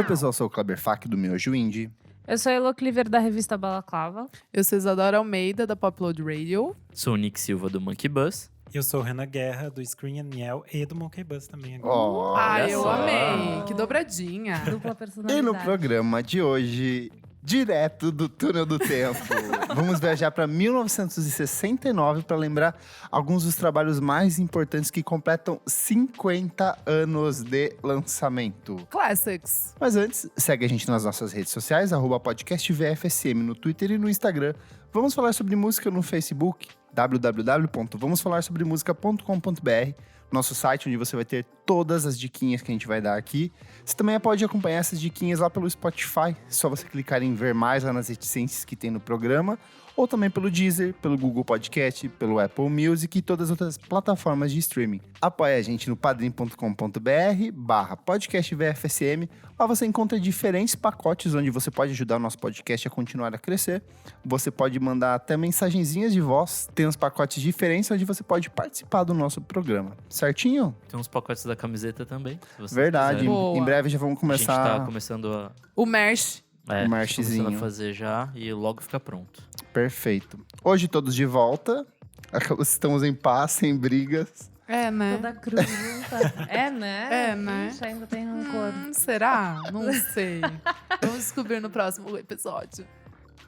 Oi, pessoal, eu sou o Kleber Fak, do Miojo Indie. Eu sou a Elo Cleaver, da revista Balaclava. Eu sou Isadora Almeida, da Popload Radio. Sou o Nick Silva, do Monkey Bus. Eu sou o Renan Guerra, do Screen and Yell e do Monkey Bus também agora. Olha Eu só. amei. Que dobradinha. Dupla E personalidade. no programa de hoje, direto do túnel do tempo, vamos viajar para 1969 para lembrar alguns dos trabalhos mais importantes que completam 50 anos de lançamento. Classics. Mas antes, segue a gente nas nossas redes sociais, @podcastvfsm no Twitter e no Instagram. Vamos falar sobre música no Facebook, www.vamosfalarsobremusica.com.br, nosso site onde você vai ter todas as diquinhas que a gente vai dar aqui. Você também pode acompanhar essas diquinhas lá pelo Spotify, só você clicar em ver mais lá nas reticências que tem no programa, ou também pelo Deezer, pelo Google Podcast, pelo Apple Music e todas as outras plataformas de streaming. Apoie a gente no padrim.com.br/podcastvfsm. Lá você encontra diferentes pacotes onde você pode ajudar o nosso podcast a continuar a crescer. Você pode mandar até mensagenzinhas de voz. Tem uns pacotes diferentes onde você pode participar do nosso programa. Certinho? Tem uns pacotes da camiseta também. Se vocês Verdade. quiserem. Boa. Em breve já vamos A começar gente tá começando a, O Merch. o marchezinho. começando a fazer já e logo fica pronto. Perfeito. Hoje todos de volta. Estamos em paz, sem brigas. É, né? Toda cruz junta. É, né? É, né? Ixi, ainda tem rancor. Será? Não sei. Vamos descobrir no próximo episódio.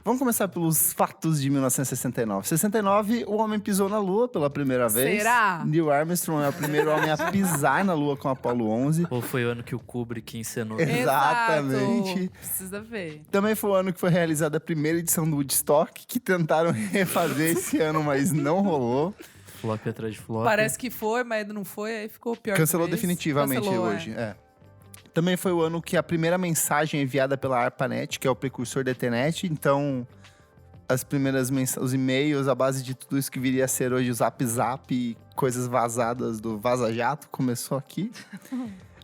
Vamos começar pelos fatos de 1969. 69, o homem pisou na Lua pela primeira vez. Será? Neil Armstrong é o primeiro homem a pisar na Lua com o Apollo 11. Ou foi o ano que o Kubrick encenou. Exatamente. Exato. Precisa ver. Também foi o ano que foi realizada a primeira edição do Woodstock, que tentaram refazer esse ano, mas não rolou. Flop atrás de flop. Parece que foi, mas não foi, aí ficou pior. Cancelou que vez. definitivamente Cancelou, hoje. É. Também foi o ano que a primeira mensagem enviada pela ARPANET, que é o precursor da Ethernet, então as primeiras os e-mails, a base de tudo isso que viria a ser hoje o Zap Zap e coisas vazadas do Vaza Jato, começou aqui.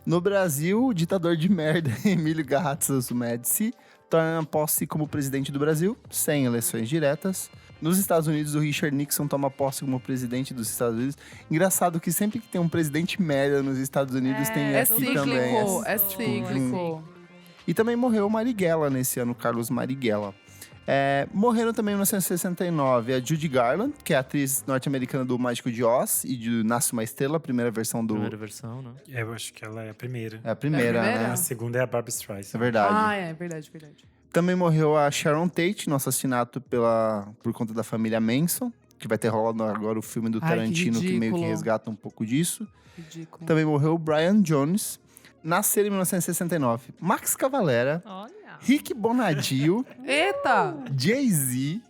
No Brasil, o ditador de merda Emílio Garratzas Médici torna posse como presidente do Brasil, sem eleições diretas. Nos Estados Unidos, o Richard Nixon toma posse como presidente dos Estados Unidos. Engraçado que sempre que tem um presidente merda nos Estados Unidos, tem É aqui cíclico, também. é cíclico. E também morreu o Marighella nesse ano, Carlos Marighella. Morreram também em 1969 a Judy Garland, que é a atriz norte-americana do Mágico de Oz e de Nasce uma Estrela, a primeira versão do... Primeira versão, né? Eu acho que ela é a primeira. É a primeira, É a primeira? né? A segunda é a Barbra É Streisand. verdade. Ah, é verdade. Também morreu a Sharon Tate no assassinato por conta da família Manson, que vai ter rolado agora o filme do Ai, que Tarantino, que meio que ridículo. resgata um pouco disso. Ridículo. Também morreu o Brian Jones. Nasceram em 1969 Max Cavalera, Olha. Rick Bonadio, Eita! Jay-Z,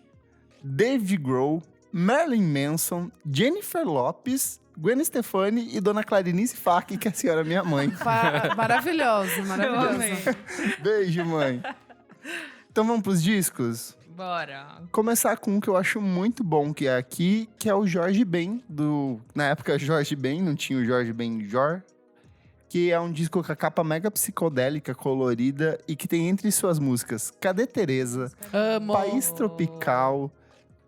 Dave Grohl, Marilyn Manson, Jennifer Lopez, Gwen Stefani e Dona Clarinice Fark, que é a senhora minha mãe. Maravilhoso. Eu amei. Beijo, mãe. Então vamos pros discos? Bora. Começar com um que eu acho muito bom, que é aqui, que é o Jorge Ben, Na época, Jorge Ben, não tinha o Jorge Ben Jor. Que é um disco com a capa mega psicodélica, colorida, e que tem entre suas músicas Cadê Teresa, Amo. País Tropical,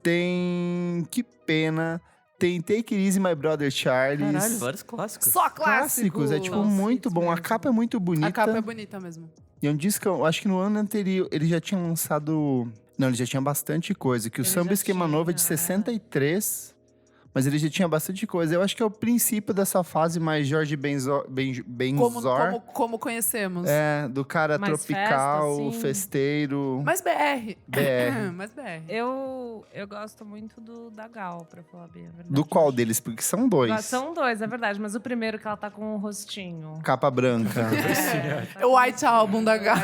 tem Que Pena, tem Take It Easy, My Brother Charles. Caralho. Vários clássicos. Só clássicos. É tipo São muito hits bom, a mesmo. capa é muito bonita. A capa é bonita mesmo. E é um disco, eu acho que no ano anterior ele já tinha lançado... Não, ele já tinha bastante coisa. Que o Ele Samba já Esquema tinha, Novo é de é. 63, mas ele já tinha bastante coisa. Eu acho que é o princípio dessa fase mais Jorge Benzor. Como conhecemos. Do cara Mais tropical, festa, assim. festeiro. Mais BR. BR. Mais BR. Eu gosto muito da Gal, pra falar bem a verdade. Do qual deles? Porque são dois. São dois, é verdade. Mas o primeiro que ela tá com o rostinho. Capa branca. Tá O White Album da Gal.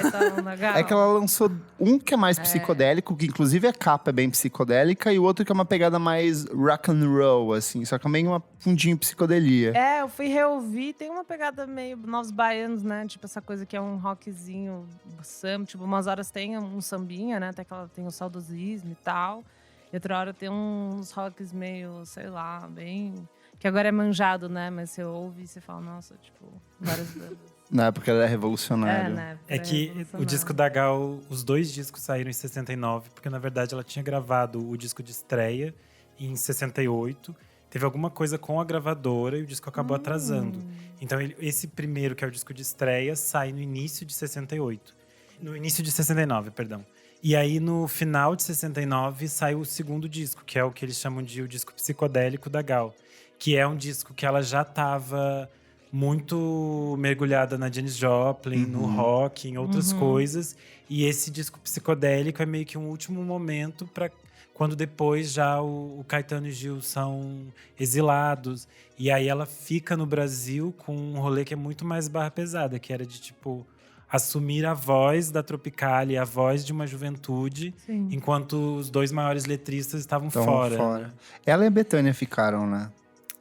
Gal. É que ela lançou um que é mais psicodélico, que inclusive a capa é bem psicodélica, e o outro que é uma pegada mais rock and roll, assim, só que é meio uma fundinho psicodelia. Eu fui reouvir, tem uma pegada meio Novos Baianos, né? Tipo, essa coisa que é um rockzinho, samba, tipo, umas horas tem um sambinha, né? Até que ela tem o saudosismo e tal. E outra hora tem uns rocks meio, sei lá, bem... Que agora é manjado, né? Mas você ouve e você fala, nossa, tipo, várias bandas. Na época era revolucionário. né? É que o disco da Gal, os dois discos saíram em 69, porque na verdade ela tinha gravado o disco de estreia em 68, teve alguma coisa com a gravadora e o disco acabou atrasando. Então esse primeiro, que é o disco de estreia, sai no início de 68. No início de 69, perdão. E aí, no final de 69, sai o segundo disco, que é o que eles chamam de o disco psicodélico da Gal. Que é um disco que ela já estava muito mergulhada na Janis Joplin, no rock, em outras coisas. E esse disco psicodélico é meio que um último momento para quando depois já o Caetano e Gil são exilados. E aí ela fica no Brasil com um rolê que é muito mais barra pesada, que era de tipo assumir a voz da Tropicália, a voz de uma juventude, Sim. enquanto os dois maiores letristas estavam Então, fora. Ela e a Bethânia ficaram, né?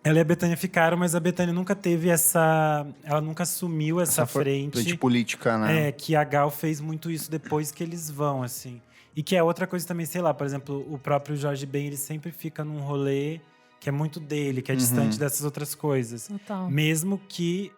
Ela e a Bethânia ficaram, mas a Bethânia nunca teve essa... Ela nunca assumiu essa frente. Frente política, né? Que a Gal fez muito isso depois que eles vão, assim. E que é outra coisa também, sei lá, por exemplo, o próprio Jorge Ben, ele sempre fica num rolê que é muito dele, que é distante dessas outras coisas. Total. Mesmo que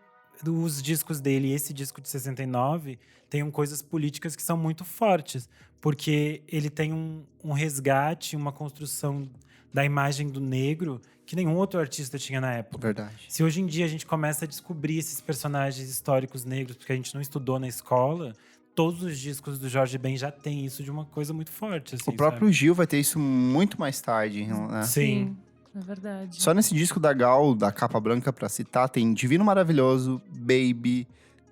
os discos dele, esse disco de 69, tenham coisas políticas que são muito fortes. Porque ele tem um resgate, uma construção da imagem do negro que nenhum outro artista tinha na época. Verdade. Se hoje em dia a gente começa a descobrir esses personagens históricos negros, porque a gente não estudou na escola, todos os discos do Jorge Ben já tem isso de uma coisa muito forte. Assim, O próprio Gil vai ter isso muito mais tarde, né? Sim. É verdade. Só nesse disco da Gal, da capa branca, pra citar, tem Divino Maravilhoso, Baby,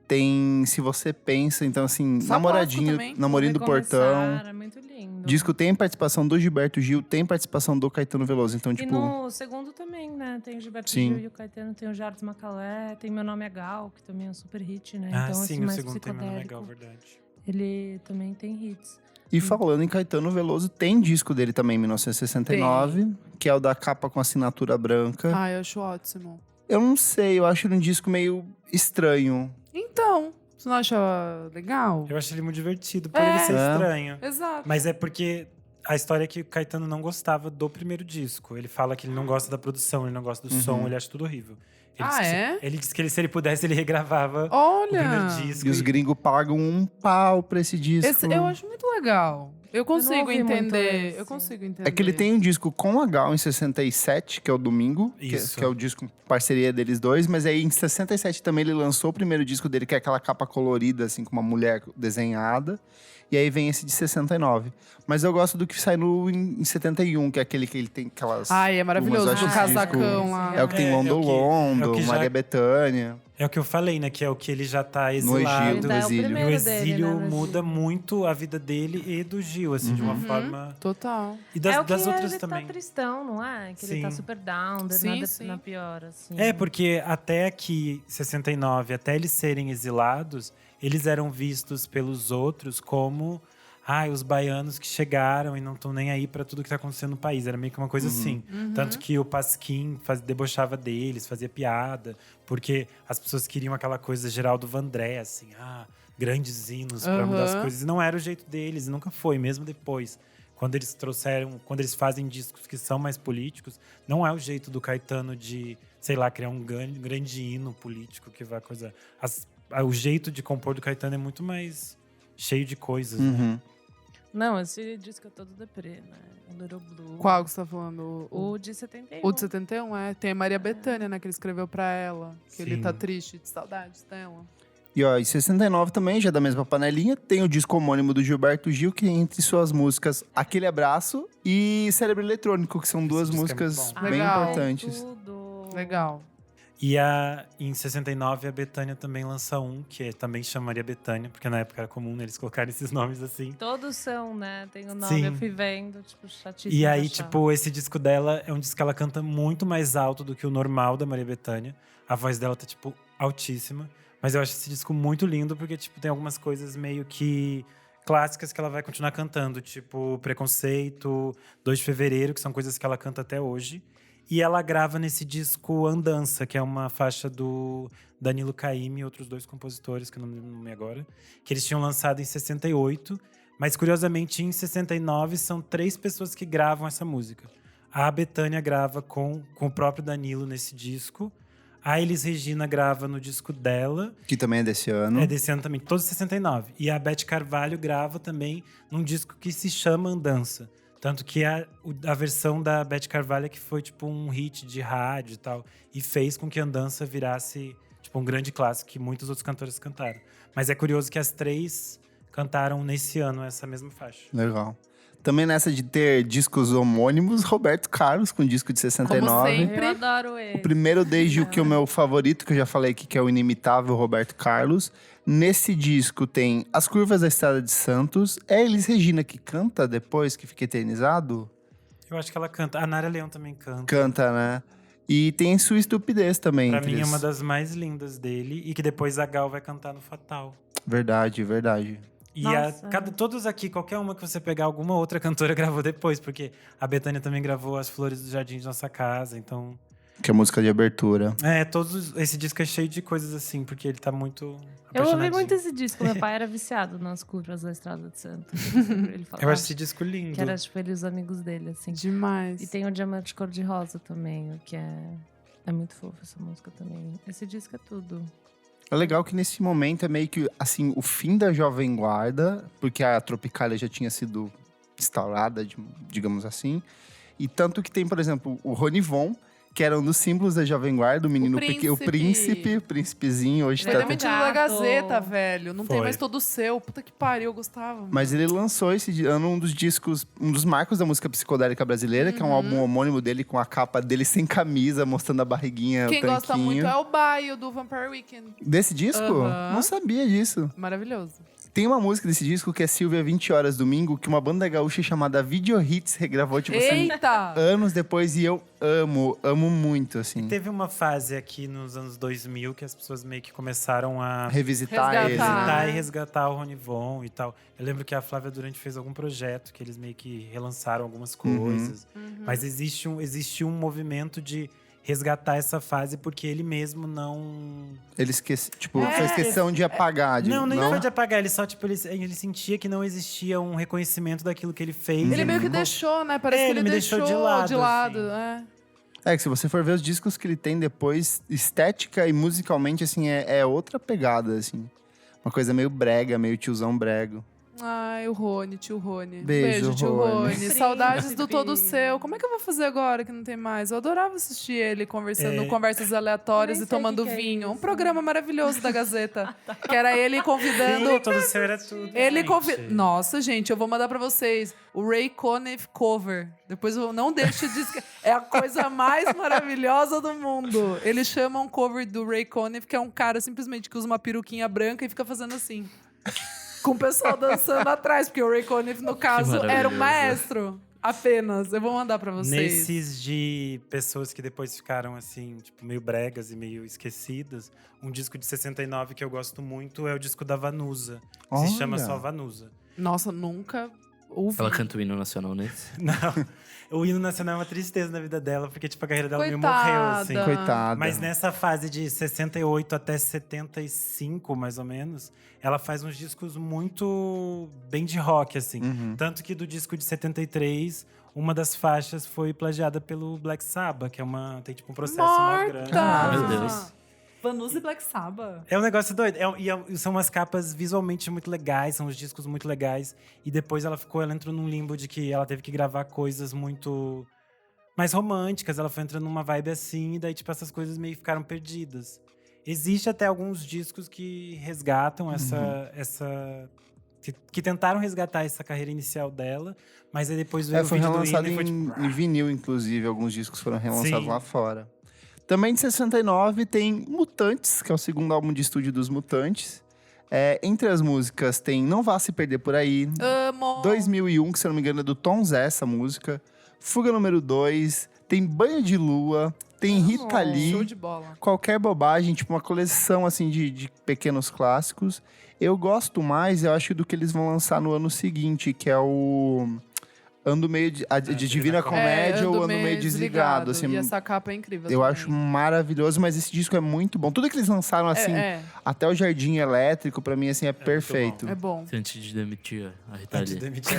tem Se Você Pensa, então assim, Só Namoradinho, clássico também. Namorinho do Portão. Recomeçar, é muito lindo. Disco tem participação do Gilberto Gil, tem participação do Caetano Veloso, então E tipo... no segundo também, né? Tem o Gilberto Sim. Gil e o Caetano, tem o Jardim Macalé, tem Meu Nome é Gal, que também é um super hit, né? Ah, então, sim, esse o mais segundo tem Meu Nome é psicodélico, Gal, verdade. ele também tem hits. E falando em Caetano Veloso, tem disco dele também, em 1969, que é o da capa com assinatura branca. Ai, eu acho ótimo. Eu não sei, eu acho ele um disco meio estranho. Então, você não acha legal? Eu acho ele muito divertido, por ele ser É. estranho. Exato. Mas é porque a história é que o Caetano não gostava do primeiro disco. Ele fala que ele não gosta da produção, ele não gosta do som, ele acha tudo horrível. Ele disse que ele disse que se ele pudesse, ele regravava o primeiro Olha! disco. E os gringos pagam um pau pra esse disco. Eu acho muito legal. Eu consigo ouvi muito entender. esse. Eu consigo entender. É que ele tem um disco com a Gal em 67, que é o Domingo, Isso. que é o disco parceria deles dois, mas aí em 67 também ele lançou o primeiro disco dele, que é aquela capa colorida, assim, com uma mulher desenhada. E aí vem esse de 69. Mas eu gosto do que sai em 71, que é aquele que ele tem aquelas... Ai, é maravilhoso. plumas, eu Do acho esse casacão disco- lá. É o que tem É, Londo é o que- Londo, é o que já- Maria Bethânia. É o que eu falei, né? Que é o que ele já tá No exilado. Egito, Ainda é o exílio. E o primeiro exílio dele, né, no muda Egito. muito a vida dele e do Gil, assim, de uma forma... Total. E das, é o que das outras ele também. tá tristão, não é? Que ele tá Sim. super down, Sim, na, sim. na pior, assim. É, porque até que 69, até eles serem exilados, eles eram vistos pelos outros como os baianos que chegaram e não estão nem aí pra tudo que tá acontecendo no país. Era meio que uma coisa assim. Tanto que o Pasquim debochava deles, fazia piada, porque as pessoas queriam aquela coisa Geraldo Vandré, assim, grandes hinos pra mudar as coisas. E não era o jeito deles, e nunca foi, mesmo depois. Quando eles fazem discos que são mais políticos, não é o jeito do Caetano de, sei lá, criar um grande hino político que vai coisa. O jeito de compor do Caetano é muito mais cheio de coisas, né? Uhum. Não, esse disco é todo deprê, né? O Little Blue. Qual que você tá falando? O de 71. O de 71, é. Tem a Maria Bethânia, né? Que ele escreveu pra ela. Que ele Sim. tá triste, de saudades dela. E ó, em 69 também, já da mesma panelinha, tem o disco homônimo do Gilberto Gil, que entre suas músicas Aquele Abraço e Cérebro Eletrônico, que são duas disco é músicas muito bom. bem Legal. importantes. Tudo. Legal. E em 69, a Bethânia também lança que também chamaria Bethânia, porque na época era comum eles colocarem esses nomes assim. Todos são, né? Tem o nome, Sim. eu fui vendo, tipo, chatíssimo. E de aí, achar. tipo, esse disco dela é um disco que ela canta muito mais alto do que o normal da Maria Bethânia. A voz dela tá, tipo, altíssima. Mas eu acho esse disco muito lindo, porque, tipo, tem algumas coisas meio que clássicas que ela vai continuar cantando. Tipo, Preconceito, 2 de Fevereiro, que são coisas que ela canta até hoje. E ela grava nesse disco Andança, que é uma faixa do Danilo Caymmi e outros 2 compositores, que eu não lembro o nome agora. Que eles tinham lançado em 68. Mas, curiosamente, em 69, são 3 pessoas que gravam essa música. A Bethânia grava com o próprio Danilo nesse disco. A Elis Regina grava no disco dela. Que também é desse ano. É desse ano também, todos 69. E a Beth Carvalho grava também num disco que se chama Andança. Tanto que a versão da Beth Carvalho é que foi tipo um hit de rádio e tal. E fez com que Andança virasse tipo um grande clássico que muitos outros cantores cantaram. Mas é curioso que as 3 cantaram nesse ano essa mesma faixa. Legal. Também nessa de ter discos homônimos, Roberto Carlos com disco de 69. sempre. Eu adoro ele. O primeiro desde o que é o meu favorito, que eu já falei aqui, que é o inimitável Roberto Carlos. Nesse disco tem As Curvas da Estrada de Santos. É Elis Regina que canta depois, que fica eternizado? Eu acho que ela canta. A Nara Leão também canta. Canta, né? E tem Sua Estupidez também. Pra entre mim é eles. uma das mais lindas dele. E que depois a Gal vai cantar no Fatal. Verdade, verdade. E Nossa. todos aqui, qualquer uma que você pegar, alguma outra cantora gravou depois. Porque a Bethânia também gravou As Flores do Jardim de Nossa Casa. Então, Que é a música de abertura. esse disco é cheio de coisas assim. Porque ele tá muito Eu ouvi apaixonadinho. muito esse disco. Meu pai era viciado nas curvas da Estrada de Santos. Ele falava Eu acho esse disco lindo. que era tipo ele e os amigos dele, assim. Demais. E tem o Diamante Cor-de-Rosa também, o que é muito fofo essa música também. Esse disco é tudo. É legal que nesse momento é meio que, assim, o fim da Jovem Guarda, porque a Tropicália já tinha sido instaurada, digamos assim. E tanto que tem, por exemplo, o Ronivon, que era um dos símbolos da Jovem Guarda, o menino pequeno, o príncipe. o príncipezinho, hoje Foi tá... demitido da Gato. Gazeta, velho. Não tem Foi. mais todo o seu. Puta que pariu, eu gostava. Mas ele lançou esse ano um dos discos, um dos marcos da música psicodélica brasileira, que é um álbum homônimo dele, com a capa dele sem camisa, mostrando a barriguinha, Quem o tanquinho. gosta muito é o Baio, do Vampire Weekend. Desse disco? Aham. Não sabia disso. Maravilhoso. Tem uma música desse disco que é Silvia 20 Horas Domingo, que uma banda gaúcha chamada Video Hits regravou, tipo assim, Eita! anos depois. E eu amo muito, assim. Teve uma fase aqui nos anos 2000 que as pessoas meio que começaram a Revisitar Resgatar. ele, né? visitar e resgatar o Ronivon e tal. Eu lembro que a Flávia Durante fez algum projeto que eles meio que relançaram algumas coisas. Mas existe um movimento de resgatar essa fase porque ele mesmo não... Ele fez questão de apagar. Não foi de apagar. Ele só, tipo, ele sentia que não existia um reconhecimento daquilo que ele fez. Ele meio que deixou, né? Parece que ele ele me deixou de lado, assim. é. Que se você for ver os discos que ele tem depois, estética e musicalmente, assim, é outra pegada, assim. Uma coisa meio brega, meio tiozão brego. Ai, o Rony, tio Rony. Beijo, tio Rony. Rony. Saudades do Príncipe. Todo Seu. Como é que eu vou fazer agora que não tem mais? Eu adorava assistir ele conversando, conversas aleatórias Nem e sei tomando o que é vinho. isso. Um programa maravilhoso da Gazeta. Que era ele convidando. Sim, todo seu era tudo. Ele gente. convida. Nossa, gente, eu vou mandar pra vocês o Ray Conniff cover. Depois eu não deixo de. É a coisa mais maravilhosa do mundo. Eles chamam um cover do Ray Conniff, que é um cara simplesmente que usa uma peruquinha branca e fica fazendo assim. Com o pessoal dançando atrás, porque o Ray Conniff, no caso, era um maravilhoso. maestro. Apenas. Eu vou mandar pra vocês. Nesses de pessoas que depois ficaram assim, tipo, meio bregas e meio esquecidas, um disco de 69 que eu gosto muito é o disco da Vanusa. Que se chama Olha. só Vanusa. Nossa, nunca ouvi. Ela canta o hino nacional nesse? Não, o hino nacional é uma tristeza na vida dela, porque tipo, a carreira dela meio Coitada. morreu, assim. Coitada. Mas nessa fase de 68 até 75, mais ou menos, ela faz uns discos muito bem de rock, assim. Tanto que do disco de 73, uma das faixas foi plagiada pelo Black Sabbath, que tem tipo um processo mais grande. Morta! Meu Deus. Vanusa e Black Sabbath. É um negócio doido. São umas capas visualmente muito legais, são os discos muito legais. E depois ela entrou num limbo de que ela teve que gravar coisas muito mais românticas. Ela foi entrando numa vibe assim, e daí, tipo, essas coisas meio ficaram perdidas. Existe até alguns discos que resgatam que tentaram resgatar essa carreira inicial dela, mas aí depois veio o Foi vídeo do relançado hino e foi tipo... em vinil, inclusive. Alguns discos foram relançados Sim. lá fora. Também de 69 tem Mutantes, que é o segundo álbum de estúdio dos Mutantes. Entre as músicas tem Não Vá Se Perder Por Aí, Amo! 2001, que se eu não me engano é do Tom Zé, essa música. Fuga número 2, tem Banho de Lua, tem Rita Show Lee, de bola. Qualquer Bobagem, tipo uma coleção assim de pequenos clássicos. Eu gosto mais, eu acho, do que eles vão lançar no ano seguinte, que é o Ando Meio de Divina Comédia ou Ando Meio Desligado. Assim, E essa capa é incrível eu também. acho maravilhoso, mas esse disco é muito bom. Tudo que eles lançaram, assim, até o Jardim Elétrico, pra mim, assim, é perfeito. É bom. Antes de demitir a Rita Antes de Lee. demitir.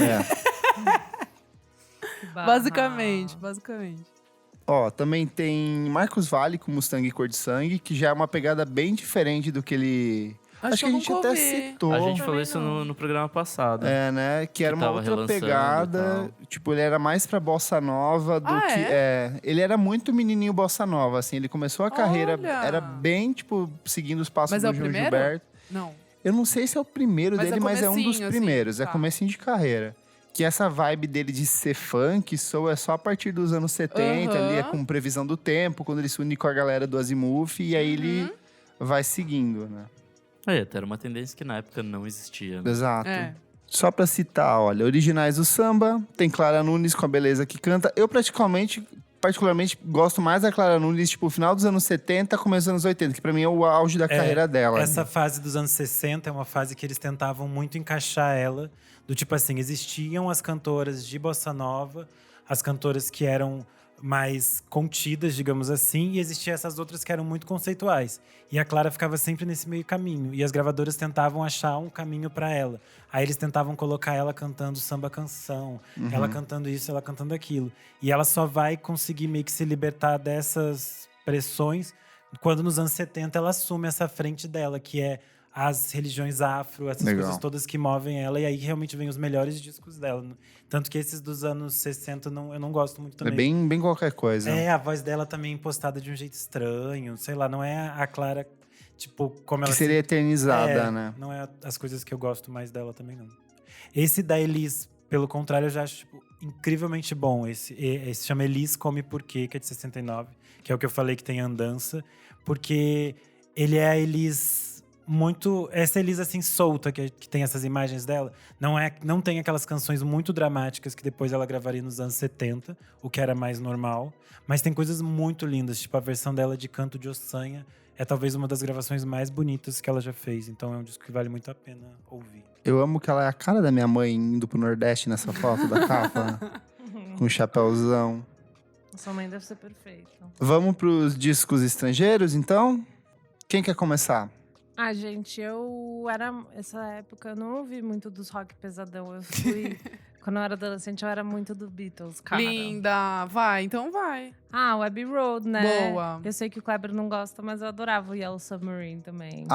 Basicamente. Ó, também tem Marcos Valle com Mustang Cor de Sangue, que já é uma pegada bem diferente do que ele... Acho que a gente nunca até ouvi. citou. A gente Também falou isso não. no programa passado. É, né? Que era uma tava outra relançando e pegada. tal. Tipo, ele era mais pra bossa nova do Ah, que. é? Ele era muito menininho bossa nova, assim. Ele começou a carreira. Olha! Era bem, tipo, seguindo os passos Mas do é o João primeiro? Gilberto. Não. Eu não sei se é o primeiro Mas é dele, mas é um dos comecinho, assim, primeiros. É tá. comecinho de carreira. Que essa vibe dele de ser funk soa só a partir dos anos 70, ali, é Aham. com Previsão do Tempo, quando ele se une com a galera do Azimuth, e aí Uhum. ele vai seguindo, né? Até era uma tendência que na época não existia. Né? Exato. É. Só pra citar, olha, originais do samba, tem Clara Nunes com a beleza que canta. Eu particularmente, gosto mais da Clara Nunes, tipo, final dos anos 70, começo dos anos 80, que pra mim é o auge da carreira dela. Essa fase dos anos 60 é uma fase que eles tentavam muito encaixar ela. Do tipo assim, existiam as cantoras de bossa nova, as cantoras que eram mais contidas, digamos assim, e existiam essas outras que eram muito conceituais. E a Clara ficava sempre nesse meio caminho. E as gravadoras tentavam achar um caminho pra ela. Aí eles tentavam colocar ela cantando samba canção, ela cantando isso, ela cantando aquilo. E ela só vai conseguir meio que se libertar dessas pressões quando nos anos 70 ela assume essa frente dela, que é as religiões afro, essas Legal. coisas todas que movem ela. E aí realmente vem os melhores discos dela. Tanto que esses dos anos 60 eu não gosto muito também. É bem qualquer coisa. A voz dela também impostada de um jeito estranho. Sei lá, não é a Clara, tipo, como ela… Que seria eternizada, né? Não é as coisas que eu gosto mais dela também, não. Esse da Elis, pelo contrário, eu já acho, tipo, incrivelmente bom. Esse se chama Elis Come Por Quê, que é de 69. Que é o que eu falei que tem andança. Porque ele é a Elis… muito… Essa Elis, assim, solta, que tem essas imagens dela. Não tem aquelas canções muito dramáticas que depois ela gravaria nos anos 70, o que era mais normal. Mas tem coisas muito lindas, tipo a versão dela de Canto de Ossanha. É talvez uma das gravações mais bonitas que ela já fez. Então é um disco que vale muito a pena ouvir. Eu amo que ela é a cara da minha mãe indo pro Nordeste nessa foto da capa. Com o chapéuzão. Sua mãe deve ser perfeita. Vamos pros discos estrangeiros, então? Quem quer começar? Ah, gente, essa época eu não ouvi muito dos rock pesadão. Eu quando eu era adolescente, eu era muito do Beatles, cara. Linda. Vai, então vai. Ah, o Abbey Road, né? Boa. Eu sei que o Kleber não gosta, mas eu adorava o Yellow Submarine também.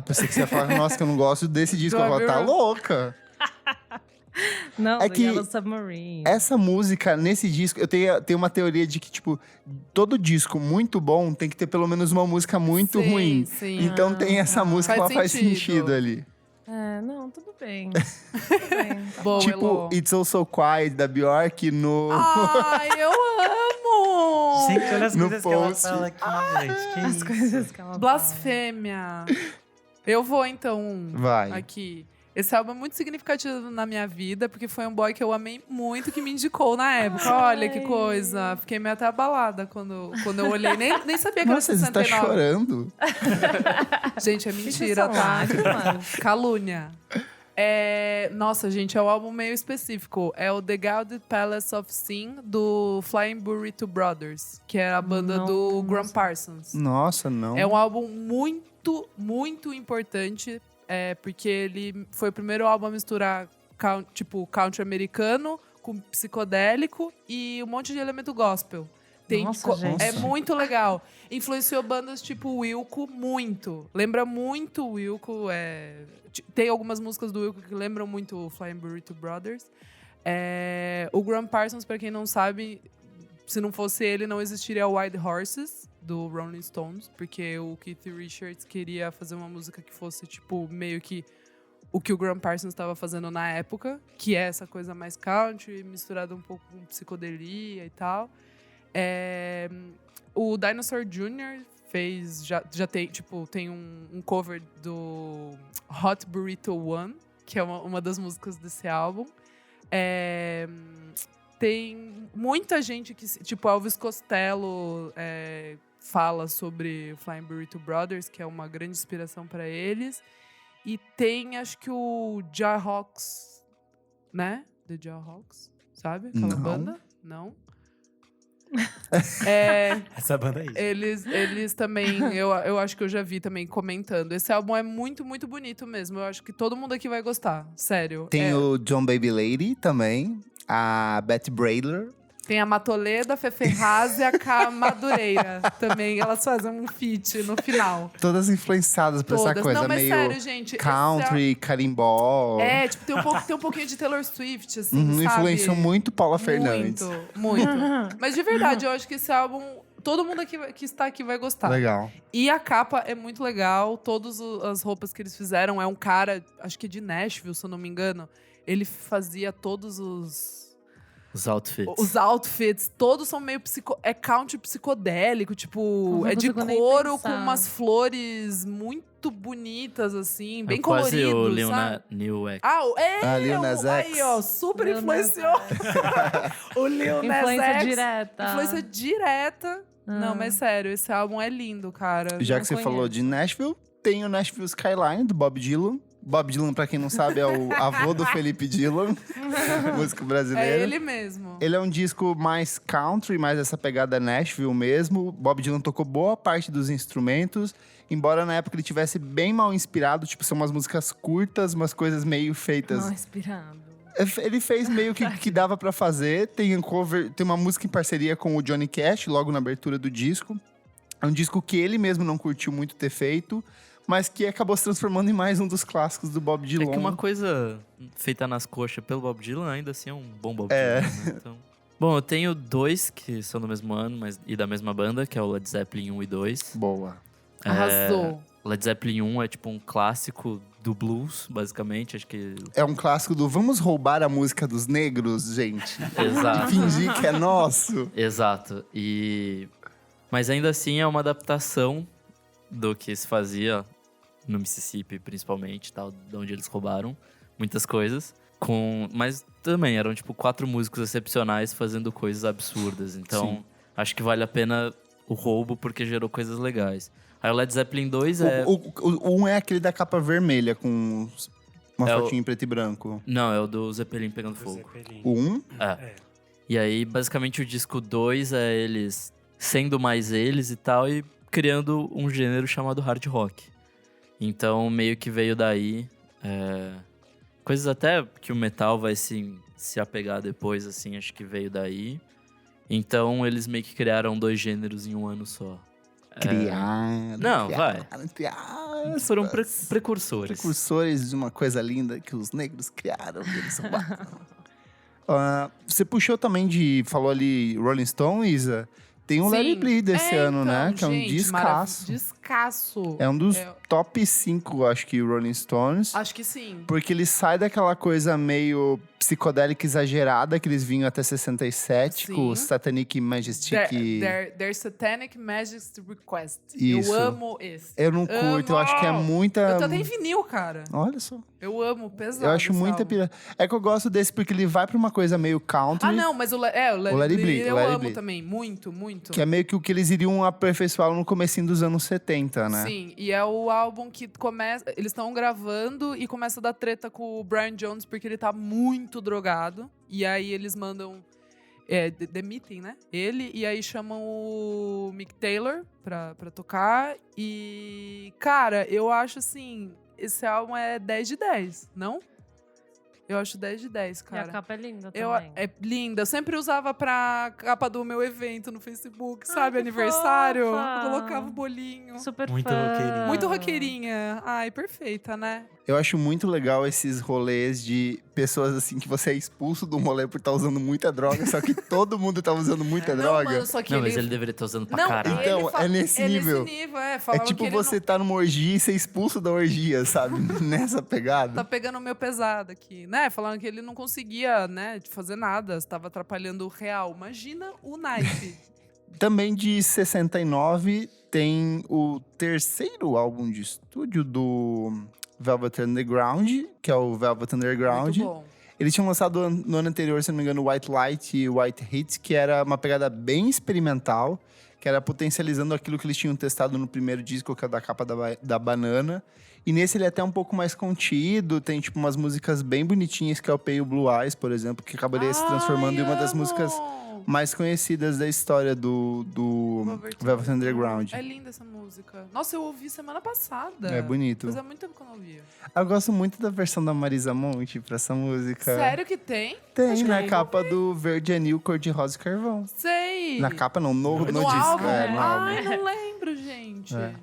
Pensei que você ia falar, nossa, que eu não gosto desse disco. Eu falo, tá louca? Não, é do que Yellow Submarine. Essa música, nesse disco, eu tenho uma teoria de que, tipo, todo disco muito bom tem que ter pelo menos uma música muito Sim, ruim. sim. Então tem essa música, Faz ela faz sentido. sentido ali. Não, tudo bem. Tudo bem. Tá Boa, Tipo, Elô. It's All So Quiet, da Bjork, no… Ai, eu amo! Gente, olha as No coisas que ela post. fala aqui, gente. Que As isso? coisas que ela Blasfêmia. Eu vou, então, Vai. aqui. Esse álbum é muito significativo na minha vida, porque foi um boy que eu amei muito, que me indicou na época. Olha que coisa. Fiquei meio até abalada quando eu olhei. Nem sabia que Nossa, era você tá 69. chorando. Gente, é mentira, são tá? lágrimas. Calúnia. Nossa, gente, é um álbum meio específico. É o The Gilded Palace of Sin, do Flying Burrito Brothers, que é a banda do Não. Graham Parsons. Nossa, não. É um álbum muito, muito importante, porque ele foi o primeiro álbum a misturar country americano com psicodélico e um monte de elemento gospel. Nossa, gente. É muito legal. Influenciou bandas tipo Wilco muito. Lembra muito o Wilco. Tem algumas músicas do Wilco que lembram muito o Flying Burrito Brothers. O Graham Parsons, pra quem não sabe, se não fosse ele, não existiria o Wild Horses, do Rolling Stones. Porque o Keith Richards queria fazer uma música que fosse, tipo, meio que o que o Graham Parsons estava fazendo na época. Que é essa coisa mais country, misturada um pouco com psicodelia e tal. O Dinosaur Jr. fez… Já tem, tipo, tem um cover do Hot Burrito One, que é uma das músicas desse álbum. Tem muita gente que… Tipo, Elvis Costello fala sobre o Flying Burrito Brothers, que é uma grande inspiração para eles. E tem, acho que o Jawhawks, né? The Jawhawks, sabe? Aquela Não. banda? Não. Essa banda aí. Eles também, eu acho que eu já vi também comentando. Esse álbum é muito, muito bonito mesmo. Eu acho que todo mundo aqui vai gostar, sério. Tem o John Baby Lady também. A Betty Bradler. Tem a Matoleda, a Feferraz e a K Madureira. Também elas fazem um feat no final. Todas influenciadas por essa Todas. coisa Não, mas meio sério, gente. country, carimbó. Tipo, tem um pouquinho de Taylor Swift, assim, sabe? Influenciou muito Paula Fernandes. Muito. Mas de verdade, eu acho que esse álbum, todo mundo aqui, que está aqui vai gostar. Legal. E a capa é muito legal. Todas as roupas que eles fizeram. É um cara, acho que de Nashville, se eu não me engano. Ele fazia todos Os outfits. Os outfits, todos são meio country psicodélico, tipo, Não é de consigo nem couro com pensar. umas flores muito bonitas, assim, bem quase colorido, o Lil sabe? New X. Lil Nas X. Aí, ó, super Lil Nas influenciou. O Lil Nas Influência X. direta. Influência direta. Não, mas sério, esse álbum é lindo, cara. Já Não que você conheço. falou de Nashville, tem o Nashville Skyline, do Bob Dylan. Bob Dylan, pra quem não sabe, é o avô do Felipe Dylan, músico brasileiro. É ele mesmo. Ele é um disco mais country, mais essa pegada Nashville mesmo. Bob Dylan tocou boa parte dos instrumentos, embora na época ele tivesse bem mal inspirado. Tipo, são umas músicas curtas, umas coisas meio feitas. Mal inspirado. Ele fez meio que dava pra fazer. Tem uma música em parceria com o Johnny Cash, logo na abertura do disco. É um disco que ele mesmo não curtiu muito ter feito, mas que acabou se transformando em mais um dos clássicos do Bob Dylan. É que uma coisa feita nas coxas pelo Bob Dylan ainda assim é um bom Bob Dylan, né? Então... Bom, eu tenho 2 que são do mesmo ano e da mesma banda, que é o Led Zeppelin 1 e 2. Boa. Arrasou. Led Zeppelin 1 é tipo um clássico do blues, basicamente. Acho que... É um clássico do vamos roubar a música dos negros, gente. Exato. Fingir que é nosso. Exato. Mas ainda assim é uma adaptação do que se fazia no Mississippi, principalmente, tal, de onde eles roubaram muitas coisas. Mas também eram, tipo, 4 músicos excepcionais fazendo coisas absurdas. Então, Sim. acho que vale a pena o roubo, porque gerou coisas legais. Aí o Led Zeppelin 2 é... O 1 é aquele da capa vermelha, com uma É fotinha em preto e branco. Não, é o do Zeppelin pegando fogo. Zeppelin. O 1? É. E aí, basicamente, o disco 2 é eles sendo mais eles e tal, e criando um gênero chamado hard rock. Então, meio que veio daí. Coisas até que o metal vai se apegar depois, assim, acho que veio daí. Então, eles meio que criaram 2 gêneros em um ano só. Não, vai. Eles foram precursores. Precursores de uma coisa linda que os negros criaram. Eles são bacanas. Você puxou também falou ali Rolling Stones, Isa. Tem um Let It Bleed desse ano, então, né? Que é um gente, descasso. Descasso. É um dos top 5, acho que, Rolling Stones. Acho que sim. Porque ele sai daquela coisa meio psicodélica exagerada que eles vinham até 67, Sim. com o Satanic Majestic. Their Satanic Majesty Request. Isso. Eu amo esse. Eu não curto, eu acho que é muita... Eu tô até em vinil, cara. Olha só. Eu amo, pesado. Eu acho esse muita álbum. pira. É que eu gosto desse porque ele vai pra uma coisa meio country. Ah, não, mas o Let It Bleed eu amo também. Muito, muito. Que é meio que o que eles iriam aperfeiçoar no comecinho dos anos 70, né? Sim, e é o álbum que começa... Eles estão gravando e começa a dar treta com o Brian Jones porque ele tá muito drogado. E aí eles mandam... demitem, né? Ele, e aí chamam o Mick Taylor pra tocar. E, cara, eu acho assim... Esse álbum é 10 de 10, não? Eu acho 10 de 10, E cara. a capa é linda Eu, também. é linda. Eu sempre usava pra capa do meu evento no Facebook, sabe? que Aniversário. fofa. Eu colocava o bolinho. Super Muito fã. roqueirinha. Muito roqueirinha. Ai, perfeita, né? Eu acho muito legal esses rolês de pessoas assim que você é expulso do rolê por estar usando muita droga, só que todo mundo tá usando muita Não, droga. mano, só que Não, mas ele deveria estar usando pra Não, caralho. ele Então, é nesse nível. nesse nível, É falavam tipo que ele você tá numa orgia e ser expulso da orgia, sabe? Nessa pegada. tá pegando o meu pesado aqui, né? Falando que ele não conseguia, né, de fazer nada, estava atrapalhando o real. Imagina o naipe. Também de 69 tem o terceiro álbum de estúdio do Velvet Underground, que é o Velvet Underground. Muito bom. Eles tinham lançado no ano anterior, se não me engano, White Light e White Hit, que era uma pegada bem experimental. que era potencializando aquilo que eles tinham testado no primeiro disco, que é da capa da banana. E nesse ele é até um pouco mais contido, tem tipo umas músicas bem bonitinhas, que é o Pale Blue Eyes, por exemplo, que acabaria se transformando em uma das músicas mais conhecidas da história do Velvet Underground. É linda essa música. Nossa, eu ouvi semana passada. É bonito. Fazia muito tempo que eu não ouvia. Eu gosto muito da versão da Marisa Monte pra essa música. Sério que tem? Tem, Acho que na eu capa do Verde Anil, Cor de Rosa e Carvão. Sei. Na capa não, no disco. álbum? No álbum. Ai, não lembro, gente. É.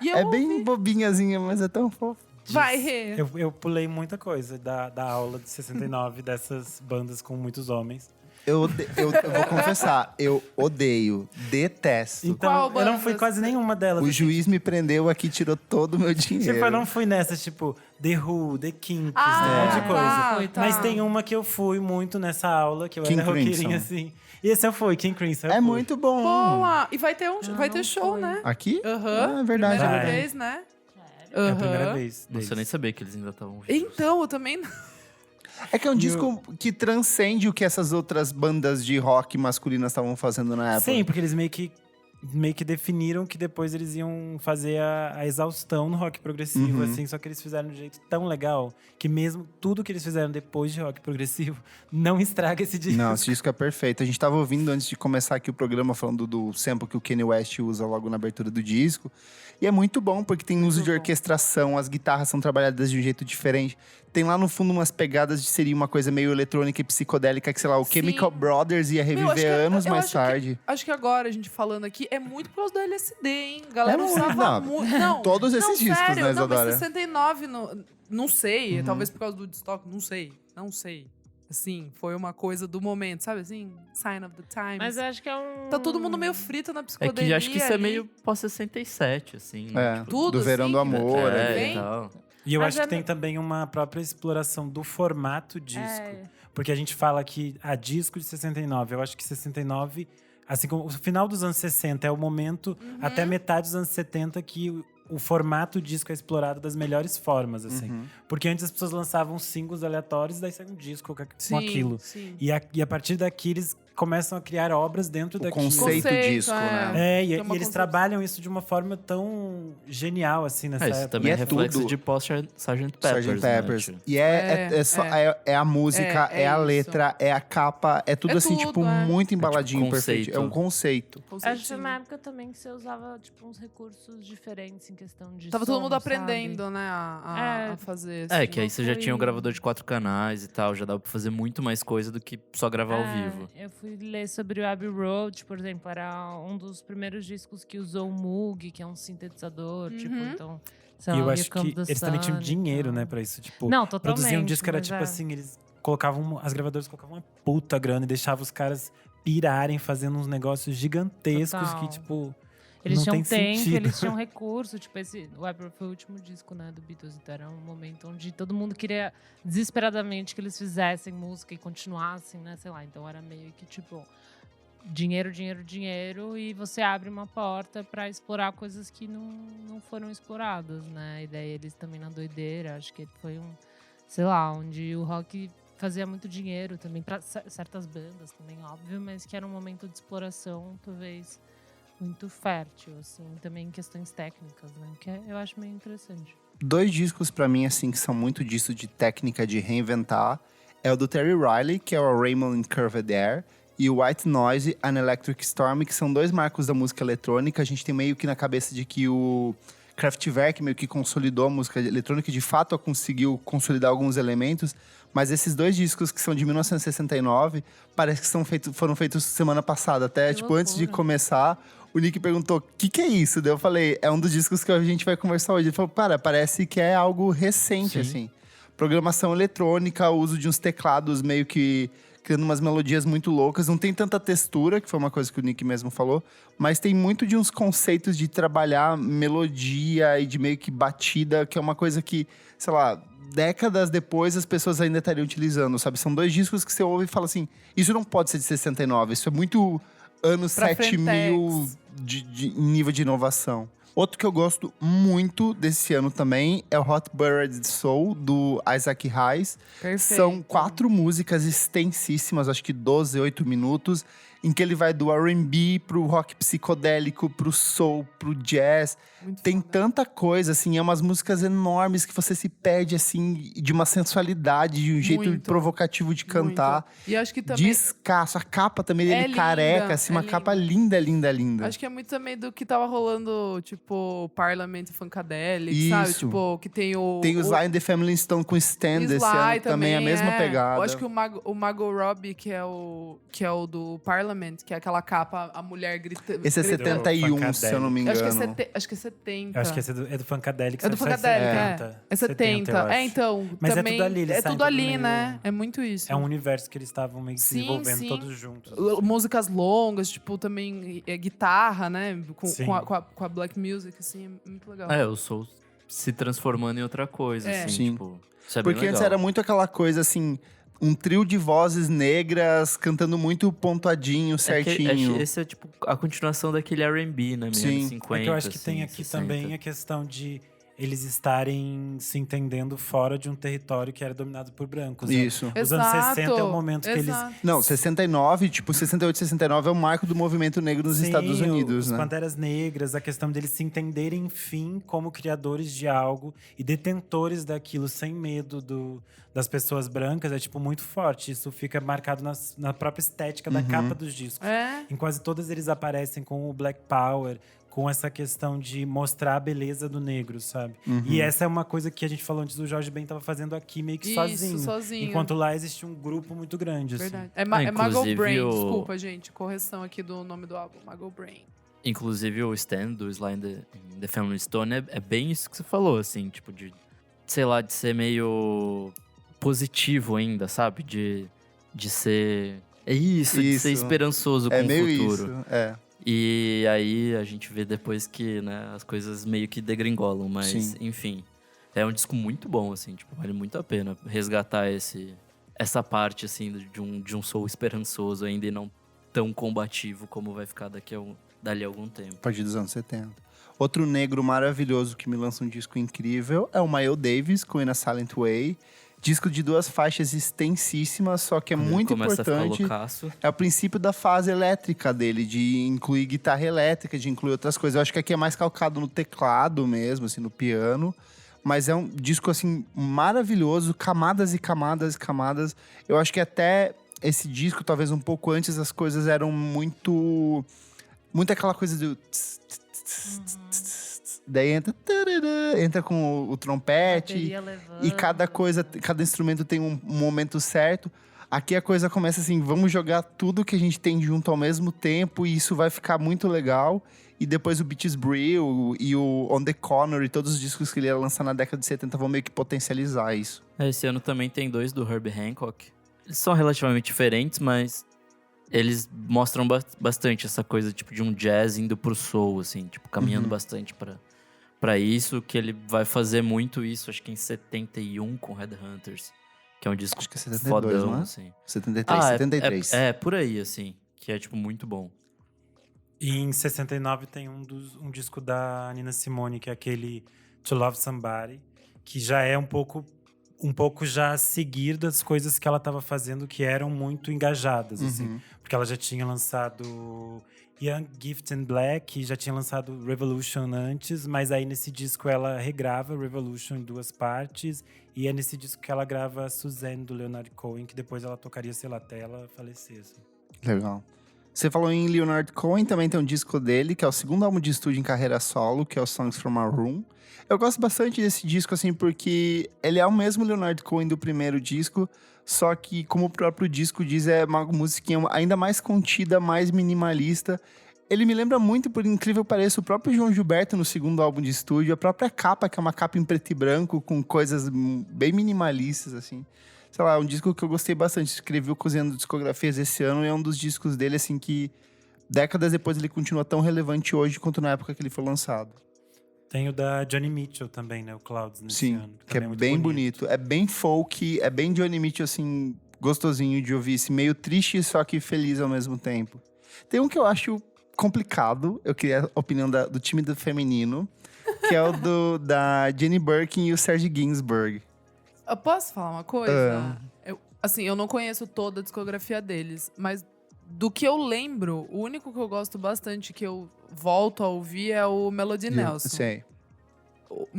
E eu É ouvi. bem bobinhazinha, mas é tão fofo. Vai, Rê. Eu pulei muita coisa da aula de 69 dessas bandas com muitos homens. Eu vou confessar, eu odeio, detesto. Então, Qual eu não banda? fui quase nenhuma delas. O juiz me prendeu aqui, tirou todo o meu dinheiro. Tipo, eu não fui nessas, tipo, The Who, The Kinks, Ah, um monte de coisa. tá. Mas tem uma que eu fui muito nessa aula, que eu King era roqueirinha, Crimson. assim. E esse eu fui, King Crimson. eu É fui. muito bom. Boa! E vai ter, vai ter não show, fui. né? Aqui? Aham. Ah, é verdade. Primeira Vai. vez, né? É a primeira Aham. vez. Nossa, eu nem deles. sabia que eles ainda estavam vivos. Então, eu também não. É que é um E disco que transcende o que essas outras bandas de rock masculinas estavam fazendo na época. Sim, porque eles meio que definiram que depois eles iam fazer a exaustão no rock progressivo, Uhum. assim. Só que eles fizeram de um jeito tão legal que mesmo tudo que eles fizeram depois de rock progressivo não estraga esse disco. Não, esse disco é perfeito. A gente tava ouvindo antes de começar aqui o programa, falando do sample que o Kanye West usa logo na abertura do disco. E é muito bom, porque tem uso de orquestração, as guitarras são trabalhadas de um jeito diferente. Tem lá no fundo umas pegadas de seria uma coisa meio eletrônica e psicodélica, que sei lá, o Sim. Chemical Brothers ia Meu, acho reviver que- anos eu mais acho que- tarde. Acho que agora, a gente falando aqui, é muito por causa do LSD, hein? A galera É muito, usava não. muito. Não, Todos esses não, discos, sério, né, não, Isadora? mas 69, não sei. Uhum. Talvez por causa do Woodstock, não sei. Não sei. Assim, foi uma coisa do momento, sabe assim? Sign of the times. Mas eu acho que é um. Tá todo mundo meio frito na É psicodelia que acho que isso é ali. meio pós-67, assim. É, tipo, Tudo do Verão assim, do Amor. que ali. é, vem. e tal. E eu Mas acho é que tem no- também uma própria exploração do formato disco. É. Porque a gente fala que a disco de 69, eu acho que 69, assim como o final dos anos 60 é o momento, até metade dos anos 70, que o formato disco é explorado das melhores formas, assim. Uhum. Porque antes as pessoas lançavam singles aleatórios, daí saiu um disco com aquilo. Sim. E a partir daqui eles começam a criar obras dentro O daquilo. conceito disco, né? É, e Tem uma eles concepção. trabalham isso de uma forma tão genial, assim, nessa Isso época. também E é é reflexo tudo- de pós-Sgt. Peppers. Sgt. Peppers. Né? Tipo, E é a música, É é a isso. letra, é a capa, é tudo É assim, tudo, tipo, é. muito embaladinho, conceito. perfeito. É um conceito. Acho que foi uma época também que você usava, tipo, uns recursos diferentes em questão de. Tava todo som, mundo sabe? aprendendo, né, É. a fazer. É, assim. que aí você já foi- tinha um gravador de 4 canais e tal, já dava pra fazer muito mais coisa do que só gravar ao vivo. Eu fui ler sobre o Abbey Road, por exemplo, era um dos primeiros discos que usou o Moog, que é um sintetizador, tipo, então. sei E lá, eu o acho Here Comes que the eles também tinham Sun e dinheiro, tal. né, pra isso. Tipo, Não, totalmente. produzir um disco era mas tipo é. assim, eles colocavam, as gravadoras colocavam uma puta grana e deixavam os caras pirarem, fazendo uns negócios gigantescos Total. que, tipo, Eles não tinham tem tempo, sentido. eles tinham recurso. Tipo, o Abbey Road foi o último disco, né, do Beatles. Então era um momento onde todo mundo queria desesperadamente que eles fizessem música e continuassem, né, sei lá. Então era meio que, tipo, dinheiro, dinheiro, dinheiro. E você abre uma porta pra explorar coisas que não foram exploradas, né. E daí eles também na doideira. Acho que foi sei lá, onde o rock fazia muito dinheiro também pra certas bandas também, óbvio. Mas que era um momento de exploração, talvez muito fértil, assim, também em questões técnicas, né? Que eu acho meio interessante. 2 discos pra mim, assim, que são muito disso de técnica de reinventar. É o do Terry Riley, que é o Raymond in Curved Air, e o White Noise, An Electric Storm, que são 2 marcos da música eletrônica. A gente tem meio que na cabeça de que o Kraftwerk meio que consolidou a música eletrônica, e de fato conseguiu consolidar alguns elementos, mas esses 2 discos que são de 1969, parece que foram feitos semana passada. Até, Que tipo, antes de loucura. começar, o Nick perguntou, o que é isso? Daí eu falei, é um dos discos que a gente vai conversar hoje. Ele falou, parece que é algo recente, Sim. assim. Programação eletrônica, o uso de uns teclados meio que criando umas melodias muito loucas. Não tem tanta textura, que foi uma coisa que o Nick mesmo falou, mas tem muito de uns conceitos de trabalhar melodia e de meio que batida, que é uma coisa que, sei lá, décadas depois as pessoas ainda estariam utilizando, sabe? São 2 discos que você ouve e fala assim, isso não pode ser de 69, isso é muito anos Pra 7000 Frentex. de nível de inovação. Outro que eu gosto muito desse ano também é o Hot Buried Soul, do Isaac Hayes. Perfeito. São 4 músicas extensíssimas, acho que 12, 8 minutos, em que ele vai do R&B pro rock psicodélico, pro soul, pro jazz. Muito Tem foda. tanta coisa, assim, é umas músicas enormes que você se perde, assim, de uma sensualidade, de um jeito Muito. provocativo de cantar. Muito. E acho que também. Descasso. A capa também É dele careca, linda, assim, é uma capa linda, linda, linda. Acho que é muito também do que tava rolando, tipo, Parliament Funkadelic, Isso. sabe? Tipo, que tem o. Tem os Sly and the Family Stone com Stand esse ano também, a mesma pegada. Eu acho que o Margot Robbie, que é o do Parliament, que é aquela capa, a mulher gritando. Esse é gritando. 71, se eu não me engano. Acho que é 70. Eu acho que esse é do Funkadelic. É do Funkadelic, é 70. eu acho. Então. Mas também, é tudo ali, eles é saem tudo ali, meio- né? É muito isso. É um universo que eles estavam meio que Sim, desenvolvendo sim. todos juntos. Músicas longas, tipo, também guitarra, né? Sim. Com a black music, assim, é muito legal. É, o soul se transformando em outra coisa, É. assim, Sim. tipo. Isso é bem Porque antes legal. era muito aquela coisa, assim, um trio de vozes negras cantando muito pontuadinho, certinho. Esse é tipo a continuação daquele R&B, né? Sim. Anos 50, É que eu acho que tem assim, aqui 60. também a questão de eles estarem se entendendo fora de um território que era dominado por brancos. Isso. Os anos 60 é o momento que eles... Exato. Não, 69, tipo, 68, 69 é o marco do movimento negro nos Sim, Estados Unidos, os né? Panteras Negras, a questão deles se entenderem, enfim, como criadores de algo e detentores daquilo, sem medo das pessoas brancas, é, tipo, muito forte. Isso fica marcado na própria estética da capa dos discos. É. Em quase todas eles aparecem com o Black Power, com essa questão de mostrar a beleza do negro, sabe? E essa é uma coisa que a gente falou antes, o Jorge Ben tava fazendo aqui meio que Isso, sozinho. Enquanto lá existe um grupo muito grande, assim. Verdade. É Ah, Mago inclusive Brain, o- desculpa, gente. Correção aqui do nome do álbum, Mago Brain. Inclusive o Stand do Sly and the Family Stone é bem isso que você falou, assim, tipo, de, sei lá, de ser meio positivo ainda, sabe? De ser. É isso, de ser Isso. esperançoso com É o meio futuro. isso, é. E aí a gente vê depois que, né, as coisas meio que degringolam, mas Sim. enfim. É um disco muito bom, assim, tipo, vale muito a pena resgatar essa parte, assim, de um soul esperançoso ainda e não tão combativo como vai ficar dali a algum tempo. A partir dos anos 70. Outro negro maravilhoso que me lança um disco incrível é o Miles Davis, com In a Silent Way. Disco de 2 faixas extensíssimas, só que é Quando ele muito começa a importante. ficar loucaço. É o princípio da fase elétrica dele, de incluir guitarra elétrica, de incluir outras coisas. Eu acho que aqui é mais calcado no teclado mesmo, assim, no piano. Mas é um disco, assim, maravilhoso, camadas e camadas e camadas. Eu acho que até esse disco, talvez um pouco antes, as coisas eram muito aquela coisa do... Daí entra com o trompete. Bateria levando. E cada instrumento tem um momento certo. Aqui a coisa começa assim, vamos jogar tudo que a gente tem junto ao mesmo tempo e isso vai ficar muito legal. E depois o Beaches Brew e o On The Corner e todos os discos que ele ia lançar na década de 70 vão meio que potencializar isso. Esse ano também tem 2 do Herbie Hancock. Eles são relativamente diferentes, mas eles mostram bastante essa coisa, tipo, de um jazz indo pro soul, assim, tipo, caminhando bastante pra isso, que ele vai fazer muito isso, acho que em 71 com Headhunters, que é um disco Acho que é 72, fodão, não é? assim. 73, 73. É, por aí, assim, que é, tipo, muito bom. E em 69 tem um disco da Nina Simone, que é aquele To Love Somebody, que já é um pouco já a seguir das coisas que ela estava fazendo, que eram muito engajadas, assim. Porque ela já tinha lançado Young, Gifted and Black, já tinha lançado Revolution antes, mas aí nesse disco ela regrava Revolution em 2 partes, e é nesse disco que ela grava Suzanne, do Leonard Cohen, que depois ela tocaria, sei lá, até ela falecesse. Legal. Você falou em Leonard Cohen, também tem um disco dele, que é o segundo álbum de estúdio em carreira solo, que é o Songs From Our Room. Eu gosto bastante desse disco, assim, porque ele é o mesmo Leonard Cohen do primeiro disco, só que, como o próprio disco diz, é uma musiquinha ainda mais contida, mais minimalista. Ele me lembra muito, por incrível que pareça, o próprio João Gilberto no segundo álbum de estúdio, a própria capa, que é uma capa em preto e branco, com coisas bem minimalistas, assim. Sei lá, é um disco que eu gostei bastante. Escrevi o Cozinhando Discografias esse ano e é um dos discos dele, assim, que décadas depois ele continua tão relevante hoje quanto na época que ele foi lançado. Tem o da Johnny Mitchell também, né? O Clouds, nesse Sim, ano. que é também muito bem bonito. É bem folk, é bem Johnny Mitchell, assim, gostosinho de ouvir. Assim, meio triste, só que feliz ao mesmo tempo. Tem um que eu acho complicado. Eu queria a opinião do time do feminino, que é o da Jenny Birkin e o Serge Gainsbourg. Eu posso falar uma coisa? Eu não conheço toda a discografia deles, mas do que eu lembro, o único que eu gosto bastante, que eu volto a ouvir, é o Melody Nelson. Sei.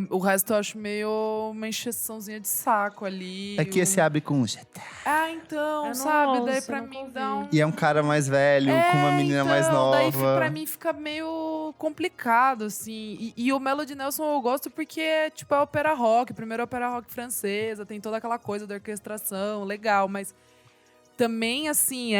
O resto eu acho meio uma encheçãozinha de saco ali. É que esse abre com... Então, Eu não sabe? Daí ouço, pra nunca mim ouvi. dá um... E é um cara mais velho, com uma menina mais nova. Daí pra mim fica meio complicado, assim. E o Melody Nelson eu gosto porque é tipo a ópera rock, primeira ópera rock francesa, tem toda aquela coisa da orquestração, legal, mas também, assim,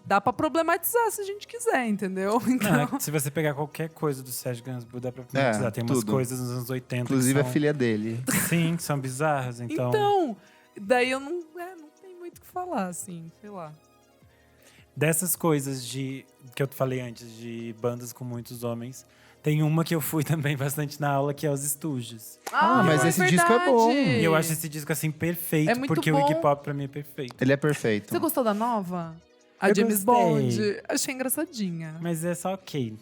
dá pra problematizar se a gente quiser, entendeu? Então, Não, é que se você pegar qualquer coisa do Serge Gainsbourg, dá pra problematizar. Tem umas tudo. coisas nos anos 80 Inclusive que a filha dele. Sim, que são bizarras. Então, então daí eu não tenho muito o que falar, assim, sei lá. dessas coisas que eu falei antes, de bandas com muitos homens, tem uma que eu fui também bastante na aula, que é os Stooges. Mas esse disco é bom. E eu acho esse disco, assim, perfeito, É muito porque bom. o Iggy Pop, pra mim, é perfeito. Ele é perfeito. Você gostou da nova? A Eu James gostei. Bond? Achei engraçadinha. Mas é só ok.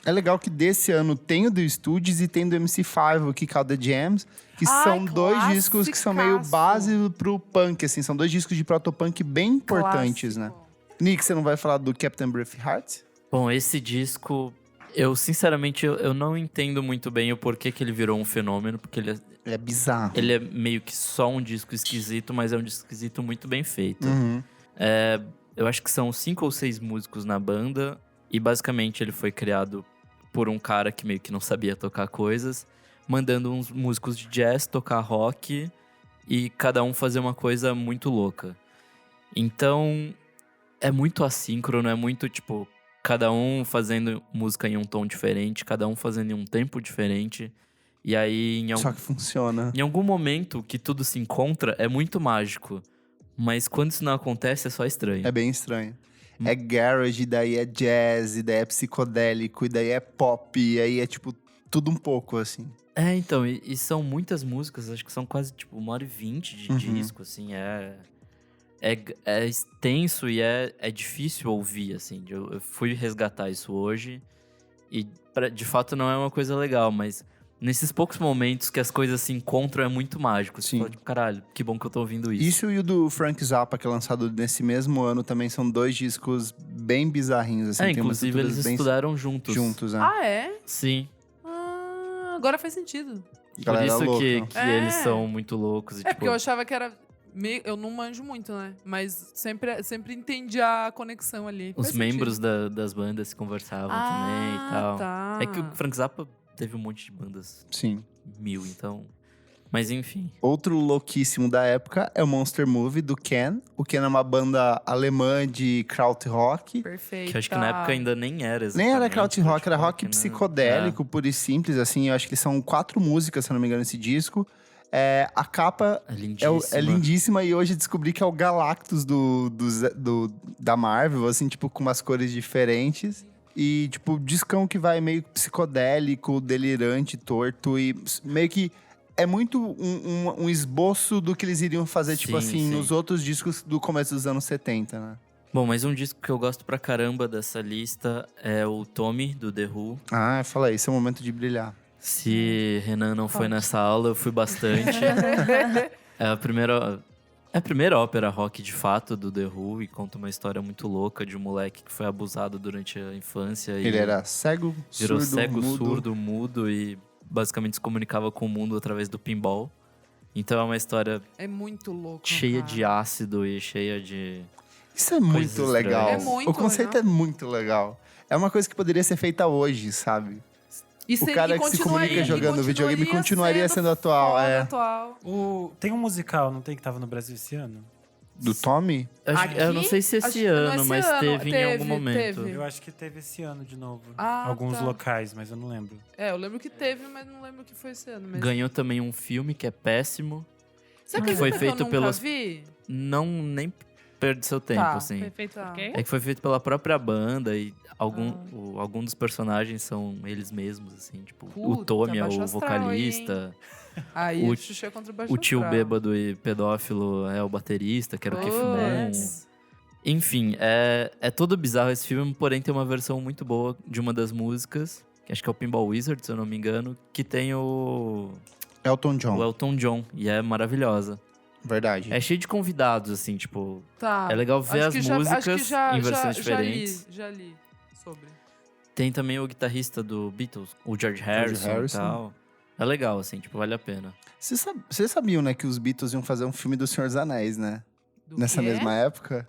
É legal que desse ano tem o do Stooges e tem do MC5, que é o The Jams, que são dois discos que são meio base pro punk, assim. São dois discos de protopunk bem importantes, né? Nick, você não vai falar do Captain Beefheart? Bom, esse disco, eu sinceramente eu não entendo muito bem o porquê que ele virou um fenômeno, porque É bizarro. ele é meio que só um disco esquisito, mas é um disco esquisito muito bem feito. Uhum. Eu acho que são 5 ou 6 músicos na banda, e basicamente ele foi criado por um cara que meio que não sabia tocar coisas, mandando uns músicos de jazz tocar rock e cada um fazer uma coisa muito louca. Então, é muito assíncrono, é muito tipo, cada um fazendo música em um tom diferente, cada um fazendo em um tempo diferente. E aí, Só que funciona. em algum momento que tudo se encontra, é muito mágico. Mas quando isso não acontece, é só estranho. É bem estranho. É garage, daí é jazz, e daí é psicodélico, e daí é pop, e aí é tipo tudo um pouco, assim. Então, e são muitas músicas, acho que são quase tipo 1h20 de disco, assim, é extenso e é difícil ouvir, assim. Eu fui resgatar isso hoje e de fato não é uma coisa legal, mas nesses poucos momentos que as coisas se encontram é muito mágico. Você Sim. fala, tipo, caralho, que bom que eu tô ouvindo isso. Isso e o do Frank Zappa, que é lançado nesse mesmo ano, também são dois discos bem bizarrinhos, assim. Tem umas Inclusive eles estruturas bem estudaram juntos. juntos, né? Ah, é? Sim. Agora faz sentido. Por Galera isso louca. que eles são muito loucos. E, É, tipo, porque eu achava que era... Eu não manjo muito, né? Mas sempre entendi a conexão ali. os Faz membros sentido. das bandas se conversavam também e tal. Tá. É que o Frank Zappa teve um monte de bandas, Sim. 1000, então... Mas enfim. Outro louquíssimo da época é o Monster Movie, do Ken. O Ken é uma banda alemã de krautrock. Perfeito. Que eu acho que na época ainda nem era exatamente. Nem era krautrock, era tipo, rock né? psicodélico, puro e simples, assim. Eu acho que são 4 músicas, se eu não me engano, esse disco. A capa É lindíssima. é lindíssima e hoje descobri que é o Galactus da Marvel, assim, tipo, com umas cores diferentes. E, tipo, discão que vai meio psicodélico, delirante, torto e meio que... É muito um esboço do que eles iriam fazer, tipo Sim, assim, sim. nos outros discos do começo dos anos 70, né? Bom, mas um disco que eu gosto pra caramba dessa lista é o Tommy, do The Who. Ah, fala aí, esse é o momento de brilhar. Se Renan não foi nessa aula, eu fui bastante. É a primeira ópera rock, de fato, do The Who. E conta uma história muito louca de um moleque que foi abusado durante a infância. Ele era cego, virou surdo, cego, mudo. surdo, mudo e basicamente se comunicava com o mundo através do pinball. Então é uma história É muito louco. cheia cara. de ácido e cheia de... Isso é muito Coisas legal. estranhas. É muito o conceito legal. é muito legal. É uma coisa que poderia ser feita hoje, sabe? E O cara que se comunica jogando videogame continuaria sendo atual. foda atual. Tem um musical, não tem, que tava no Brasil esse ano? Do Tommy? Eu não Aqui? sei se Acho esse que não ano, esse mas ano. teve em algum Teve, momento. teve. Eu acho que teve esse ano de novo. Ah, Alguns tá. locais, mas eu não lembro. Eu lembro que teve, mas não lembro que foi esse ano. Mas... Ganhou também um filme que é péssimo. Você que acredita foi que feito eu nunca pelos- vi? não nem perde seu tempo, Tá, assim. Foi feito Tá. por quem? É que foi feito pela própria banda e algum dos personagens são eles mesmos, assim. Tipo, o Puta, Tommy é baixo o astral vocalista, Aí O- o Xuxa contra o Baixo o tio Astral. bêbado e pedófilo é o baterista, que era o Keith Moon. Puts. Enfim, é todo bizarro esse filme, porém tem uma versão muito boa de uma das músicas, que acho que é o Pinball Wizard, se eu não me engano, que tem o Elton John. Elton John, e é maravilhosa. Verdade. É cheio de convidados, assim, tipo... Tá. É legal ver Acho as que já- músicas acho que já- em versões diferentes. Já li sobre. Tem também o guitarrista do Beatles, o George Harrison e tal. É legal, assim, tipo, vale a pena. Vocês sabiam, né, que os Beatles iam fazer um filme do Senhor dos Anéis, né? Do Nessa quê? mesma época.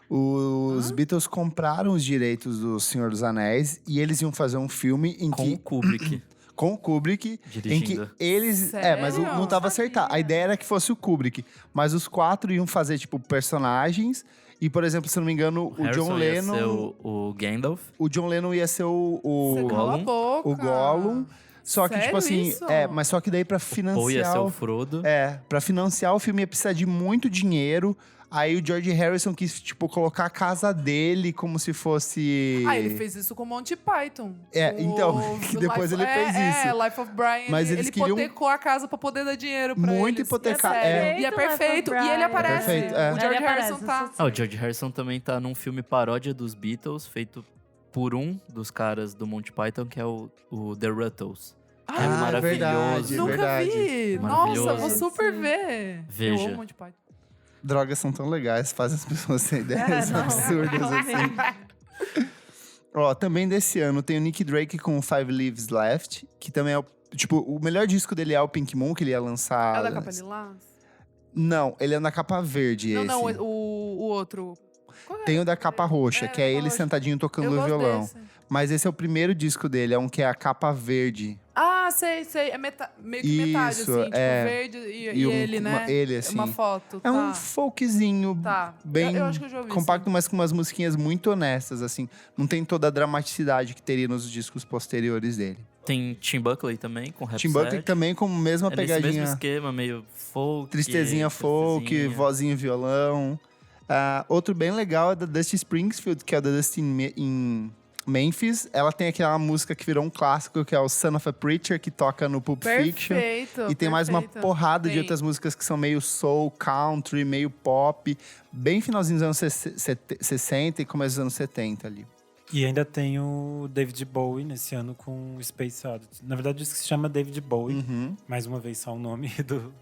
Os Beatles compraram os direitos do Senhor dos Anéis e eles iam fazer um filme em Com que... o Kubrick Com o Kubrick, em que dirigindo. eles... mas Sério? não tava acertado. A ideia era que fosse o Kubrick. Mas os 4 iam fazer, tipo, personagens. E, por exemplo, se eu não me engano, o John Harrison ia Lennon... ser o Gandalf. O John Lennon ia ser Você cala a Gollum. boca. o Gollum. Só que, Sério tipo assim... isso? Mas só que daí pra Ou ia financiar... ser o Frodo. Pra financiar o filme ia precisar de muito dinheiro. Aí o George Harrison quis, tipo, colocar a casa dele como se fosse... Ele fez isso com Monty Python. Então, que depois ele fez isso. Life of Brian. Mas eles ele queriam- hipotecou a casa pra poder dar dinheiro pra Muito eles. hipotecar- E é sério. E é Perfeito, perfeito. Life of E ele Brian. aparece. Perfeito, é. O George Ele Harrison aparece, tá... Ah, o George Harrison também tá num filme paródia dos Beatles, feito por um dos caras do Monty Python, que é o The Ruttles. Que é maravilhoso. verdade, Nunca verdade. vi. Maravilhoso. Nossa, vou super ver. Veja. Eu amo Monty Python. Drogas são tão legais, fazem as pessoas terem ideias não. absurdas assim. Ó, também desse ano tem o Nick Drake com Five Leaves Left, que também é o melhor disco dele é o Pink Moon, que ele ia lançar... É da capa lilás? Não, ele é na capa verde, Não, esse. o outro. Qual é? Tem o da capa roxa, que é da ele capa roxa. sentadinho tocando Eu o gosto violão. desse. Mas esse é o primeiro disco dele, é um que é a capa verde. Ah, sei. É meio que metade, Isso, assim. Tipo, é. verde e ele, né? Ele, assim. Uma foto. É tá. um folkzinho Tá. bem Eu acho que eu já ouvi. compacto, mas com umas musiquinhas muito honestas, assim. Não tem toda a dramaticidade que teria nos discos posteriores dele. Tem Tim Buckley também, com Rap Tim Buckley também com a mesma é nesse pegadinha. mesmo esquema, meio folk. Tristezinha folk, tristezinha. vozinho violão. Outro bem legal é da Dusty Springfield, que é da Dusty em Memphis. Ela tem aquela música que virou um clássico, que é o Son of a Preacher, que toca no Pulp Fiction. Perfeito. E tem mais uma perfeito. porrada de Tem. outras músicas que são meio soul, country, meio pop. Bem finalzinho dos anos 60 e começo dos anos 70 ali. E ainda tem o David Bowie nesse ano com Space Oddity. Na verdade, isso que se chama David Bowie. Mais uma vez, só o nome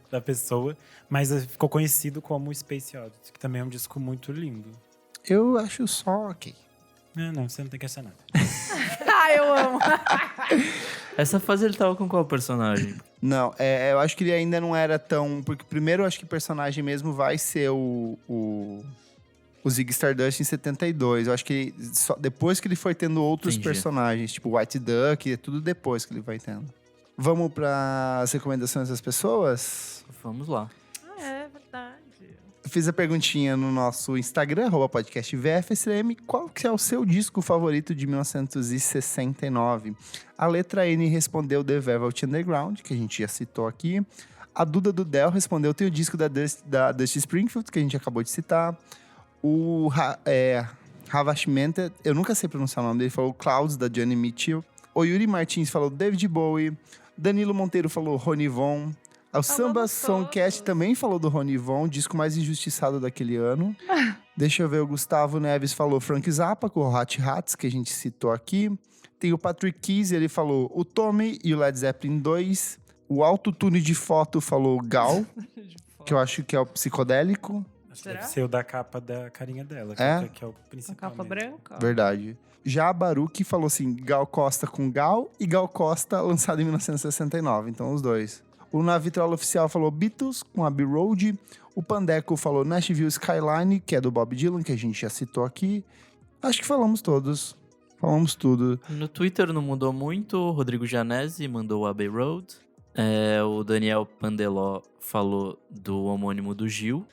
da pessoa. Mas ficou conhecido como Space Oddity, que também é um disco muito lindo. Eu acho só ok. Não, você não tem que achar nada. Eu amo. Essa fase ele tava com qual personagem? Não, eu acho que ele ainda não era tão... Porque primeiro eu acho que o personagem mesmo vai ser o Ziggy Stardust em 72. Eu acho que só depois que ele foi tendo outros Entendi. personagens, tipo White Duck, é tudo depois que ele vai tendo. Vamos para as recomendações das pessoas? Vamos lá. É verdade. Eu fiz a perguntinha no nosso Instagram, @podcastvfsm, qual que é o seu disco favorito de 1969? A letra N respondeu The Velvet Underground, que a gente já citou aqui. A Duda Dudel respondeu, tem o disco da Dusty Springfield, que a gente acabou de citar. O Havash Menta, eu nunca sei pronunciar o nome dele, falou Clouds, da Johnny Mitchell. O Yuri Martins falou David Bowie. Danilo Monteiro falou Rony Von. O Samba todos. Songcast também falou do Rony Von, disco mais injustiçado daquele ano. Deixa eu ver, o Gustavo Neves falou Frank Zappa, com o Hot Hats, que a gente citou aqui. Tem o Patrick Keys, ele falou o Tommy e o Led Zeppelin 2. O Autotune de Foto falou Gal, que eu acho que é o psicodélico. Acho que Será? deve ser o da capa da carinha dela, É? que é o A principal. capa mesmo. branca? Verdade. Já a Baruch falou assim, Gal Costa com Gal e Gal Costa lançado em 1969. Então, os dois. O Na Vitrola Oficial falou Beatles com Abbey Road. O Pandeco falou Nashville Skyline, que é do Bob Dylan, que a gente já citou aqui. Acho que falamos todos. Falamos tudo. No Twitter não mudou muito. O Rodrigo Janese mandou o Abbey Road. O Daniel Pandeló falou do homônimo do Gil.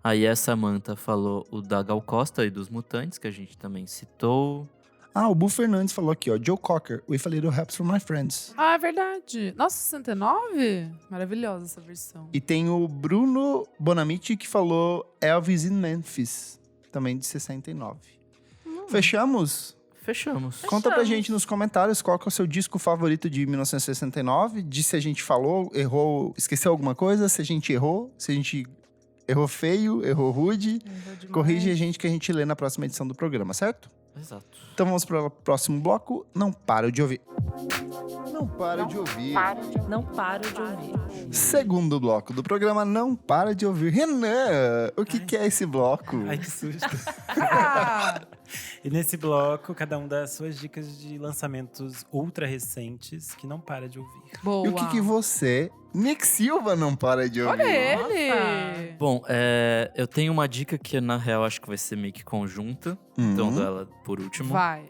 Aí a Samantha falou o da Gal Costa e dos Mutantes, que a gente também citou. O Bu Fernandes falou aqui, ó. Joe Cocker, With a Little Help from My Friends. Ah, é verdade. Nossa, 69? Maravilhosa essa versão. E tem o Bruno Bonamici que falou Elvis in Memphis, também de 69. Fechamos? Fechamos. Conta pra gente nos comentários qual que é o seu disco favorito de 1969. Diz se a gente falou, errou, esqueceu alguma coisa, se a gente errou, se a gente errou feio, errou rude. Errou demais. Corrige a gente que a gente lê na próxima edição do programa, certo? Exato. Então vamos para o próximo bloco. Não paro de ouvir. Não paro de ouvir. Não paro de ouvir. Segundo bloco do programa Não Para de Ouvir. Renan, o que é esse bloco? Ai, que susto. Ah! E nesse bloco, cada um dá suas dicas de lançamentos ultra recentes que não para de ouvir. Boa. E o que você, Nick Silva, não para de ouvir? Olha ele! Bom, eu tenho uma dica que, na real, acho que vai ser meio que conjunta. Então, dou ela por último. Vai.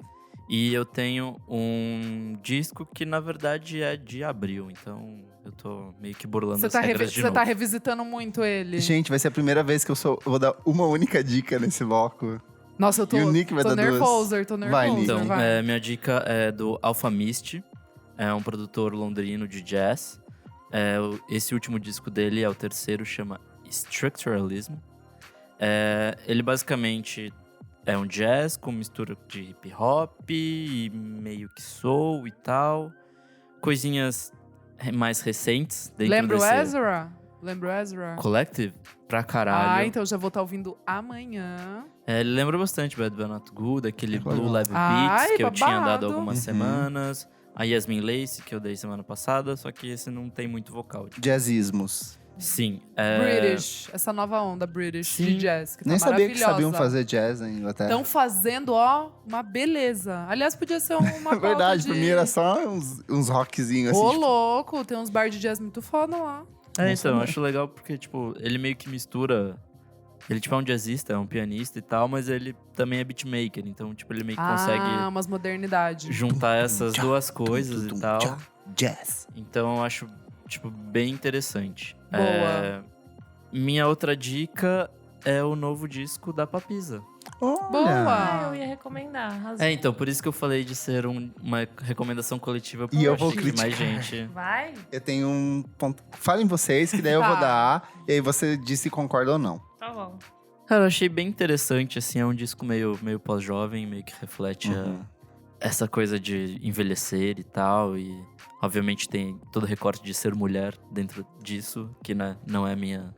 E eu tenho um disco que, na verdade, é de abril. Então, eu tô meio que burlando as regras de Você novo. tá revisitando muito ele. Gente, vai ser a primeira vez que eu vou dar uma única dica nesse bloco. Nossa, eu tô, E o Nick vai tô dar duas. nervoso, tô nervoso. Vai, Nick. Então, vai. minha dica é do Alphamist. É um produtor londrino de jazz. Esse último disco dele é o terceiro, chama Structuralism. Ele basicamente é um jazz com mistura de hip hop e meio que soul e tal. Coisinhas mais recentes dentro Lembra o desse Ezra? Lembra o Ezra? Collective pra caralho. Ah, então já vou estar ouvindo amanhã. Ele lembra bastante Bad But Not Good, aquele É Blue legal. Lab Ai, Beats que eu tinha babado. dado algumas Uhum. semanas. A Yasmin Lace, que eu dei semana passada, só que esse não tem muito vocal. Jazzismos. Sim. British. Essa nova onda British de Sim. jazz, que tá Nem sabia que maravilhosa. sabiam fazer jazz na Inglaterra. Estão fazendo, ó, uma beleza. Aliás, podia ser uma É pauta verdade, de... pra mim era só uns rockzinhos assim. Ô, tipo, louco, tem uns bar de jazz muito foda lá. Então, eu acho legal porque, tipo, ele meio que mistura. Ele, tipo, é um jazzista, é um pianista e tal, mas ele também é beatmaker. Então, tipo, ele meio que consegue umas modernidades. juntar essas duas coisas e tal. Jazz. Então, eu acho, tipo, bem interessante. Boa. Minha outra dica é o novo disco da Papisa. Olha. Boa. Eu ia recomendar. Arrasou. Então, por isso que eu falei de ser uma recomendação coletiva. E eu porque vou acho que mais criticar. gente. Vai? Eu tenho um ponto. Falem vocês, que daí eu vou Tá. dar. E aí você diz se concorda ou não. Tá bom. Cara, eu achei bem interessante, assim, é um disco meio pós-jovem, meio que reflete Uhum. essa coisa de envelhecer e tal, e obviamente tem todo o recorte de ser mulher dentro disso, que não é minha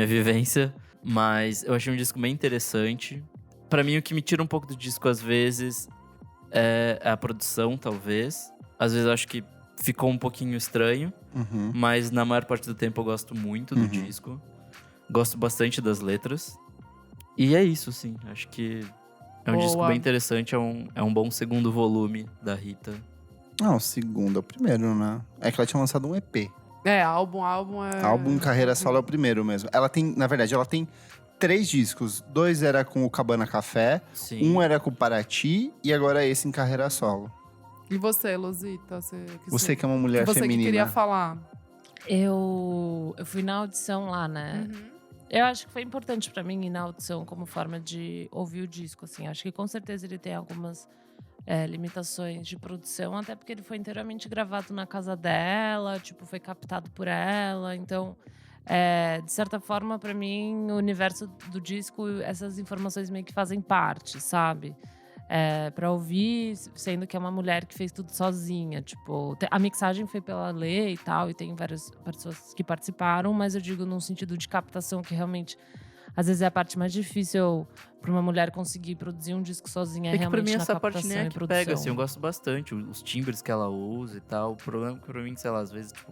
vivência, mas eu achei um disco bem interessante. Pra mim, o que me tira um pouco do disco às vezes é a produção, talvez. Às vezes eu acho que ficou um pouquinho estranho, Uhum. mas na maior parte do tempo eu gosto muito do Uhum. disco. Gosto bastante das letras. E é isso, sim. Acho que é um Boa. disco bem interessante. É um bom segundo volume da Rita. Não, o segundo é o primeiro, né? É que ela tinha lançado um EP. Álbum é... Álbum Carreira Solo é o primeiro mesmo. Ela tem, na verdade, ela tem 3 discos. 2 era com o Cabana Café, Sim. um era com o Paraty e agora esse em Carreira Solo. E você, Luzita? Você que é uma mulher você feminina. que queria falar. Eu fui na audição lá, né? Uhum. Eu acho que foi importante pra mim ir na audição como forma de ouvir o disco, assim. Acho que com certeza ele tem algumas limitações de produção, até porque ele foi inteiramente gravado na casa dela, tipo, foi captado por ela. Então, de certa forma, pra mim, o universo do disco, essas informações meio que fazem parte, sabe? Pra ouvir, sendo que é uma mulher que fez tudo sozinha. Tipo, a mixagem foi pela Lê e tal, e tem várias pessoas que participaram, mas eu digo num sentido de captação que realmente, às vezes, é a parte mais difícil pra uma mulher conseguir produzir um disco sozinha. É que pra realmente mim na essa parte captação nem é e que produção. pega, assim. Eu gosto bastante. Os timbres que ela usa e tal. O problema é que pra mim, sei lá, às vezes, tipo,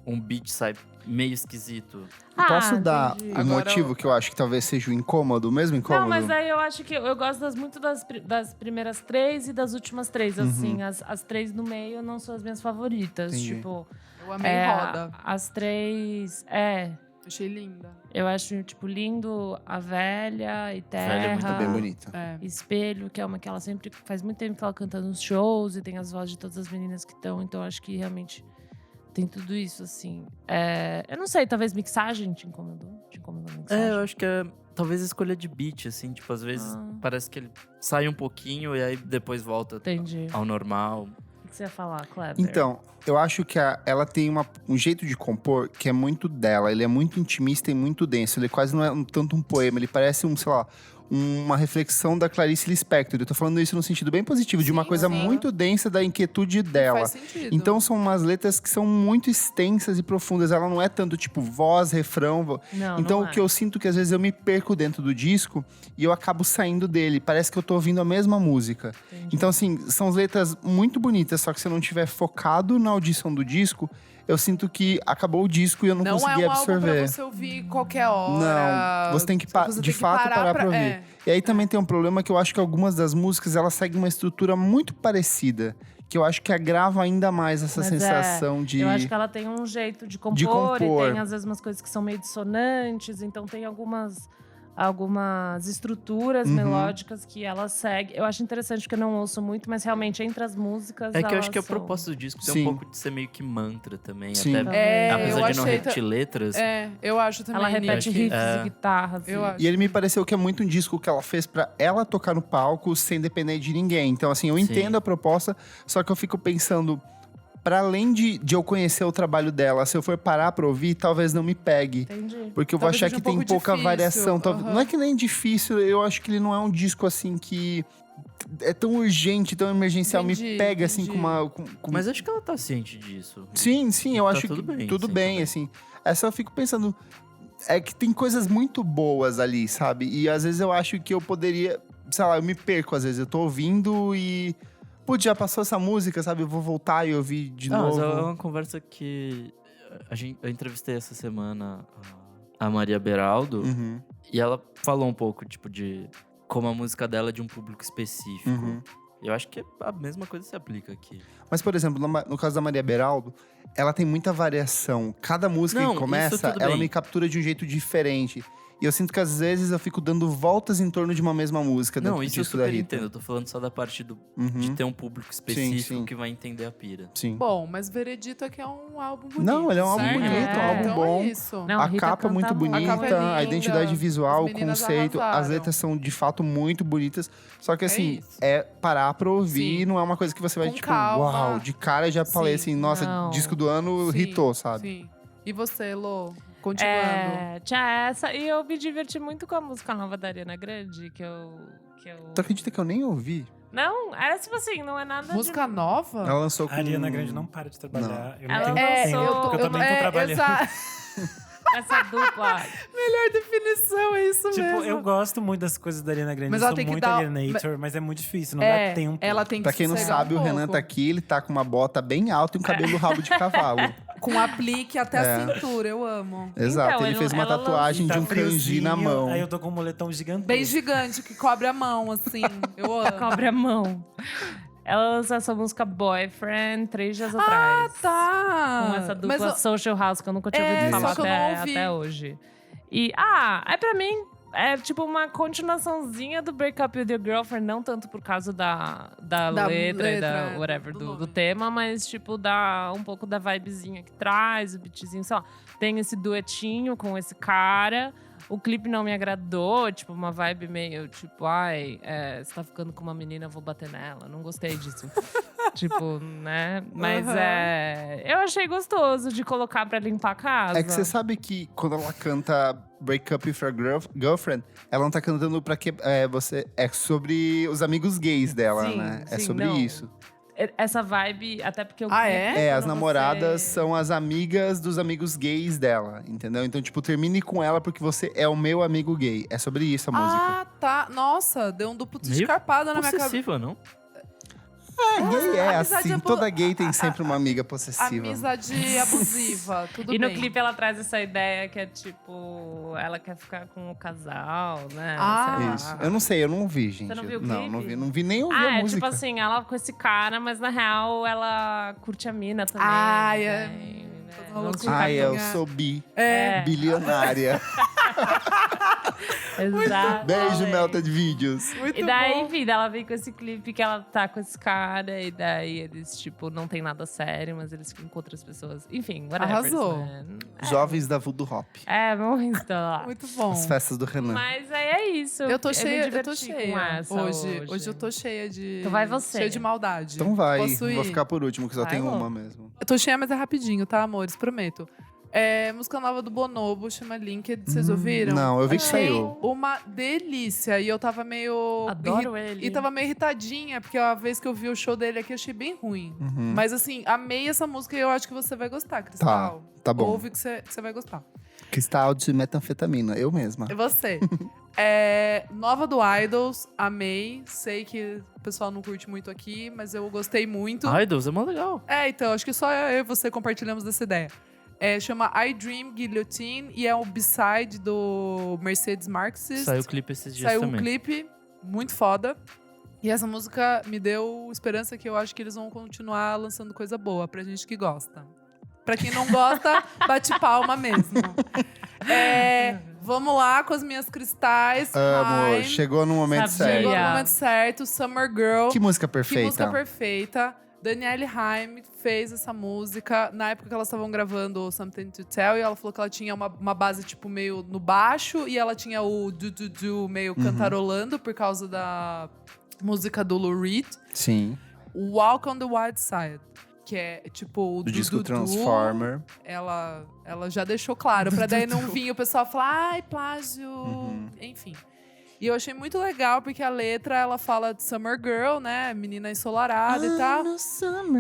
um beat sai meio esquisito. Posso dar entendi. o Agora motivo que eu acho que talvez seja o incômodo, o mesmo incômodo? Não, mas aí eu acho que eu gosto muito das primeiras 3 e das últimas 3, assim. As 3 no meio não são as minhas favoritas. Entendi. Tipo, Eu amei Roda. as 3. Achei linda. Eu acho, tipo, lindo A Velha e Terra. Velha é muito Tá bem bonita. Espelho, que é uma que ela sempre... Faz muito tempo que ela canta nos shows e tem as vozes de todas as meninas que estão. Então, acho que realmente tem tudo isso, assim. Eu não sei, talvez mixagem te incomodou? Te incomodou a mixagem? Eu acho que é talvez a escolha de beat, assim. Tipo, às vezes parece que ele sai um pouquinho e aí depois volta Entendi. ao normal. O que você ia falar, Kleber? Então, eu acho que ela tem um jeito de compor que é muito dela. Ele é muito intimista e muito denso. Ele quase não é tanto um poema. Ele parece sei lá, uma reflexão da Clarice Lispector. Eu tô falando isso no sentido bem positivo, de uma coisa muito densa da inquietude dela. Faz sentido. Então são umas letras que são muito extensas e profundas. Ela não é tanto tipo voz, refrão. Não, Então não o que eu sinto que às vezes eu me perco dentro do disco e eu acabo saindo dele. Parece que eu tô ouvindo a mesma música. Entendi. Então assim, são letras muito bonitas, só que se eu não tiver focado na audição do disco, eu sinto que acabou o disco e eu não consegui é um absorver. álbum pra você ouvir qualquer hora. Não, você tem que Você de tem que fato parar pra ouvir. É. E aí também tem um problema que eu acho que algumas das músicas elas seguem uma estrutura muito parecida, que eu acho que agrava ainda mais essa Mas sensação de Eu acho que ela tem um jeito de compor, compor. e tem às vezes umas coisas que são meio dissonantes, então tem algumas estruturas melódicas que ela segue. Eu acho interessante porque eu não ouço muito, mas realmente entre as músicas. É que eu elas acho que o são- propósito do disco tem Sim. um pouco de ser meio que mantra também. Sim. Até, É, apesar eu de não achei repetir letras. Eu acho também. Ela Nick. repete acho que- riffs é. e guitarras. Eu acho. E ele me pareceu que é muito um disco que ela fez pra ela tocar no palco sem depender de ninguém. Então, assim, eu Sim. entendo a proposta, só que eu fico pensando, para além de eu conhecer o trabalho dela, se eu for parar pra ouvir, talvez não me pegue. Entendi. Porque eu vou Talvez achar seja que um tem pouco pouca difícil, variação. aham. Não é que nem difícil, eu acho que ele não é um disco assim que é tão urgente, tão emergencial, me Entendi, pega assim entendi. com uma. Mas acho que ela tá ciente disso. Sim, eu Tá acho tudo que bem, tudo sim, bem, também. assim. É só eu fico pensando. É que tem coisas muito boas ali, sabe? E às vezes eu acho que eu poderia. Sei lá, eu me perco às vezes. Eu tô ouvindo e. Putz, já passou essa música, sabe? Eu vou voltar e ouvir de Não, mas novo. é uma conversa que eu entrevistei essa semana a Maria Beraldo Uhum, e ela falou um pouco, tipo, de como a música dela é de um público específico. uhum. Eu acho que a mesma coisa se aplica aqui. Mas, por exemplo, no caso da Maria Beraldo, ela tem muita variação. Cada música Não, que isso começa, tudo ela bem. me captura de um jeito diferente. E eu sinto que às vezes eu fico dando voltas em torno de uma mesma música dentro Não, do isso eu disco da super Rita. entendo. Eu tô falando só da parte de Uhum, ter um público específico sim. que vai entender a pira. sim. Bom, mas Veredito é que é um álbum bonito. Não, ele é um álbum certo? bonito, um álbum então bom. É isso. Não, A Rita capa é canta muito muito. bonita, A capa é a linda, identidade visual, as o meninas conceito, as arrasaram. letras são de fato muito bonitas. Só que assim, isso. é parar pra ouvir, Sim. não é uma coisa que você vai Com tipo, calma. uau, de cara já falei Sim. assim, nossa, Não. disco do ano Sim, hitou, sabe? Sim. E você, Lô? Continuando. Tinha essa. E eu me diverti muito com a música nova da Ariana Grande, que eu... Tu acredita que eu nem ouvi? Não, era tipo assim, não é nada Música nova? Ela lançou com... A Ariana Grande não para de trabalhar. Eu não Ela tenho lançou- tempo, porque eu também tô trabalhando. essa dupla. Melhor definição, é isso Tipo, mesmo. eu gosto muito das coisas da Ariana Grande. Mas eu ela sou tem que muito dar- alienator, mas é muito difícil, não É, dá tempo. ela tem que Pra quem não sossegar sabe, um o Renan pouco. tá aqui, ele tá com uma bota bem alta e um cabelo rabo de cavalo. Com aplique até É. a cintura, eu amo. Exato, Então, ele fez uma ela tatuagem Tá de um kanji na friozinho, mão. Aí eu tô com um moletom gigante. Bem gigante, que cobre a mão, assim. Eu amo. Cobre a mão. Ela lançou essa música Boyfriend 3 dias atrás. Tá. Com essa dupla Mas Social House, que eu nunca tinha É, ouvido falar só que eu não até, ouvi. até hoje. E, pra mim, é tipo uma continuaçãozinha do Break Up With Your Girlfriend, não tanto por causa da letra e da whatever, do do nome. tema, mas tipo, dá um pouco da vibezinha que traz, o beatzinho, sei lá. Tem esse duetinho com esse cara. O clipe não me agradou, tipo, uma vibe meio tipo, você tá ficando com uma menina, eu vou bater nela. Não gostei disso. Tipo, né? Mas Aham. eu achei gostoso de colocar pra limpar a casa. É que você sabe que quando ela canta Break Up With Your Girlfriend, ela não tá cantando pra que você. É sobre os amigos gays dela, Sim, né? É sim, sobre não. isso. Essa vibe, até porque eu. É? As quando namoradas você- são as amigas dos amigos gays dela, entendeu? Então, tipo, termine com ela porque você é o meu amigo gay. É sobre isso a música. Ah, tá. Nossa, deu um duplo Meio descarpado na minha cabeça. Possessiva, não? Gay é amizade assim, toda gay tem sempre uma amiga possessiva. Amizade abusiva, tudo E no bem. clipe ela traz essa ideia que é tipo, ela quer ficar com o casal, né? Ah. Sei lá. Isso. Eu não sei, eu não vi, gente. não viu o não, clipe? não vi nem ouvi a É música. tipo assim, ela com esse cara, mas na real ela curte a mina também. Ai, né? toda Vamos loucura. ficar Ai, com- eu sou bi, É. bilionária. Exato. Beijo, Melted Vídeos. Muito E daí, bom. enfim, ela vem com esse clipe que ela tá com esse cara, e daí eles, tipo, não tem nada sério, mas eles ficam com outras pessoas. Enfim, whatever. Arrasou. Né? Jovens da Voodoo Hop. Muito lá. Muito bom. As festas do Renan. Mas aí é isso. Eu tô me cheia, eu tô diverti cheia. com essa Hoje eu tô cheia de. Então vai você. Cheia de maldade. Então vai, Posso ir? vou ficar por último, que só Vai, tem Lô. uma mesmo. Eu tô cheia, mas é rapidinho, tá, amores? Prometo. Música nova do Bonobo, chama Linked. Vocês ouviram? Não, eu vi que Achei saiu. uma delícia. E eu tava meio... Adoro ele. E tava meio irritadinha, porque a vez que eu vi o show dele aqui, eu achei bem ruim. Mas assim, amei essa música e eu acho que você vai gostar, Cristal. Tá bom. Ouve que você vai gostar. Cristal de metanfetamina, eu mesma. E você? Nova do Idols, amei. Sei que o pessoal não curte muito aqui, mas eu gostei muito. Idols é mó legal. Então, acho que só eu e você compartilhamos dessa ideia. Chama I Dream Guillotine e é um B-side do Mercedes Marxist. Saiu o clipe esses dias Saiu também. um clipe muito foda. E essa música me deu esperança que eu acho que eles vão continuar lançando coisa boa pra gente que gosta. Pra quem não gosta, bate palma mesmo. Vamos lá com as minhas cristais. Amor, Time. chegou no momento Sabia. Chegou certo. no momento certo. Summer Girl. Que música perfeita. Que música perfeita. Danielle Haim fez essa música na época que elas estavam gravando Something to Tell. E ela falou que ela tinha uma base, tipo, meio no baixo. E ela tinha o do meio cantarolando por causa da música do Lou Reed. Sim. Walk on the Wild Side. Que é, tipo, o Do disco Dudu, Transformer. Ela já deixou claro. Pra daí não vir o pessoal falar, ai, plágio. Enfim. E eu achei muito legal, porque a letra, ela fala de Summer Girl, né? Menina ensolarada e tal.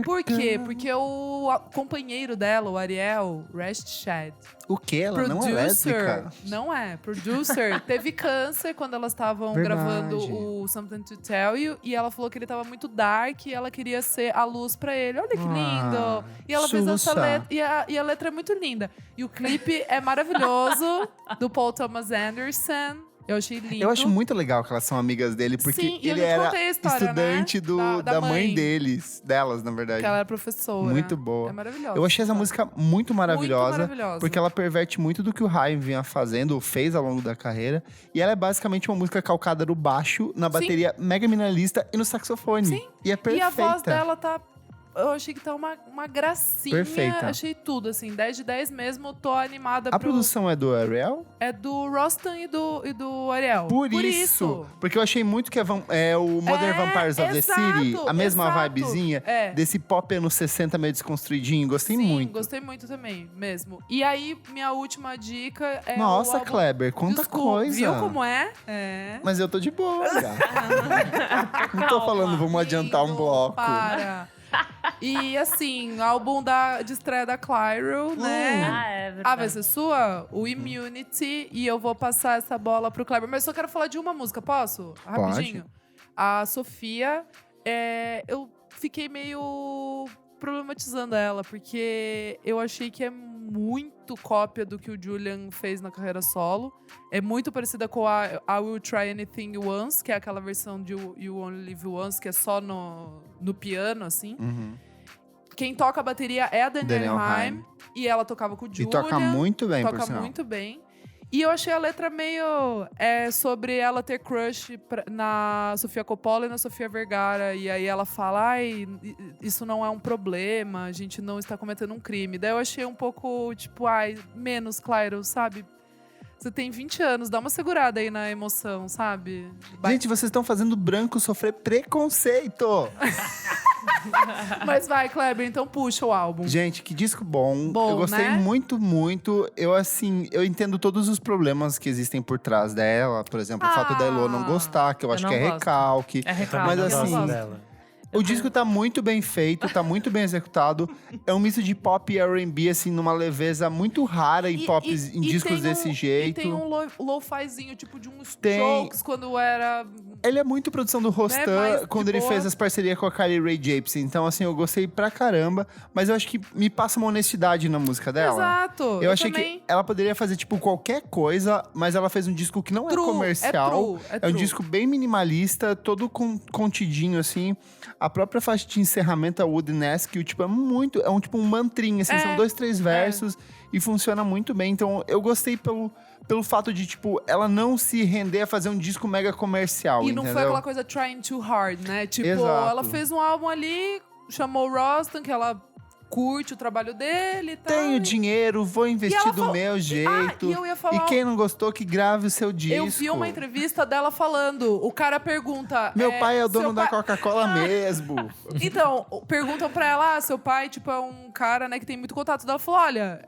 Por quê? Porque o companheiro dela, o Ariel, Rest Shad, O quê? Ela não é lésbica? não é. Producer, teve câncer quando elas estavam Verdade. gravando o Something to Tell You. E ela falou que ele tava muito dark e ela queria ser a luz pra ele. Olha que lindo! E ela fez essa Sussa. letra. E a letra é muito linda. E o clipe é maravilhoso, do Paul Thomas Anderson. Eu achei lindo. Eu acho muito legal que elas são amigas dele, porque Sim, e eu ele já te era contei a história, estudante né? da mãe mãe. delas, na verdade. Que ela é professora. Muito boa. É maravilhosa. Eu achei essa música muito maravilhosa, maravilhosa. porque ela perverte muito do que o Haim vinha fazendo, ou fez ao longo da carreira. E ela é basicamente uma música calcada no baixo, na bateria mega minimalista e no saxofone. Sim. E é perfeita. E a voz dela tá... Eu achei que tá uma gracinha. Perfeita. Achei tudo, assim. 10 de 10 mesmo. Tô animada A produção é do Ariel? É do Rostam e do Ariel. Por isso. Porque eu achei muito que é o Modern Vampires of the City, a mesma exato. vibezinha, desse pop anos 60 meio desconstruidinho. Gostei Sim, muito. Gostei muito também, mesmo. E aí, minha última dica é Nossa, o álbum... Kleber, quanta Desculpa, coisa. Viu como é? É. Mas eu tô de boa, gata. Não tô falando, vamos adiantar um Lindo, bloco. Para. E assim, álbum de estreia da Clyro, né? É verdade. Vai ser sua? O Immunity. E eu vou passar essa bola pro Kleber. Mas eu só quero falar de uma música, posso? Rapidinho. A Sofia, eu fiquei meio problematizando ela, porque eu achei que é muito cópia do que o Julian fez na carreira solo. É muito parecida com a I Will Try Anything Once, que é aquela versão de You Only Live Once, que é só no piano, assim. Uhum. Quem toca a bateria é a Danielle Haim, e ela tocava com o Julian. E toca muito bem, por Toca sinal. muito bem. E eu achei a letra meio... sobre ela ter crush na Sofia Coppola e na Sofia Vergara. E aí ela fala, ai, isso não é um problema, a gente não está cometendo um crime. Daí eu achei um pouco, tipo, ai, menos, Clyro, sabe? Você tem 20 anos, dá uma segurada aí na emoção, sabe? Gente, vocês estão fazendo branco sofrer preconceito. Mas vai, Kleber, então puxa o álbum. Gente, que disco bom. Bom, eu gostei né? muito, muito. Eu entendo todos os problemas que existem por trás dela. Por exemplo, o fato da Elo não gostar, que eu acho eu que não é gosto. recalque. É recalque. Mas eu assim, não gosto. dela. O disco tá muito bem feito, tá muito bem executado. É um misto de pop e R&B, assim, numa leveza muito rara em em discos desse jeito. E tem um lo-fizinho, tipo de uns Tem. Strokes, quando era... Ele é muito produção do Rostan, mais de quando ele boa. fez as parcerias com a Kylie Rae Jepsen. Então, assim, eu gostei pra caramba. Mas eu acho que me passa uma honestidade na música dela. Exato. Eu achei também... que ela poderia fazer, tipo, qualquer coisa, mas ela fez um disco que não é True, comercial. é É um true. disco bem minimalista, todo contidinho, assim. A própria faixa de encerramento, a Wooden Ask, tipo, é um tipo um mantrinha, assim. São 2, 3 versos e funciona muito bem. Então, eu gostei pelo fato de, tipo, ela não se render a fazer um disco mega comercial, E não entendeu? foi aquela coisa trying too hard, né? Tipo, Exato. ela fez um álbum ali, chamou o Rostam, que ela curte o trabalho dele e tal. Tenho dinheiro, vou investir ela do falou- meu jeito. e eu ia falar... E quem não gostou, que grave o seu disco. Eu vi uma entrevista dela falando, o cara pergunta... Meu pai é o dono seu da pai- Coca-Cola mesmo. Então, perguntam pra ela, seu pai, tipo, é um cara, né, que tem muito contato. Ela falou, olha,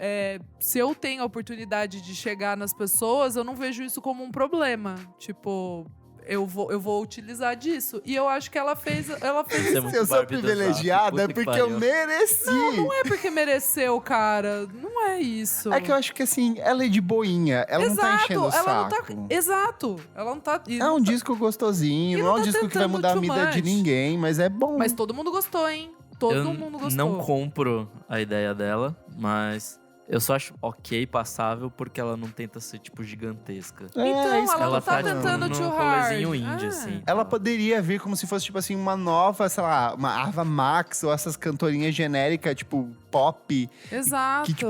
se eu tenho a oportunidade de chegar nas pessoas, eu não vejo isso como um problema. Tipo, eu vou utilizar disso. E eu acho que ela fez Isso é muito Se eu sou Barbie do privilegiada, é Zap, puta que porque eu pariu. mereci. Não é porque mereceu, cara. Não é isso. É que eu acho que assim, ela é de boinha. Ela não tá enchendo o ela saco. não tá. Exato. Ela não tá. É um disco gostosinho, E não é não um tá disco que vai tentando mudar a too vida de much. ninguém, mas é bom. Mas todo mundo gostou, hein? Todo Eu mundo gostou. não compro a ideia dela, mas eu só acho ok, passável, porque ela não tenta ser, tipo, gigantesca. É, Então, é isso que ela eu não tô tá falando. tentando num too hard. rolezinho indie, assim. Ela poderia vir como se fosse, tipo assim, uma nova, sei lá, uma Ava Max ou essas cantorinhas genéricas, tipo, pop. Exato. Que,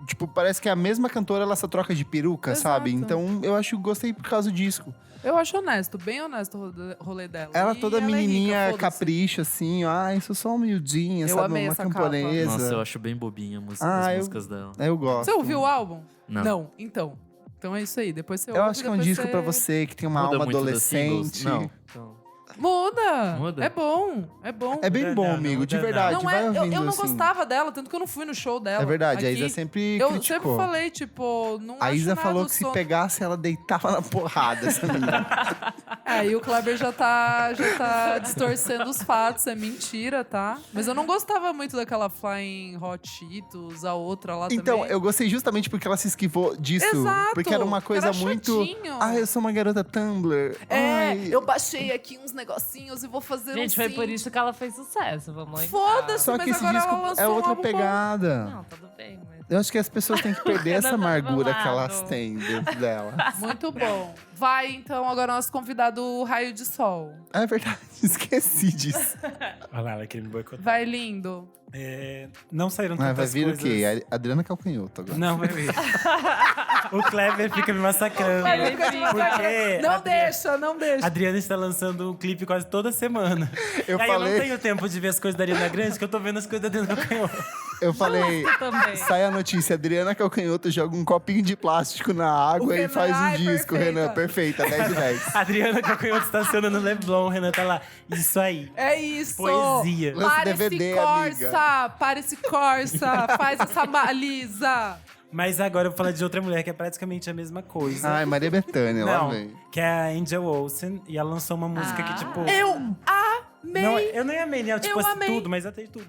tipo, parece que é a mesma cantora, ela só troca de peruca, Exato. sabe? Então, eu acho que gostei por causa disso. Eu acho honesto, bem honesto o rolê dela. Ela E toda ela é menininha, rica, foda-se. capricha, assim, ó. Ai, sou só humildinha, Eu sabe? amei Uma essa capa. camponesa. Nossa, eu acho bem bobinha as Ah, músicas dela. Eu gosto. Você ouviu o álbum? Não. Então. Então é isso aí. Depois você Eu ouve, acho que é um depois disco pra você que tem uma Muda alma muito dos adolescente. singles? Não. Então, Muda. Muda? É bom. É bom. É bem Não, bom, não, amigo, não, de não. verdade. Não vai é, ouvindo, eu não assim. gostava dela, tanto que eu não fui no show dela. É verdade, a Aqui, Isa sempre eu criticou. sempre falei, tipo, não A acho Isa nada falou o que se som- pegasse, ela deitava na porrada, essa menina. E o Kleber já tá distorcendo os fatos, é mentira, tá? Mas eu não gostava muito daquela Flying Hot Cheetos, a outra lá Então, também. eu gostei justamente porque ela se esquivou disso. Exato, Porque era uma coisa era muito... chatinho. Ah, eu sou uma garota Tumblr. Ai, Eu baixei aqui uns negocinhos e vou fazer Gente, um foi sim. por isso que ela fez sucesso, vamos lembrar. Foda-se. Só mas que esse agora disco ela lançou é um outra álbum bom. pegada. Não, tudo bem, mas... Eu acho que as pessoas têm que perder essa Não tá do meu amargura que lado. elas têm dentro dela. Muito bom. Vai, então, agora nosso convidado Raio de Sol. É verdade, esqueci disso. Olha lá, ela queria me boicotar. Vai, lindo. Não saíram Mas vai tantas vir coisas... o quê? A Adriana Calcanhoto agora. Não, vai vir. O Kleber fica me massacrando. Vai vir. Porque Não a deixa, não A deixa. Adriana está lançando um clipe quase toda semana. Eu Aí falei- eu não tenho tempo de ver as coisas da Ariana Grande, que eu tô vendo as coisas da Adriana Calcanhoto. Eu falei, Também. sai a notícia, Adriana Calcanhoto joga um copinho de plástico na água O e Renan, faz um ai, disco, perfeita. Renan. Perfeita, 10 de 10. A Adriana Calcanhoto estaciona no Leblon, o Renan tá lá. Isso aí. É isso. Poesia. Lança Para DVD, esse amiga. Corsa, para esse Corsa, faz essa baliza. Mas agora eu vou falar de outra mulher que é praticamente a mesma coisa. Ai, Maria Bethânia, lá Não, vem. que é a Angel Olsen. E ela lançou uma música que, tipo... Eu amei. Não, eu nem amei, né? Tipo, Eu assim, amei. tudo, mas eu tenho tudo.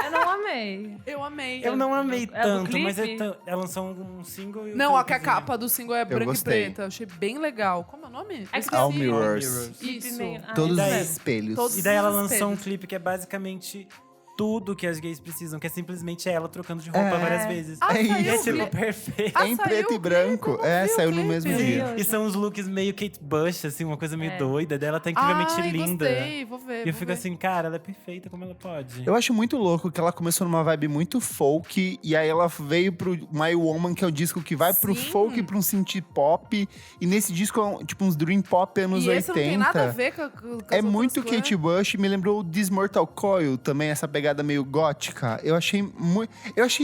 Eu não amei. Eu amei. Eu não amei É do tanto, mas clipe? ela lançou um single e o Não, a clipezinho. capa do single é branca e gostei. preta. Eu achei bem legal. Como é o nome? É que Esqueci. All Mirrors. Isso. Todos daí? os espelhos. Todos- E daí ela Os lançou um espelhos. clipe que é basicamente tudo que as gays precisam, que é simplesmente ela trocando de roupa É. várias vezes. Ah, É E saiu é o tipo clipe. perfeito. Ah, em saiu preto o e branco. clipe? Eu É, não vi o saiu no clipe. mesmo Sim. dia. E são os looks meio Kate Bush, assim, uma coisa meio É. doida. Dela tá incrivelmente Ai, linda. gostei. Vou ver. E eu vou fico ver. assim, cara, ela é perfeita, como ela pode? Eu acho muito louco que ela começou numa vibe muito folk, e aí ela veio pro My Woman, que é o disco que vai pro Sim. folk e pro um synth pop. E nesse disco é tipo uns dream pop anos E 80. esse não tem nada a ver com as É outras muito coisas. Kate Bush, me lembrou o This Mortal Coil também, essa pegada meio gótica. Eu achei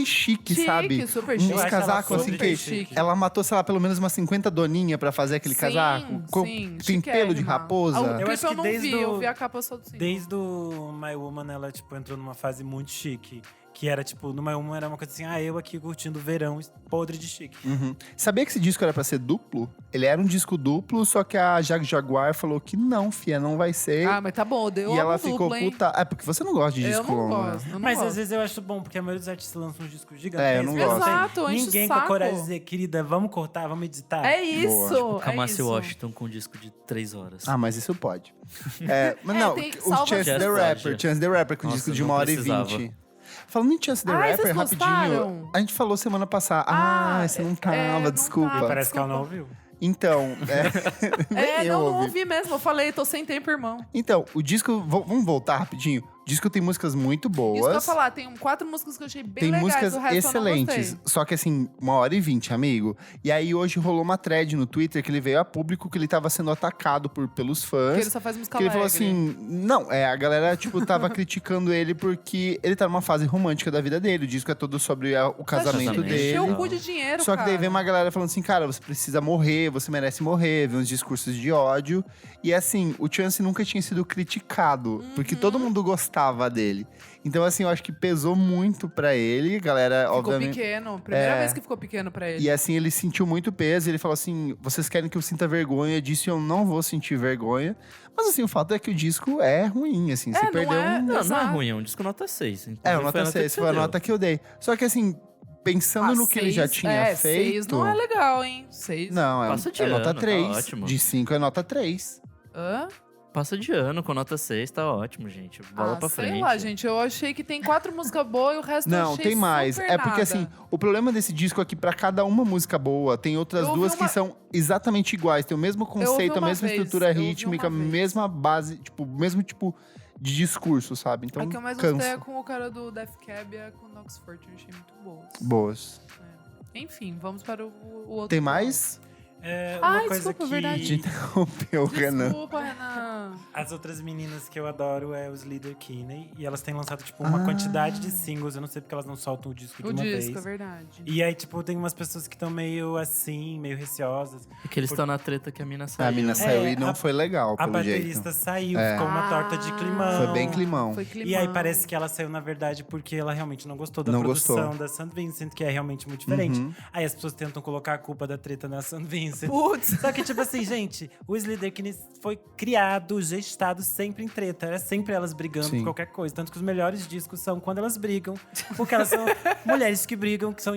chique, Chique, sabe? super chique. Eu Uns acho ela casacos assim super que chique. ela matou, sei lá, pelo menos umas 50 doninha pra fazer aquele Sim, casaco. sim, Tem pelo de chiquérrima. raposa. O Eu clipe acho eu que não desde vi, eu o- vi a capa só do single. Desde o My Woman, ela, tipo, entrou numa fase muito chique. Que era, tipo, no My Woman era uma coisa assim, eu aqui curtindo o verão, podre de chique. Uhum. Sabia que esse disco era pra ser duplo? Ele era um disco duplo, só que a Jag Jaguar falou que não, fia, não vai ser. Ah, mas tá bom, deu e ela duplo, ficou hein? puta. É porque você não gosta de Eu disco não longo, né? gosto, eu não Mas gosto. às vezes eu acho bom, porque a maioria dos artistas lançam um disco gigantesco. É, eu não gosto. Exato, enche o Ninguém com a saco. coragem de dizer, querida, vamos cortar, vamos editar. É isso, O Kamasi é isso. Washington com um disco de 3 horas. Ah, mas isso pode. Mas É, não, tem- o salva- Chance the Just Rapper. Chance the Rapper com Nossa, disco de não 1h20. precisava. Falando em Chance the Ai, Rapper, vocês rapidinho. gostaram? A gente falou semana passada. Ah, Você não tava, não desculpa. tava. Parece que ela não Desculpa. ouviu. Então, nem eu não ouvi. ouvi mesmo. Eu falei, tô sem tempo, irmão. Então, o disco. Vamos voltar rapidinho. O disco tem músicas muito boas. Isso que eu ia falar, tem 4 músicas que eu achei bem Tem legais, músicas o resto excelentes. eu não gostei. Só que assim, 1h20, amigo. E aí hoje rolou uma thread no Twitter que ele veio a público que ele tava sendo atacado pelos fãs. Porque ele só faz música Que ele falou alegre. assim, não, a galera, tipo, tava criticando ele porque ele tá numa fase romântica da vida dele. O disco é todo sobre o casamento Casamento. dele. Encheu o Não. cu de dinheiro, Só que daí cara. vem uma galera falando assim, cara, você precisa morrer, você merece morrer, vem uns discursos de ódio. E assim, o Chance nunca tinha sido criticado, porque todo mundo gostava dele. Então assim, eu acho que pesou muito pra ele, a galera, Ficou obviamente... pequeno. Primeira vez que ficou pequeno pra ele. E assim, ele sentiu muito peso, ele falou assim, vocês querem que eu sinta vergonha disso e eu não vou sentir vergonha. Mas assim, o fato é que o disco é ruim, assim, você não perdeu é- um... Não é Exato. ruim, é um disco nota 6. É, o Inclusive, nota 6, que foi a você nota deu. que eu dei. Só que assim, pensando no que ele já tinha feito... 6 não é legal, hein? 6. Não, Passa de é nota ano, tá 3. ótimo. De 5 é nota 3. Hã? Passa de ano com nota 6, tá ótimo, gente. Bola pra frente. Sei lá, gente. Eu achei que tem 4 músicas boas e o resto eu Não, achei tem mais. super É porque nada. assim, o problema desse disco é que pra cada uma música boa, tem outras Eu ouvi duas uma- que são exatamente iguais. Tem o mesmo conceito, a uma mesma vez, estrutura eu ouvi rítmica, uma vez. mesma base, tipo, mesmo tipo de discurso, sabe? Então, A que eu mais gostei é cansa. com o cara do Death Cab e a com o Nox Fortune. Achei muito boas. Boas. É. Enfim, vamos para o outro. Tem bloco. mais? É Ai, uma coisa desculpa, que verdade. Interrompeu o Renan. Desculpa, Renan. as outras meninas que eu adoro é os Leader Kinney. E elas têm lançado, tipo, uma quantidade de singles. Eu não sei porque elas não soltam o disco de O uma disco, é vez. verdade. E aí, tipo, tem umas pessoas que estão meio assim, meio receosas. É que eles estão na treta que a mina saiu. A mina saiu e não a- foi legal, A pelo baterista jeito. saiu, É. ficou uma torta de climão. Foi bem climão. Foi climão. E aí parece que ela saiu, na verdade, porque ela realmente não gostou da Não produção gostou. da St. Vincent, que é realmente muito diferente. Uhum. Aí as pessoas tentam colocar a culpa da treta na St. Vincent. Putz. Só que, tipo assim, gente, o Leader Kinney foi criado, gestado sempre em treta. Era sempre elas brigando Sim. por qualquer coisa. Tanto que os melhores discos são quando elas brigam. Porque elas são mulheres que brigam, que são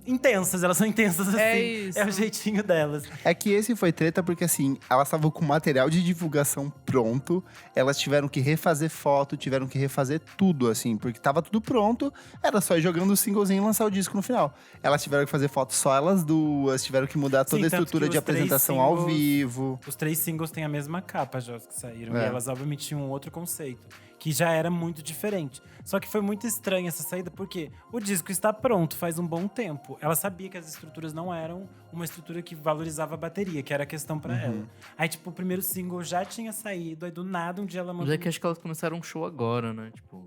intensas. Elas são intensas assim. É isso. É o jeitinho delas. É que esse foi treta porque, assim, elas estavam com material de divulgação pronto. Elas tiveram que refazer foto, tiveram que refazer tudo, assim. Porque tava tudo pronto, era só ir jogando o singlezinho e lançar o disco no final. Elas tiveram que fazer foto só elas duas, tiveram que mudar toda Sim, a tanto estrutura que de os três apresentação ao singles- vivo. Os 3 singles têm a mesma capa, já, os que saíram. É. E elas, obviamente, tinham um outro conceito. Que já era muito diferente. Só que foi muito estranha essa saída, porque o disco está pronto faz um bom tempo. Ela sabia que as estruturas não eram uma estrutura que valorizava a bateria, que era a questão pra ela. Aí, tipo, o primeiro single já tinha saído, aí do nada, um dia ela Mas mandou... é que acho que elas começaram um show agora, né? Tipo,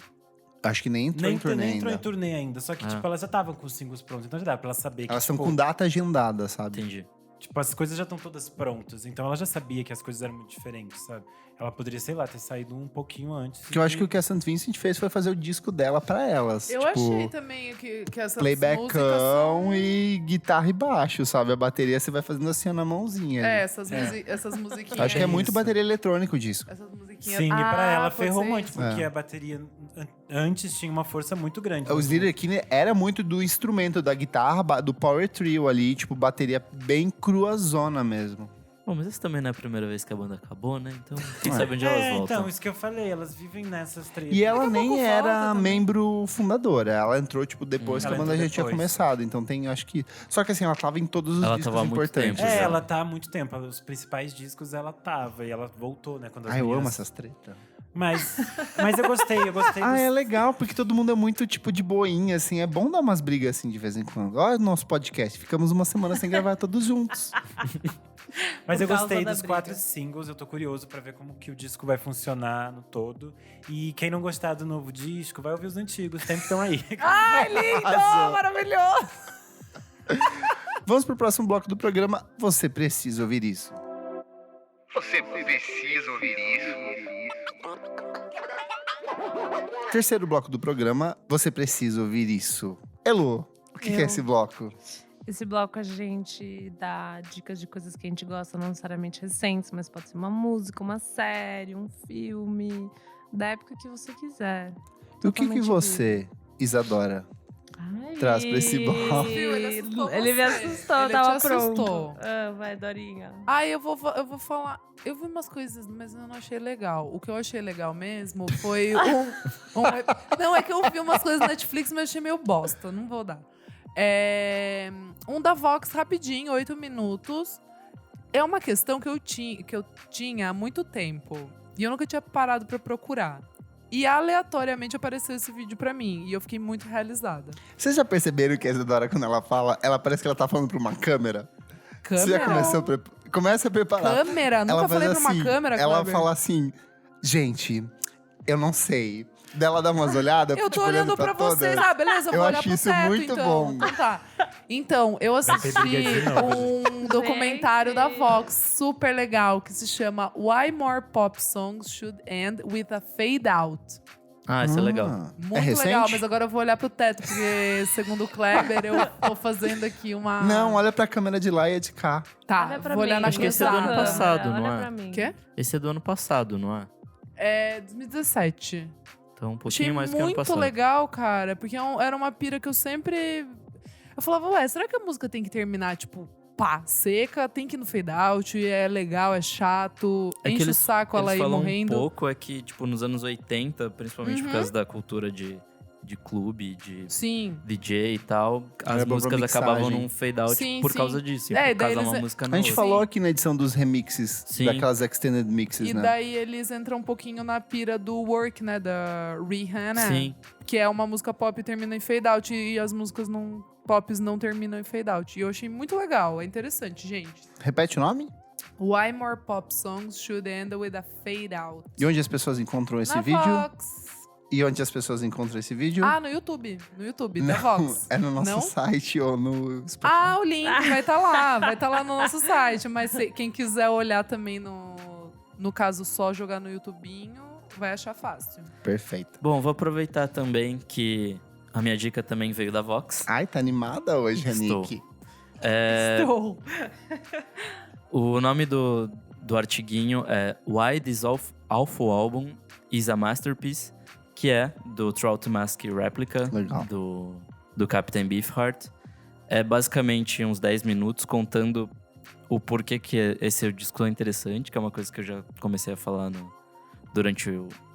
Acho que nem entrou em turnê nem entrou em ainda. turnê ainda. Só que, Ah. tipo, elas já estavam com os singles prontos. Então já dá pra ela saber que, Elas estão tipo, com data agendada, sabe? entendi. tipo, as coisas já estão todas prontas. Então ela já sabia que as coisas eram muito diferentes, sabe? Ela poderia, sei lá, ter saído um pouquinho antes. Porque eu acho que o que a St. Vincent fez foi fazer o disco dela pra elas. Eu tipo, achei também que essas músicas playbackão são... e guitarra e baixo, sabe? A bateria você vai fazendo assim na mãozinha. É, ali. essas musiquinhas. Acho que é isso. muito bateria eletrônica o disco. Essas musiquinhas. Sim, e pra ela pode ferrou ser muito, isso. porque É. a bateria antes tinha uma força muito grande. Os Leader Kinney era muito do instrumento, da guitarra, do power trio ali, tipo, bateria bem cruazona mesmo. Bom, mas essa também não é a primeira vez que a banda acabou, né? Então, quem É. sabe onde elas voltam. Então, isso que eu falei, elas vivem nessas tretas. E ela Daqui a pouco nem volta era também. membro fundadora, ela entrou, tipo, depois que a Ela banda entrou já tinha depois. começado. Então tem, acho que... Só que assim, ela tava em todos os Ela discos tava há muito importantes. tempo, É, já. ela tá há muito tempo. Os principais discos ela tava. E ela voltou, né? Quando as Ai, eu amo meninas- essas tretas. Mas eu gostei Ah, dos... é legal, porque todo mundo é muito, tipo, de boinha, assim. É bom dar umas brigas, assim, de vez em quando. Olha o nosso podcast. Ficamos uma semana sem gravar todos juntos. Mas Por eu causa gostei da dos briga. 4 singles, eu tô curioso pra ver como que o disco vai funcionar no todo. E quem não gostar do novo disco, vai ouvir os antigos, sempre estão aí. Ai, lindo! Arrasou. Maravilhoso! Vamos pro próximo bloco do programa. Você precisa ouvir isso. Você precisa ouvir isso. Terceiro bloco do programa. Você precisa ouvir isso. Elô, o que é Eu. esse bloco? Esse bloco a gente dá dicas de coisas que a gente gosta, não necessariamente recentes, mas pode ser uma música, uma série, um filme, da época que você quiser. E o que Totalmente você, Isadora, Ai. traz pra esse bloco? Viu? Ele assustou Ele me você. assustou, Ele tava te pronto. assustou. Ah, vai, Dorinha. Ai, eu vou falar. Eu vi umas coisas, mas eu não achei legal. O que eu achei legal mesmo foi Não, é que eu vi umas coisas na Netflix, mas achei meio bosta. Não vou dar. Um da Vox, rapidinho, 8 minutos. É uma questão que eu tinha há muito tempo. E eu nunca tinha parado pra procurar. E aleatoriamente apareceu esse vídeo pra mim. E eu fiquei muito realizada. Vocês já perceberam que a Isadora, quando ela fala, ela parece que ela tá falando pra uma câmera? Você já Câmera? começa a preparar. Câmera? Nunca Ela falei faz pra uma assim, câmera, Ela Kleber. fala assim, gente, eu não sei. Dela dá umas olhadas, Eu tô tipo, olhando pra todas. vocês. Ah, beleza, eu Eu vou olhar acho pro isso teto, muito então. bom. Então tá. Então, eu Vai ter assisti briga de novo. um documentário da Gente. Vox super legal que se chama Why More Pop Songs Should End with a Fade Out. Ah, isso é legal. Muito é recente? legal, mas agora eu vou olhar pro teto, porque segundo o Kleber, eu tô fazendo aqui uma. Não, olha pra câmera de lá e é de cá. Tá, Olha pra vou olhar mim, na Acho que esse é do ano cruzada. passado, Olha não é? pra mim. Quê? Esse é do ano passado, não é? É 2017. Então um Achei pouquinho mais que ano muito passado. legal, cara, porque era uma pira que eu sempre. Eu falava, ué, será que a música tem que terminar, tipo, pá, seca? Tem que ir no fade out? É legal, é chato, É que enche o eles- saco ela Eles aí falam morrendo. um pouco é que, tipo, nos anos 80, principalmente por Uhum. causa da cultura de clube, de Sim. DJ e tal, as Era bom pra músicas acabavam mixagem. num fade out Sim, por sim. causa disso. E É, por daí causa eles- uma música A na gente outra. falou aqui na edição dos remixes, Sim. daquelas extended mixes, E né? daí eles entram um pouquinho na pira do Work, né, da Rihanna. Sim. Que é uma música pop e termina em fade out. E as músicas pops não terminam em fade out. E eu achei muito legal, é interessante, gente. Repete o nome? Why more pop songs should end with a fade out? E onde as pessoas encontram esse Na vídeo? Vox. E onde as pessoas encontram esse vídeo? Ah, no YouTube. No YouTube, da Não, Vox. é no nosso Não? site ou no Spotify. Ah, o link vai estar lá. Vai estar lá no nosso site. Mas quem quiser olhar também no caso, só jogar no YouTubinho, vai achar fácil. Perfeito. Bom, vou aproveitar também que a minha dica também veio da Vox. Ai, tá animada hoje, Estou. Ranique. Estou. O nome do artiguinho é Why This Awful Album is a Masterpiece, que é do Trout Mask Replica, Legal. do Captain Beefheart. É basicamente uns 10 minutos contando o porquê que esse disco é interessante, que é uma coisa que eu já comecei a falar durante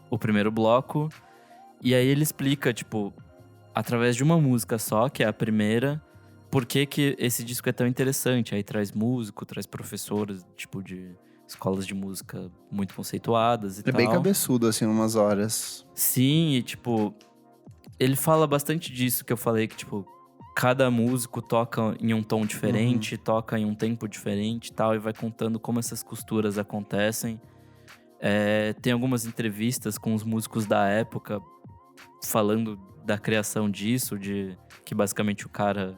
o primeiro bloco. E aí ele explica, tipo, através de uma música só, que é a primeira, por que esse disco é tão interessante. Aí traz músico, traz professores, tipo, de escolas de música muito conceituadas e É tal. bem cabeçudo, assim, umas horas. Sim, e tipo, ele fala bastante disso que eu falei, que tipo, cada músico toca em um tom diferente, toca em um tempo diferente e tal, e vai contando como essas costuras acontecem. Tem algumas entrevistas com os músicos da época falando da criação disso, de que basicamente o cara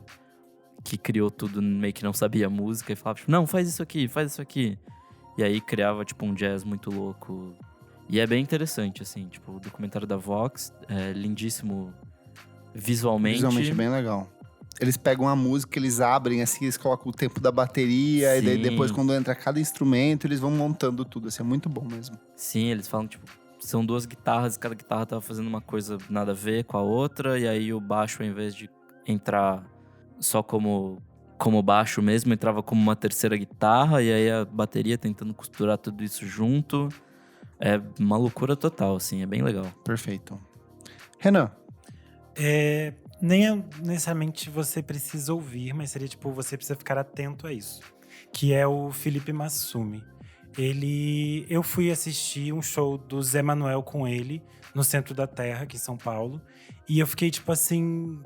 que criou tudo meio que não sabia música e falava, tipo, não, faz isso aqui, faz isso aqui. E aí criava, tipo, um jazz muito louco. E é bem interessante, assim, tipo, o documentário da Vox é lindíssimo visualmente. Visualmente é bem legal. Eles pegam a música, eles abrem, assim, eles colocam o tempo da bateria. E daí Sim. depois, quando entra cada instrumento, eles vão montando tudo. Assim, é muito bom mesmo. Sim, eles falam, tipo, são duas guitarras e cada guitarra tava fazendo uma coisa nada a ver com a outra. E aí o baixo, ao invés de entrar só como baixo mesmo, entrava como uma terceira guitarra. E aí a bateria tentando costurar tudo isso junto. É uma loucura total, assim, é bem legal. Perfeito. Renan, Nem necessariamente você precisa ouvir, mas seria tipo, você precisa ficar atento a isso. Que é o Felipe Massumi. Eu fui assistir um show do Zé Manuel com ele, no Centro da Terra, aqui em São Paulo. E eu fiquei tipo assim,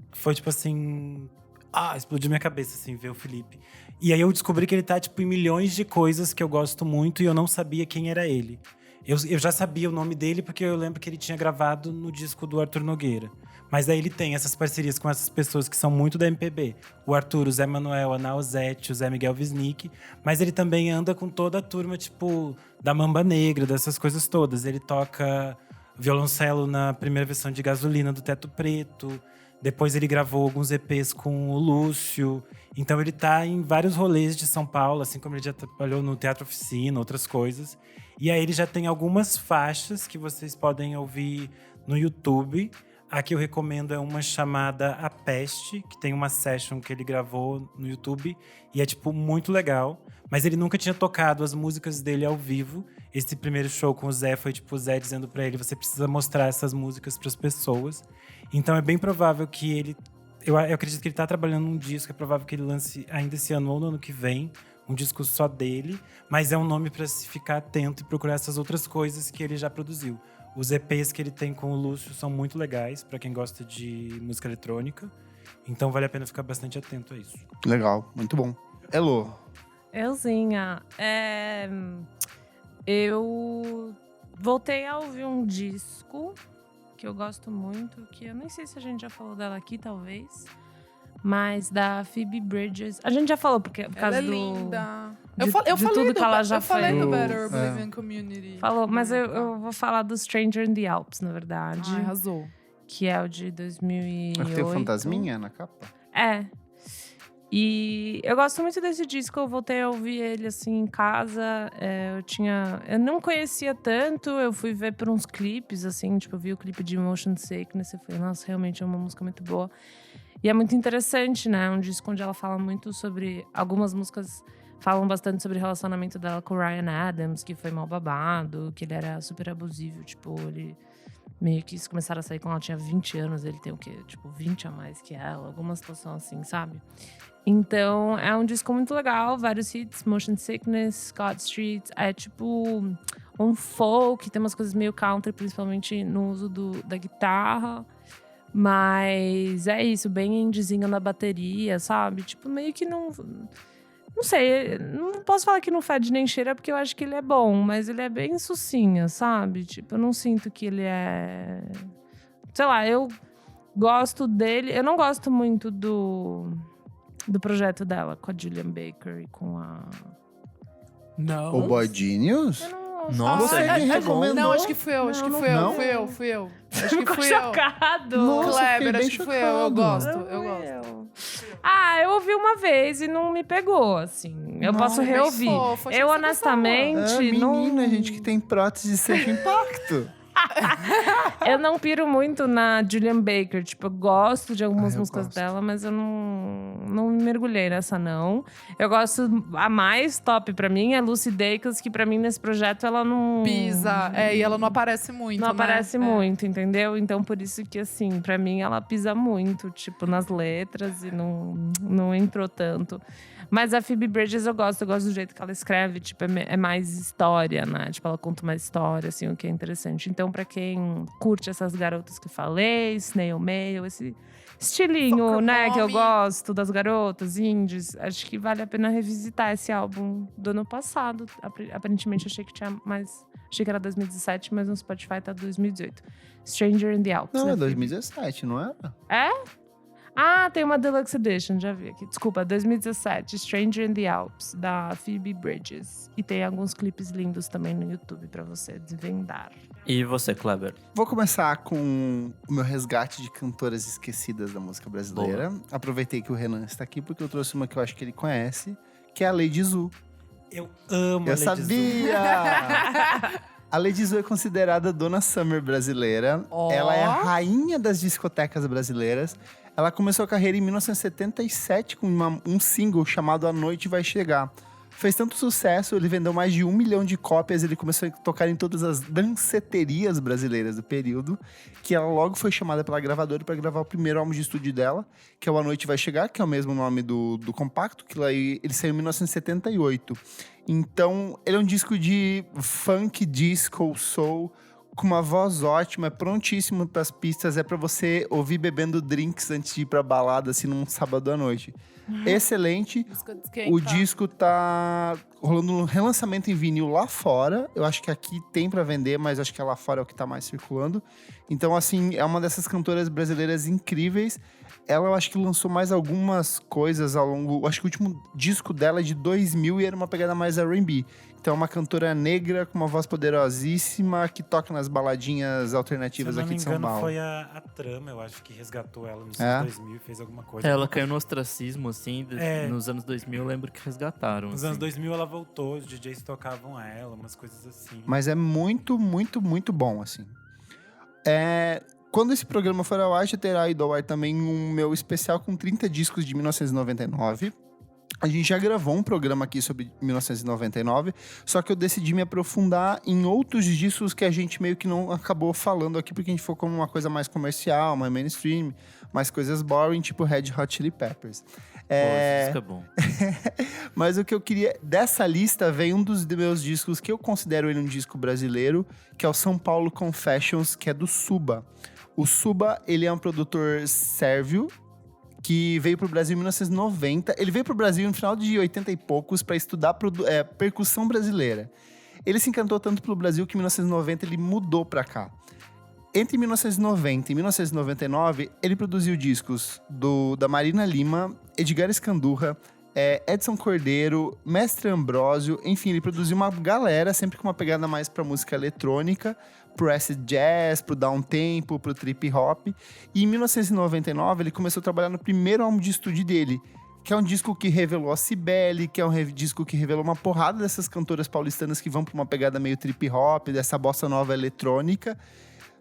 explodiu minha cabeça, assim, ver o Felipe. E aí eu descobri que ele tá, tipo, em milhões de coisas que eu gosto muito e eu não sabia quem era ele. Eu já sabia o nome dele porque eu lembro que ele tinha gravado no disco do Arthur Nogueira. Mas aí ele tem essas parcerias com essas pessoas que são muito da MPB. O Arthur, o Zé Manuel, a Nausete, o Zé Miguel Wisnik. Mas ele também anda com toda a turma, tipo, da Mamba Negra, dessas coisas todas. Ele toca violoncelo na primeira versão de Gasolina do Teto Preto. Depois ele gravou alguns EPs com o Lúcio. Então ele tá em vários rolês de São Paulo, assim como ele já trabalhou no Teatro Oficina, outras coisas. E aí ele já tem algumas faixas que vocês podem ouvir no YouTube. A que eu recomendo é uma chamada A Peste, que tem uma session que ele gravou no YouTube. E é, tipo, muito legal. Mas ele nunca tinha tocado as músicas dele ao vivo. Esse primeiro show com o Zé foi, tipo, o Zé dizendo pra ele: você precisa mostrar essas músicas pras pessoas. Então é bem provável que ele... Eu acredito que ele tá trabalhando num disco. É provável que ele lance ainda esse ano ou no ano que vem um disco só dele. Mas é um nome pra se ficar atento e procurar essas outras coisas que ele já produziu. Os EPs que ele tem com o Lúcio são muito legais pra quem gosta de música eletrônica. Então vale a pena ficar bastante atento a isso. Legal, muito bom. Elo, Euzinha, eu voltei a ouvir um disco que eu gosto muito, que eu nem sei se a gente já falou dela aqui, talvez. Mas da Phoebe Bridgers. A gente já falou, por Ela causa é do... linda. de- eu de falei tudo que ela já eu falei do fez. Better Oblivion Community. Falou, mas eu vou falar do Stranger in the Alps, na verdade. Ai, arrasou. Que é o de 2008. tem o Fantasminha na capa? É. E eu gosto muito desse disco, eu voltei a ouvir ele assim em casa. Eu não conhecia tanto, eu fui ver por uns clipes, assim, tipo, eu vi o clipe de Motion Sickness e falei, nossa, realmente é uma música muito boa. E é muito interessante, né? É um disco onde ela fala muito sobre. Algumas músicas falam bastante sobre o relacionamento dela com o Ryan Adams, que foi mal babado, que ele era super abusivo, tipo, ele. Meio que começaram a sair quando ela tinha 20 anos, ele tem o quê? Tipo, 20 a mais que ela, alguma situação assim, sabe? Então, é um disco muito legal, vários hits, Motion Sickness, Scott Street, é tipo um folk, tem umas coisas meio country, principalmente no uso da guitarra. Mas é isso, bem indiezinho na bateria, sabe? Tipo, meio que não... Não sei, não posso falar que não fede nem cheira, porque eu acho que ele é bom, mas ele é bem sucinha, sabe? Tipo, eu não sinto que ele é... Sei lá, eu gosto dele... Eu não gosto muito do projeto dela, com a Julian Baker e com a... Não. O Boy Genius? Eu não Nossa, Você é me muito bom. recomendou. Não, acho que fui eu, acho que Não, fui não. fui eu. Acho que Ficou fui eu. chocado. Nossa, fiquei Kleber, bem acho que fui eu chocado. gosto, Não eu fui gosto. eu. Eu ouvi uma vez e não me pegou, assim. Eu Não, posso é bem reouvir. fofo, achei Eu, que você honestamente, menina, não... gente que tem prótese de certo impacto. Eu não piro muito na Julian Baker. Tipo, eu gosto de algumas Eu músicas gosto. dela, mas eu não me mergulhei nessa, não. Eu gosto... A mais top pra mim é Lucy Dacus, que pra mim, nesse projeto, ela não... Pisa. E ela não aparece muito, Não né? aparece muito, entendeu? Então, por isso que, assim, pra mim, ela pisa muito, tipo, nas letras e não entrou tanto. Mas a Phoebe Bridgers eu gosto do jeito que ela escreve, tipo, é mais história, né? Tipo, ela conta uma história, assim, o que é interessante. Então, pra quem curte essas garotas que eu falei, Snail Mail, esse estilinho, Soccer né, que eu Mommy. gosto das garotas indies, acho que vale a pena revisitar esse álbum do ano passado. Aparentemente, achei que era 2017, mas no Spotify tá 2018. Stranger in the Alps. Não, da é Phoebe. 2017, não era? Ah, tem uma Deluxe Edition, já vi aqui. Desculpa, 2017, Stranger in the Alps, da Phoebe Bridgers. E tem alguns clipes lindos também no YouTube pra você desvendar. E você, Kleber? Vou começar com o meu resgate de cantoras esquecidas da música brasileira. Aproveitei que o Renan está aqui, porque eu trouxe uma que eu acho que ele conhece, que é a Lady Zu. Eu amo Eu a Lady Zu. sabia! A Lady Zu é considerada a Dona Summer brasileira. Ó. Ela é a rainha das discotecas brasileiras. Ela começou a carreira em 1977 com um single chamado A Noite Vai Chegar. Fez tanto sucesso, ele vendeu mais de 1 milhão de cópias, ele começou a tocar em todas as danceterias brasileiras do período, que ela logo foi chamada pela gravadora para gravar o primeiro álbum de estúdio dela, que é o A Noite Vai Chegar, que é o mesmo nome do compacto, que ele saiu em 1978. Então, ele é um disco de funk, disco, soul, com uma voz ótima, é prontíssimo pras pistas, é pra você ouvir bebendo drinks antes de ir pra balada, assim, num sábado à noite. Excelente. Música de esquenta. O disco tá rolando um relançamento em vinil lá fora. Eu acho que aqui tem pra vender, mas acho que lá fora é o que tá mais circulando. Então, assim, é uma dessas cantoras brasileiras incríveis. Ela, eu acho que lançou mais algumas coisas ao longo... Acho que o último disco dela é de 2000 e era uma pegada mais R&B. Então, é uma cantora negra com uma voz poderosíssima que toca nas baladinhas alternativas aqui de São Se eu não me Paulo. engano, foi a Trama, eu acho, que resgatou ela nos É? anos 2000 e fez alguma coisa. Ela caiu no ostracismo, assim, É. nos anos 2000, eu lembro que resgataram. Nos assim. anos 2000 ela voltou, os DJs tocavam ela, umas coisas assim. Mas é muito, muito, muito bom, assim. Quando esse programa for ao ar, já terá ido ao ar também um meu especial com 30 discos de 1999. A gente já gravou um programa aqui sobre 1999, só que eu decidi me aprofundar em outros discos que a gente meio que não acabou falando aqui, porque a gente focou numa coisa mais comercial, mais mainstream, mais coisas boring, tipo Red Hot Chili Peppers. Esse disco é bom. Mas o que eu queria... Dessa lista vem um dos meus discos que eu considero ele um disco brasileiro, que é o São Paulo Confessions, que é do Suba. O Suba, ele é um produtor sérvio que veio pro Brasil em 1990. Ele veio pro Brasil no final de 80 e poucos para estudar percussão brasileira. Ele se encantou tanto pelo Brasil que em 1990 ele mudou pra cá. Entre 1990 e 1999, ele produziu discos da Marina Lima, Edgar Escandurra, Edson Cordeiro, Mestre Ambrósio, enfim, ele produziu uma galera, sempre com uma pegada mais pra música eletrônica, pro acid jazz, pro downtempo, pro trip hop. E em 1999, ele começou a trabalhar no primeiro álbum de estúdio dele, que é um disco que revelou a Cibele, que é um disco que revelou uma porrada dessas cantoras paulistanas que vão pra uma pegada meio trip hop, dessa bossa nova eletrônica.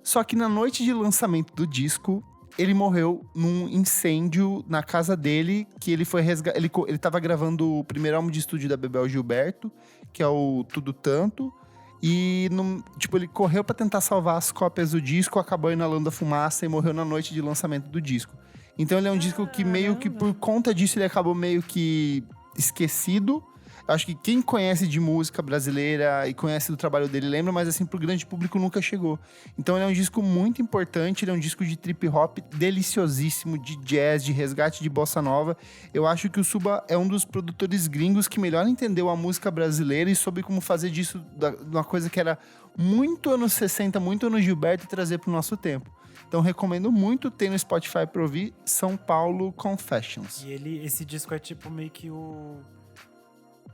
Só que na noite de lançamento do disco, ele morreu num incêndio na casa dele, que ele foi ele tava gravando o primeiro álbum de estúdio da Bebel Gilberto, que é o Tudo Tanto, e ele correu pra tentar salvar as cópias do disco, acabou inalando a fumaça e morreu na noite de lançamento do disco. Então ele é um disco que meio que por conta disso ele acabou meio que esquecido. Eu acho que quem conhece de música brasileira e conhece do trabalho dele lembra, mas assim, pro grande público nunca chegou. Então ele é um disco muito importante, ele é um disco de trip hop deliciosíssimo, de jazz, de resgate de bossa nova. Eu acho que o Suba é um dos produtores gringos que melhor entendeu a música brasileira e soube como fazer disso uma coisa que era muito anos 60, muito anos Gilberto e trazer pro nosso tempo. Então recomendo muito, tem no Spotify pra ouvir, São Paulo Confessions. E esse disco é tipo meio que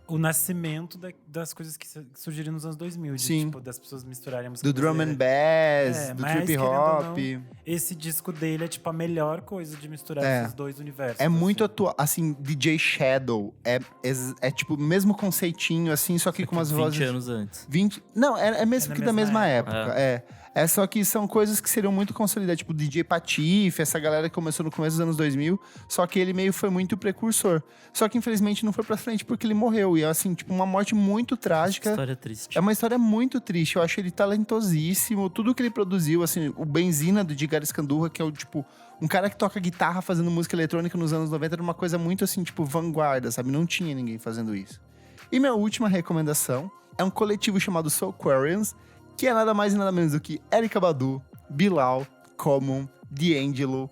o nascimento das coisas que surgiram nos anos 2000. Sim. Tipo, das pessoas misturarem a música Do drum and brasileira. bass, do mas, trip querendo ou não, hop. Esse disco dele é tipo a melhor coisa de misturar esses dois universos. É muito assim. atual, assim, DJ Shadow. É tipo o mesmo conceitinho, assim, só que com umas 20 vozes... anos antes. 20... Não, é mesmo É que na da mesma mesma época. É só que são coisas que seriam muito consolidadas, tipo DJ Patife, essa galera que começou no começo dos anos 2000, só que ele meio foi muito precursor. Só que infelizmente não foi pra frente porque ele morreu. E é assim, tipo, uma morte muito trágica. História triste. É uma história muito triste. Eu acho ele talentosíssimo. Tudo que ele produziu, assim, o Benzina do Edgar Escandurra, que é o tipo, um cara que toca guitarra fazendo música eletrônica nos anos 90, era uma coisa muito assim, tipo, vanguarda, sabe? Não tinha ninguém fazendo isso. E minha última recomendação é um coletivo chamado Soulquarians, que é nada mais e nada menos do que Erykah Badu, Bilal, Common, D'Angelo,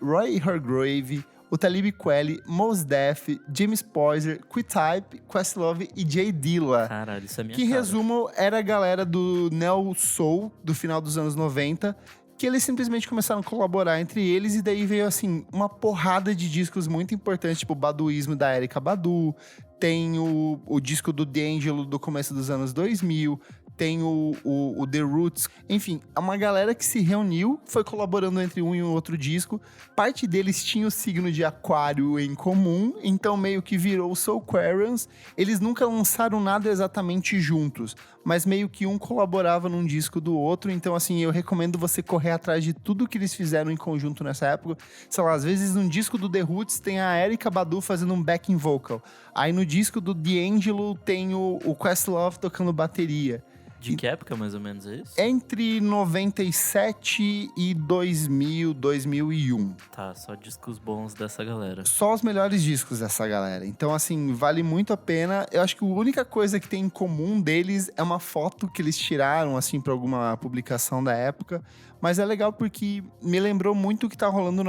Roy Hargrave, o Talib Kweli, Mos Def, James Poyser, Q-Type, Questlove e Jay Dilla. Caralho, isso é minha Que, em cara. resumo, era a galera do Neo Soul, do final dos anos 90, que eles simplesmente começaram a colaborar entre eles, e daí veio, assim, uma porrada de discos muito importantes, tipo o Baduísmo da Erykah Badu, tem o disco do D'Angelo do começo dos anos 2000, tem o The Roots. Enfim, é uma galera que se reuniu, foi colaborando entre um e um outro disco. Parte deles tinha o signo de aquário em comum, então meio que virou o Soulquarians. Eles nunca lançaram nada exatamente juntos, mas meio que um colaborava num disco do outro. Então, assim, eu recomendo você correr atrás de tudo que eles fizeram em conjunto nessa época. Sei lá, às vezes num disco do The Roots tem a Erykah Badu fazendo um backing vocal. Aí no disco do D'Angelo tem o Questlove tocando bateria. De que época, mais ou menos, é isso? Entre 97 e 2000, 2001. Tá, só discos bons dessa galera. Só os melhores discos dessa galera. Então, assim, vale muito a pena. Eu acho que a única coisa que tem em comum deles é uma foto que eles tiraram, assim, pra alguma publicação da época. Mas é legal porque me lembrou muito o que tá rolando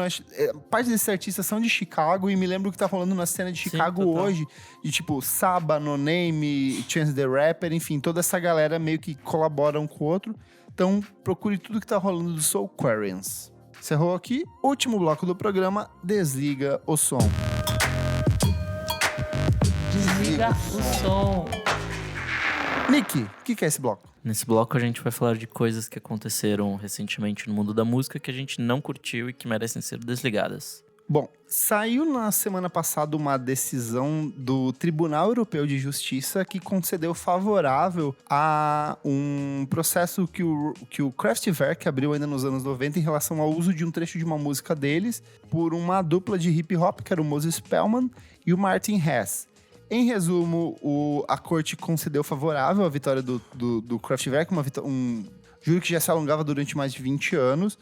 parte desses artistas são de Chicago e me lembra o que tá rolando na cena de Chicago total. hoje. De tipo, Saba, No Name, Chance the Rapper, enfim, toda essa galera meio que colabora um com o outro. Então, procure tudo que tá rolando do Soulquarians. Encerrou aqui. Último bloco do programa, Desliga o Som. Desliga o som. Nick, o que é esse bloco? Nesse bloco a gente vai falar de coisas que aconteceram recentemente no mundo da música que a gente não curtiu e que merecem ser desligadas. Bom, saiu na semana passada uma decisão do Tribunal Europeu de Justiça que concedeu favorável a um processo que o Kraftwerk abriu ainda nos anos 90 em relação ao uso de um trecho de uma música deles por uma dupla de hip hop, que era o Moses Spellman e o Martin Hess. Em resumo, a corte concedeu favorável a vitória do Kraftwerk, um júri que já se alongava durante mais de 20 anos,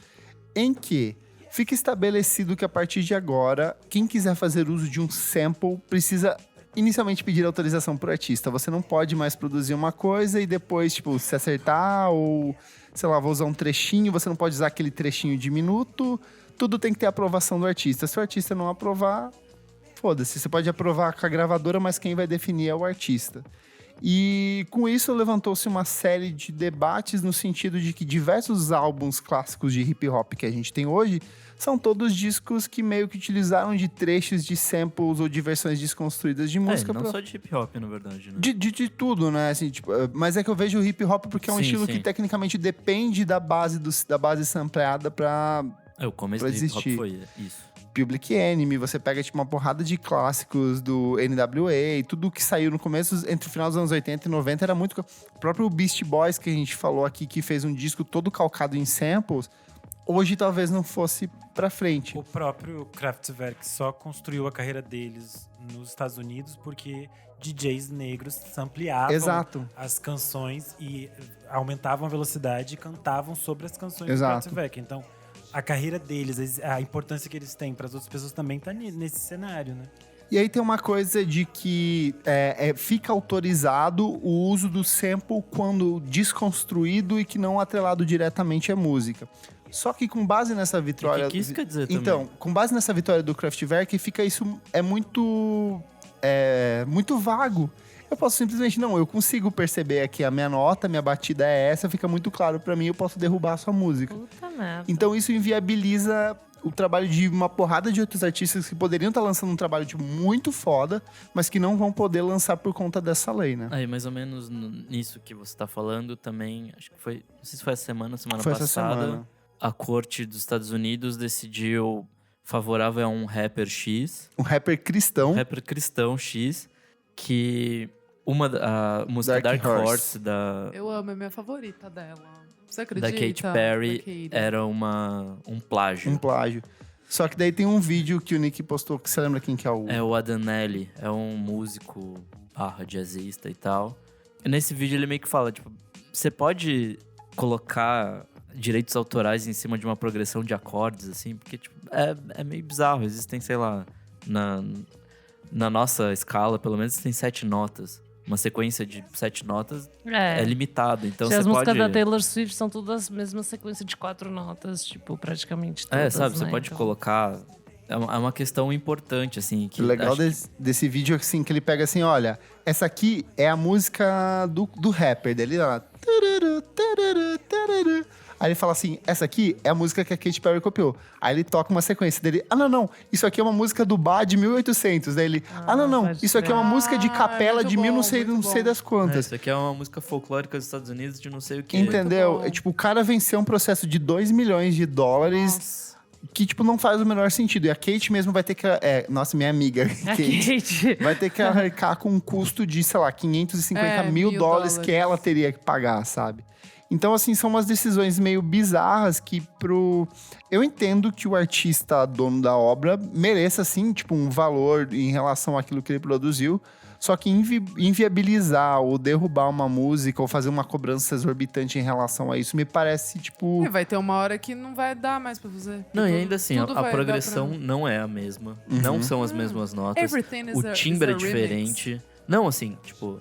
em que fica estabelecido que a partir de agora, quem quiser fazer uso de um sample precisa inicialmente pedir autorização pro artista. Você não pode mais produzir uma coisa e depois, tipo, se acertar ou, sei lá, vou usar um trechinho, você não pode usar aquele trechinho de minuto. Tudo tem que ter aprovação do artista. Se o artista não aprovar, foda-se. Você pode aprovar com a gravadora, mas quem vai definir é o artista. E com isso levantou-se uma série de debates no sentido de que diversos álbuns clássicos de hip hop que a gente tem hoje são todos discos que meio que utilizaram de trechos de samples ou de versões desconstruídas de música. Não só de hip hop, na verdade, né? De tudo, né? Assim, tipo, mas é que eu vejo o hip hop porque é um Sim, estilo sim. que tecnicamente depende da base sampleada pra O começo pra do hip hop existir. foi isso. Public Enemy, você pega tipo uma porrada de clássicos do NWA, tudo que saiu no começo, entre o final dos anos 80 e 90 era muito... O próprio Beast Boys, que a gente falou aqui, que fez um disco todo calcado em samples, hoje talvez não fosse pra frente. O próprio Kraftwerk só construiu a carreira deles nos Estados Unidos porque DJs negros sampleavam Exato. as canções e aumentavam a velocidade e cantavam sobre as canções Exato. do Kraftwerk. Então, a carreira deles, a importância que eles têm para as outras pessoas também tá nesse cenário, né? E aí tem uma coisa de que fica autorizado o uso do sample quando desconstruído e que não atrelado diretamente à música. Só que com base nessa vitória... O que isso quer dizer Então, também? com base nessa vitória do Kraftwerk, fica isso... muito vago. Eu posso simplesmente... Não, eu consigo perceber aqui a minha nota, minha batida é essa, fica muito claro pra mim, eu posso derrubar a sua música. Puta merda. Então isso inviabiliza o trabalho de uma porrada de outros artistas que poderiam estar lançando um trabalho tipo, muito foda, mas que não vão poder lançar por conta dessa lei, né? Aí, mais ou menos nisso que você tá falando também, acho que foi, não sei se foi semana Foi essa passada, semana. a corte dos Estados Unidos decidiu favorável a um rapper X, Um rapper cristão, rapper cristão X, que a música Dark Dark Horse. Horse da Eu amo, é minha favorita dela. Você acredita? Katy Perry Da Katy. era um plágio. um plágio. Só que daí tem um vídeo que o Nick postou, que você lembra quem que é o... É o Adanelli, é um músico jazzista e tal. E nesse vídeo ele meio que fala, tipo, você pode colocar direitos autorais em cima de uma progressão de acordes, assim, porque tipo, é meio bizarro. Existem, sei lá, na nossa escala, pelo menos tem 7 notas. Uma sequência de 7 notas é limitada, então Se você as pode... músicas da Taylor Swift são todas a mesma sequência de 4 notas, tipo, praticamente todas, sabe, você né? pode Então, colocar... É uma questão importante, assim. Que O legal acho desse vídeo é assim, que ele pega assim, olha, essa aqui é a música do rapper dele, ó. Tururu, tururu, tururu. Aí ele fala assim, essa aqui é a música que a Katy Perry copiou. Aí ele toca uma sequência dele, não, isso aqui é uma música do Bar de 1800. Daí ele, não, pode isso aqui é uma crer. música de capela muito de bom, não sei muito bom. das quantas. Isso aqui é uma música folclórica dos Estados Unidos de não sei o que. Entendeu? bom. Tipo, o cara venceu um processo de $2 milhões Nossa. que, tipo, não faz o menor sentido. E a Kate mesmo vai ter que... nossa, minha amiga, A Kate. Kate. Vai ter que arcar com um custo de, sei lá, 550 mil dólares que ela teria que pagar, sabe? Então, assim, são umas decisões meio bizarras que Eu entendo que o artista, dono da obra, mereça, assim, tipo, um valor em relação àquilo que ele produziu. Só que inviabilizar ou derrubar uma música ou fazer uma cobrança exorbitante em relação a isso me parece, tipo... E vai ter uma hora que não vai dar mais pra fazer. Não, e Tudo- ainda assim, tudo a vai dar progressão pra- não é a mesma. Não são as mesmas notas. Everything is O timbre é is a remix. diferente. Não, assim, tipo...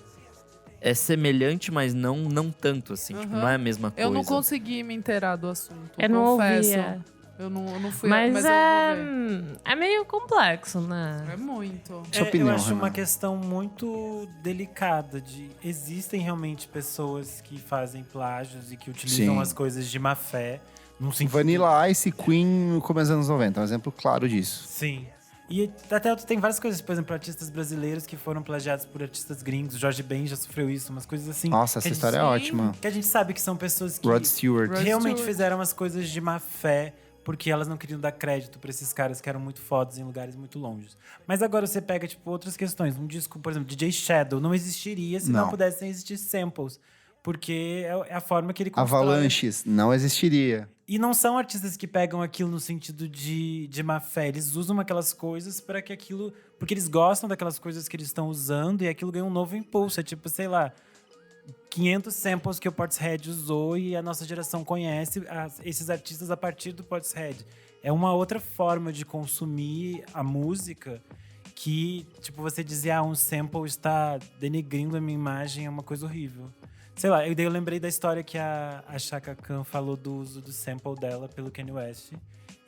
É semelhante, mas não tanto, assim. Tipo, Aham. não é a mesma coisa. Eu não consegui me inteirar do assunto. Eu não confesso. ouvia. Eu não fui, Mas mas eu vou ver. é meio complexo, né? É muito. Sua opinião, eu acho uma Renan. questão muito delicada existem realmente pessoas que fazem plágios e que utilizam Sim. as coisas de má fé. Num sentido... Vanilla Ice, Queen no começo dos anos 90, é um exemplo claro disso. Sim. E até tem várias coisas, por exemplo, artistas brasileiros que foram plagiados por artistas gringos. Jorge Ben já sofreu isso, umas coisas assim. Nossa, que essa a história é Sim. ótima. Que a gente sabe que são pessoas que Rod Stewart. Rod realmente Stewart. fizeram as coisas de má fé porque elas não queriam dar crédito pra esses caras que eram muito fodas em lugares muito longes. Mas agora você pega, tipo, outras questões. Um disco, por exemplo, DJ Shadow não existiria se não Não. pudessem existir samples. Porque é a forma que ele constrói. Avalanches não existiria. E não são artistas que pegam aquilo no sentido de má fé. Eles usam aquelas coisas para que aquilo... Porque eles gostam daquelas coisas que eles estão usando e aquilo ganha um novo impulso. É tipo, sei lá... 500 samples que o Portishead usou e a nossa geração conhece esses artistas a partir do Portishead. É uma outra forma de consumir a música que, tipo, você dizer, um sample está denegrindo a minha imagem, é uma coisa horrível. Sei lá, eu lembrei da história que a Chaka Khan falou do uso do sample dela pelo Kanye West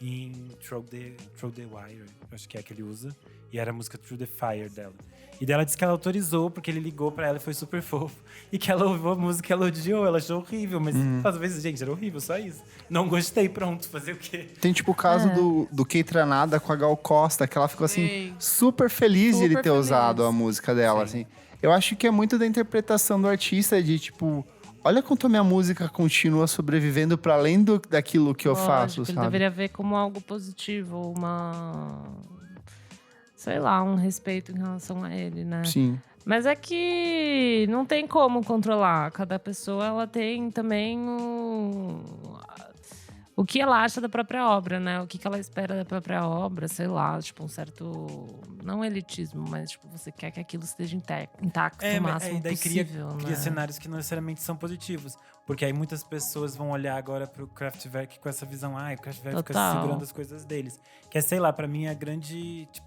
em Through the Wire, acho que é que ele usa. E era a música Through the Fire dela. E daí ela disse que ela autorizou, porque ele ligou pra ela e foi super fofo. E que ela ouviu a música e ela odiou, ela achou horrível. Mas às vezes, gente, era horrível, só isso. Não gostei, pronto, fazer o quê? Tem tipo o caso do Keitra Nada com a Gal Costa, que ela ficou assim, Sim. super feliz de ele Super ter feliz. usado a música dela, assim. Eu acho que é muito da interpretação do artista, de tipo, olha quanto a minha música continua sobrevivendo para além daquilo que eu faço, Ele sabe? deveria ver como algo positivo, sei lá, um respeito em relação a ele, né? Sim. Mas é que não tem como controlar. Cada pessoa, ela tem também o que ela acha da própria obra, né? O que ela espera da própria obra, sei lá, tipo, um certo, não elitismo, mas tipo, você quer que aquilo esteja intacto o máximo daí possível, cria né? cenários que não necessariamente são positivos. Porque aí muitas pessoas vão olhar agora pro Kraftwerk com essa visão, o Kraftwerk fica Total. segurando as coisas deles. Que é, sei lá, pra mim é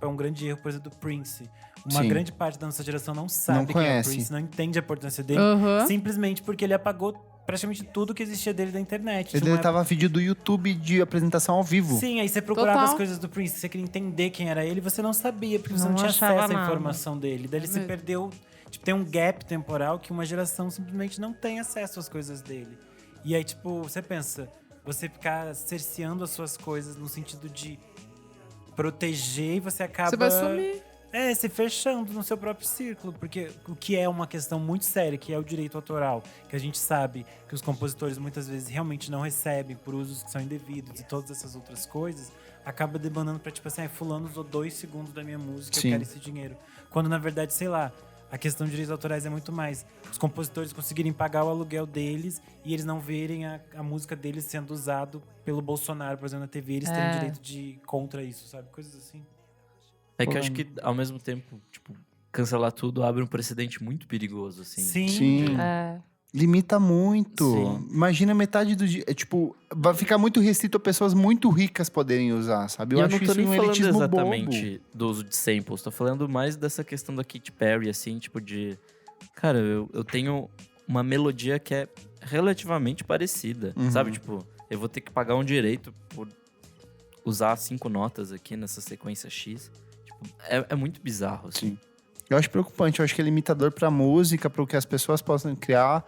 um grande erro, por exemplo, do Prince. Uma Sim. grande parte da nossa geração não sabe Não quem é o conhece. Prince, não entende a importância dele, Aham. simplesmente porque ele apagou praticamente tudo que existia dele da internet. Ele Numa tava vídeo do YouTube de apresentação ao vivo. Sim, aí você procurava Total. as coisas do Prince, você queria entender quem era ele, você não sabia, porque você Não não tinha achava acesso à nada. informação dele. Daí ele se perdeu. Tipo, tem um gap temporal que uma geração simplesmente não tem acesso às coisas dele. E aí, tipo, você pensa, você ficar cerceando as suas coisas no sentido de proteger e você acaba. Você vai sumir. Se fechando no seu próprio círculo, porque o que é uma questão muito séria, que é o direito autoral, que a gente sabe que os compositores muitas vezes realmente não recebem por usos que são indevidos e todas essas outras coisas, acaba demandando pra, tipo assim, fulano usou 2 segundos da minha música, Sim. eu quero esse dinheiro. Quando, na verdade, sei lá, a questão de direitos autorais é muito mais os compositores conseguirem pagar o aluguel deles e eles não verem a música deles sendo usado pelo Bolsonaro, por exemplo, na TV, eles terem direito de contra isso, sabe? Coisas assim. É que eu acho que, ao mesmo tempo, tipo, cancelar tudo abre um precedente muito perigoso, assim. Sim. É. Limita muito. Sim. Imagina metade do dia. Tipo, vai ficar muito restrito a pessoas muito ricas poderem usar, sabe? E eu acho não tô isso nem um falando elitismo exatamente bobo. do uso de samples. Tô falando mais dessa questão da Katy Perry, assim, tipo de... Cara, eu tenho uma melodia que é relativamente parecida, Uhum. sabe? Tipo, eu vou ter que pagar um direito por usar 5 notas aqui nessa sequência X. Tipo, é muito bizarro, assim. Sim. Eu acho preocupante. Eu acho que é limitador pra música, para o que as pessoas possam criar.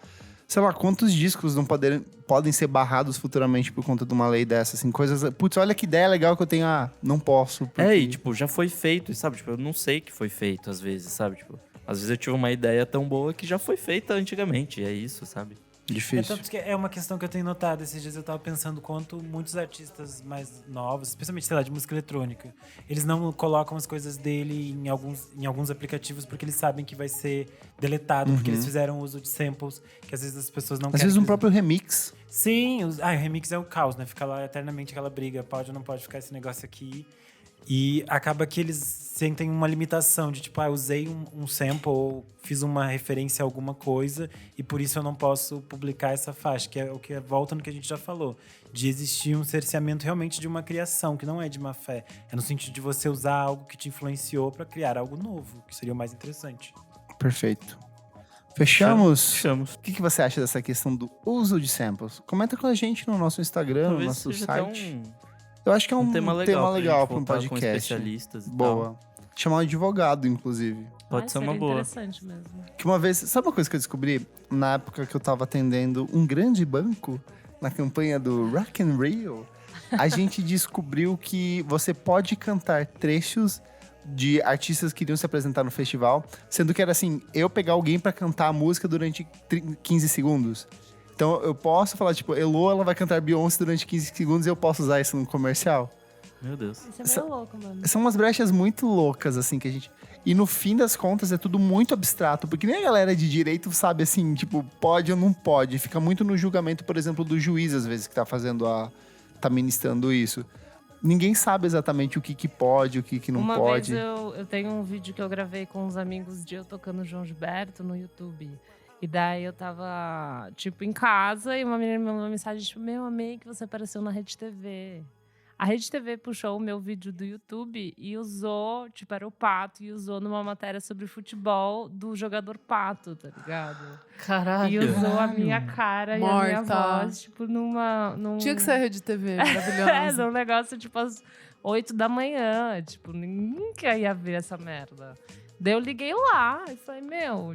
Sei lá, quantos discos não podem ser barrados futuramente por conta de uma lei dessa, assim, coisas... Putz, olha que ideia legal que eu tenho. Não posso. Porque... E tipo, já foi feito, sabe? Tipo, eu não sei que foi feito às vezes, sabe? Tipo, às vezes eu tive uma ideia tão boa que já foi feita antigamente, e é isso, sabe? Difícil. Tanto que é uma questão que eu tenho notado. Esses dias eu tava pensando quanto muitos artistas mais novos, especialmente, sei lá, de música eletrônica, eles não colocam as coisas dele em alguns aplicativos porque eles sabem que vai ser deletado, porque eles fizeram uso de samples que às vezes as pessoas não Às querem. vezes que um eles- próprio remix. Sim, o remix é o caos, né? Fica lá eternamente aquela briga, pode ou não pode ficar esse negócio aqui. E acaba que eles sentem uma limitação de tipo, usei um sample ou fiz uma referência a alguma coisa e por isso eu não posso publicar essa faixa, que é o que volta no que a gente já falou, de existir um cerceamento realmente de uma criação, que não é de má fé. É no sentido de você usar algo que te influenciou para criar algo novo, que seria o mais interessante. Perfeito. Fechamos? Fechamos. O que você acha dessa questão do uso de samples? Comenta com a gente no nosso Instagram, no Talvez nosso seja até site. Eu acho que é um tema legal para um podcast. Com podcast. especialistas e tal. Boa. Chamar um advogado, inclusive. Pode ser uma Seria boa. interessante mesmo. Que uma vez... Sabe uma coisa que eu descobri? Na época que eu tava atendendo um grande banco, na campanha do Rock in Rio, a gente descobriu que você pode cantar trechos de artistas que iriam se apresentar no festival, sendo que era assim, eu pegar alguém pra cantar a música durante 15 segundos. Então eu posso falar, tipo, Elô, ela vai cantar Beyoncé durante 15 segundos e eu posso usar isso no comercial. Meu Deus. Isso é meio louco, mano. São umas brechas muito loucas, assim, que a gente... E no fim das contas é tudo muito abstrato, porque nem a galera de direito sabe, assim, tipo, pode ou não pode. Fica muito no julgamento, por exemplo, do juiz, às vezes, que tá fazendo tá ministrando isso. Ninguém sabe exatamente o que pode, o que não Uma pode. vez eu tenho um vídeo que eu gravei com uns amigos de eu tocando João Gilberto no YouTube. E daí eu tava, tipo, em casa e uma menina me mandou uma mensagem, tipo, amei que você apareceu na Rede TV. A Rede TV puxou o meu vídeo do YouTube e usou, tipo, era o Pato, e usou numa matéria sobre futebol do jogador Pato, tá ligado? Caralho. E usou a minha cara e a minha Morta. voz, tipo, Tinha que ser a Rede TV, É, maravilhosa. num negócio, tipo, às 8 da manhã. Tipo, nunca ia ver essa merda. Daí eu liguei lá e falei,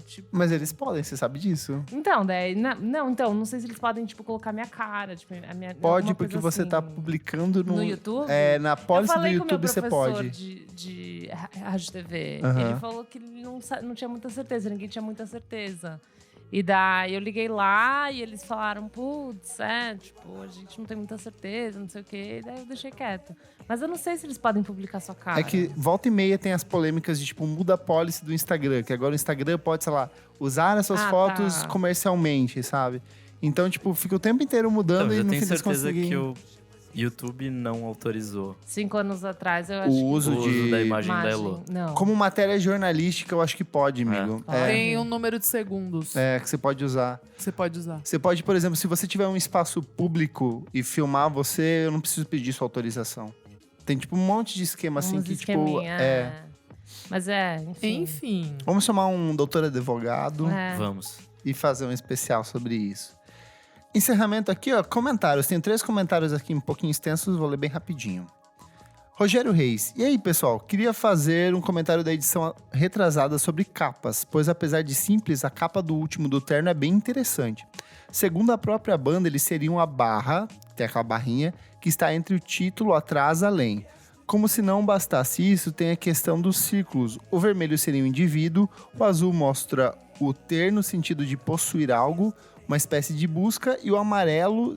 tipo... Mas eles podem, você sabe disso. Então, daí... não sei se eles podem, tipo, colocar minha cara. Tipo, a minha, Pode, alguma porque coisa você assim. tá publicando No YouTube? É, na Eu pólice do falei com o meu YouTube você professor pode. de rádio TV. Aham. Ele falou que ele não tinha muita certeza, ninguém tinha muita certeza. E daí eu liguei lá e eles falaram, putz, tipo, a gente não tem muita certeza, não sei o quê. E daí eu deixei quieto. Mas eu não sei se eles podem publicar sua cara. É que volta e meia tem as polêmicas de, tipo, muda a policy do Instagram. Que agora o Instagram pode, sei lá, usar as suas fotos tá. comercialmente, sabe? Então, tipo, fica o tempo inteiro mudando Então, e eu no tenho fim das contas certeza ninguém... que o YouTube não autorizou 5 anos atrás, eu acho O que... uso de... da imagem da Elo. Não. Como matéria jornalística, eu acho que pode, amigo. É. Tem um número de segundos Que você pode usar. que você pode usar. Você pode, por exemplo, se você tiver um espaço público e filmar você, eu não preciso pedir sua autorização. Tem, tipo, um monte de esquema assim Uns que, tipo... esqueminha, Mas enfim. Enfim. Vamos chamar um doutor advogado Vamos. e fazer um especial sobre isso. Encerramento aqui, ó, comentários. Tem 3 comentários aqui um pouquinho extensos, vou ler bem rapidinho. Rogério Reis. E aí, pessoal? Queria fazer um comentário da edição retrasada sobre capas, pois apesar de simples, a capa do último do Terno é bem interessante. Segundo a própria banda, eles seriam a barra, tem aquela barrinha, que está entre o título atrás além. Como se não bastasse isso, tem a questão dos círculos. O vermelho seria um indivíduo, o azul mostra o ter no sentido de possuir algo, uma espécie de busca, e o amarelo,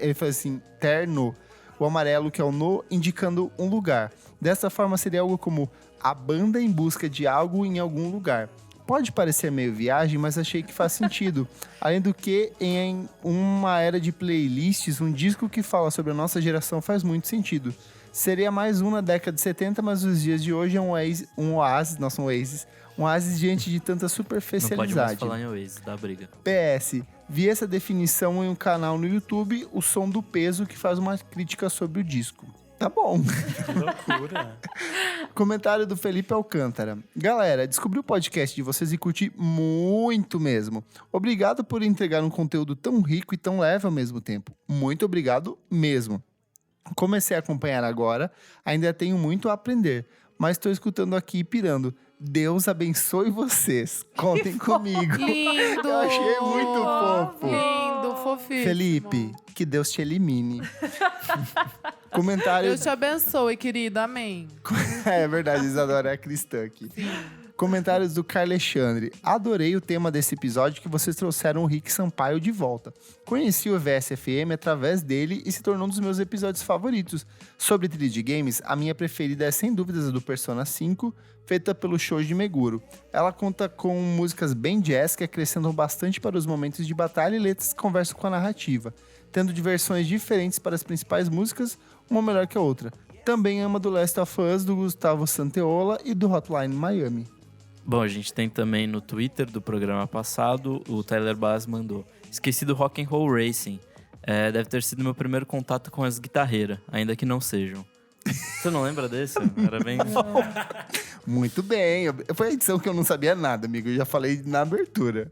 ele fala assim, terno, o amarelo que é o no, indicando um lugar. Dessa forma seria algo como a banda em busca de algo em algum lugar. Pode parecer meio viagem, mas achei que faz sentido. Além do que, em uma era de playlists, um disco que fala sobre a nossa geração faz muito sentido. Seria mais um na década de 70, mas os dias de hoje é um oásis diante de tanta Não pode mais superficialidade. falar em Oasis, dá briga. PS, vi essa definição em um canal no YouTube, O Som do Peso, que faz uma crítica sobre o disco. Tá bom. Que loucura. Comentário do Felipe Alcântara. Galera, descobri o podcast de vocês e curti muito mesmo. Obrigado por entregar um conteúdo tão rico e tão leve ao mesmo tempo. Muito obrigado mesmo. Comecei a acompanhar agora, ainda tenho muito a aprender, mas estou escutando aqui e pirando. Deus abençoe vocês. Contem comigo. Lindo! Eu achei muito fofo. Lindo, fofíssimo. Felipe, que Deus te elimine. Comentário... Deus te abençoe, querida. Amém. É verdade, Isadora é cristã aqui. Comentários do Carlexandre. Adorei o tema desse episódio que vocês trouxeram o Rick Sampaio de volta. Conheci o VSFM através dele e se tornou um dos meus episódios favoritos. Sobre trilha de games, a minha preferida é sem dúvidas a do Persona 5, feita pelo Shoji Meguro. Ela conta com músicas bem jazz que acrescentam bastante para os momentos de batalha e letras que conversam com a narrativa, tendo diversões diferentes para as principais músicas, uma melhor que a outra. Também ama do Last of Us, do Gustavo Santaola e do Hotline Miami. Bom, a gente tem também no Twitter do programa passado, o Tyler Bass mandou. Esqueci do Rock and Roll Racing. Deve ter sido meu primeiro contato com as guitarreiras, ainda que não sejam. Você não lembra desse? Era bem... Muito bem. Foi a edição que eu não sabia nada, amigo. Eu já falei na abertura.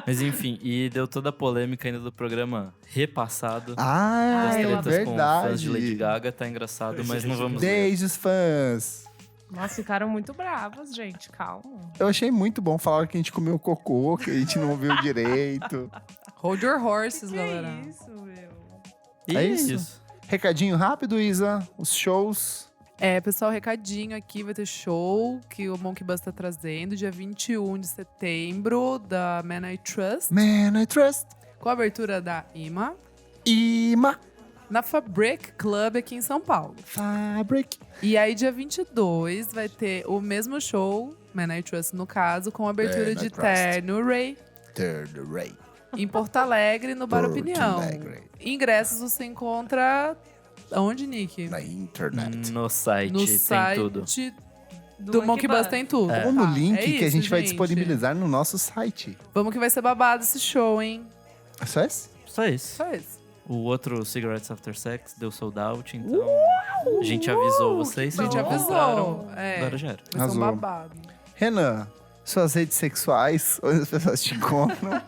Mas enfim, e deu toda a polêmica ainda do programa repassado. Ah, das é tretas com fãs de Lady verdade. Gaga. Tá engraçado, mas não vamos ver. Desde os fãs. Nossa, ficaram muito bravas, gente. Calma. Eu achei muito bom. Falaram que a gente comeu cocô, que a gente não ouviu direito. Hold your horses, Que galera. isso, meu? E É isso? Recadinho rápido, Isa. Os shows. Pessoal, recadinho aqui, vai ter show que o Monkey Bus tá trazendo, dia 21 de setembro, da Man I Trust, Man, I trust. com a abertura da IMA, Ima. na Fabric Club aqui em São Paulo. Fabric. E aí, dia 22, vai ter o mesmo show, Man I Trust no caso, com a abertura Man I de Trust. Terno Ray, Third Ray. em Porto Alegre, no Bar Porto Opinião. Alegre. Ingressos você encontra... Onde, Nick? Na internet. No site, No tem site tudo. Do Monkey Bus tem tudo. É. Ou no Tá, link é que a isso, gente vai disponibilizar no nosso site. Vamos que vai ser babado esse show, hein? É só esse? Só isso. Só isso. O outro Cigarettes After Sex deu sold out, então a gente avisou vocês. A gente não avisou. compraram, É. Agora já era. Vai ser um Arrasou. babado. Renan, suas redes sexuais, onde as pessoas te encontram.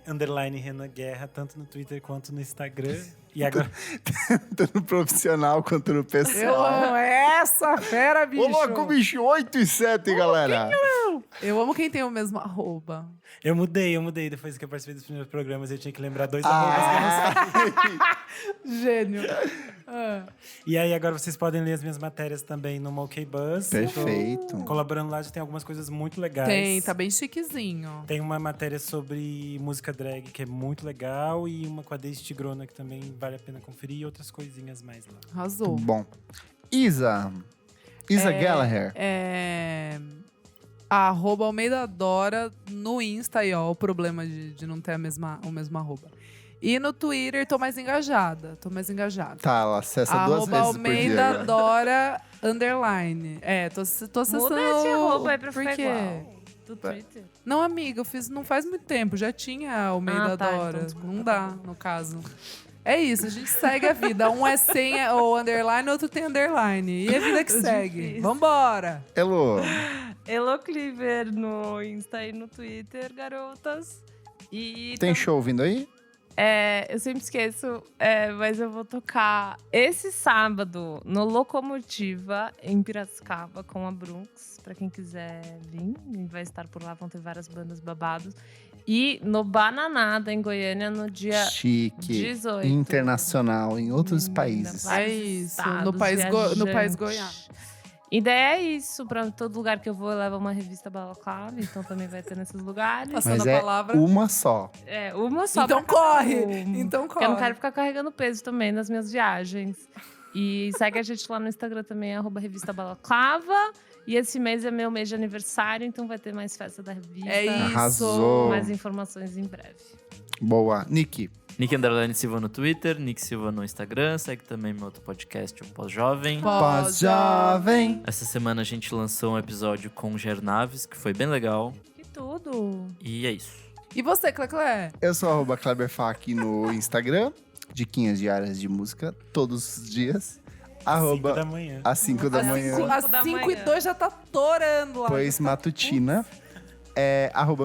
Underline Renan Guerra, tanto no Twitter quanto no Instagram. E agora, Tanto no profissional quanto no Eu pessoal. amo essa fera, bicho. Ô, louco, bicho, 8 e 7, galera. Eu amo quem tem o mesmo arroba. eu mudei. Depois que eu participei dos primeiros programas, eu tinha que lembrar 2 arrobas que eu não sei. Gênio. Ah. E aí, agora vocês podem ler as minhas matérias também no Monkey Bus. Perfeito. Tô colaborando lá, já tem algumas coisas muito legais. Tem, tá bem chiquezinho. Tem uma matéria sobre música drag que é muito legal e uma com a Daisy Tigrona que também vale a pena conferir e outras coisinhas mais lá. Arrasou. Bom. Isa Gallagher. Arroba Almeida Dora no Insta aí, ó. O problema de não ter o mesmo arroba. E no Twitter tô mais engajada. Tá, ela acessa 2 Arroba vezes por dia. Almeida agora. Dora _ tô acessando. Muda esse arroba aí pra Por ficar quê? igual. Do Twitter. Não, amiga, eu fiz não faz muito tempo. Já tinha Almeida Ah, tá, Dora. então desculpa, Não tá dá, no caso. É isso, a gente segue a vida. Um é sem o underline, outro tem underline. E a vida que segue. Difícil. Vambora! Elo, Elo Cleaver no Insta e no Twitter, garotas. E tem show vindo aí? eu sempre esqueço, mas eu vou tocar esse sábado no Locomotiva, em Piracicaba, com a Brunx. Pra quem quiser vir, vai estar por lá, vão ter várias bandas babados. E no Bananada, em Goiânia, no dia Chique. 18. Internacional, em outros países. Vários É isso, estados, no país viajante. Goiás. Ideia é isso, pra todo lugar que eu vou, eu levo uma revista Balaclava, então também vai ter nesses lugares. Passando Mas a é palavra. uma só. Uma só Então pra cada corre! um. Então Porque eu não corre. quero ficar carregando peso também nas minhas viagens. E segue a gente lá no Instagram também, @revista Balaclava. E esse mês é meu mês de aniversário, então vai ter mais festa da revista. É isso. Arrasou. Mais informações em breve. Boa. Nick, Nick Underline Silva no Twitter, Nick Silva no Instagram. Segue também meu outro podcast, o Pós-Jovem. pós-jovem. Essa semana a gente lançou um episódio com o Ger Naves, que foi bem legal. Que tudo! E é isso. E você, Cleclé? Eu sou @KleberFac no Instagram. Diquinhas diárias de música, todos os dias. 5 da manhã. Às 5 da manhã. Às 5:02 já tá torando lá. Pois matutina.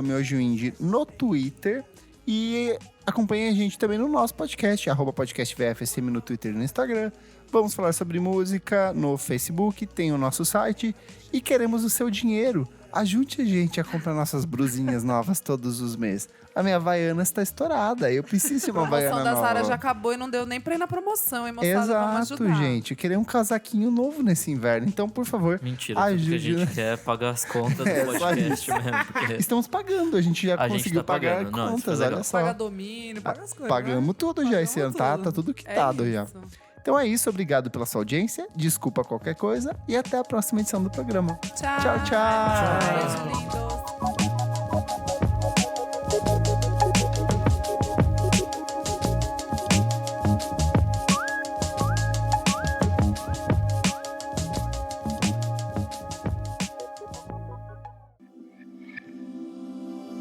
@meujoindie no Twitter. E acompanhe a gente também no nosso podcast, @podcastvfsm no Twitter e no Instagram. Vamos falar sobre música no Facebook, tem o nosso site. E queremos o seu dinheiro. Ajude a gente a comprar nossas brusinhas novas todos os meses. A minha Havaiana está estourada, eu preciso de A uma promoção Havaiana da nova. Zara já acabou e não deu nem pra ir na promoção, hein, moçada? Vamos Exato, ajudar. gente. Eu queria um casaquinho novo nesse inverno. Então, por favor, Mentira, tudo que a ajude. gente quer é pagar as contas É, do só podcast mesmo. Porque Estamos pagando. A gente já A gente conseguiu tá pagar pagando. Não, isso contas, foi olha legal. só. Paga domínio, paga as coisas. Pagamos tudo já esse ano, Pagamos tá tudo É quitado já. isso. Então é isso, obrigado pela sua audiência. Desculpa qualquer coisa e até a próxima edição do programa. Tchau. Tchau. Beijo, lindos.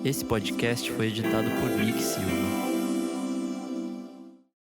esse podcast foi editado por Nick Silva.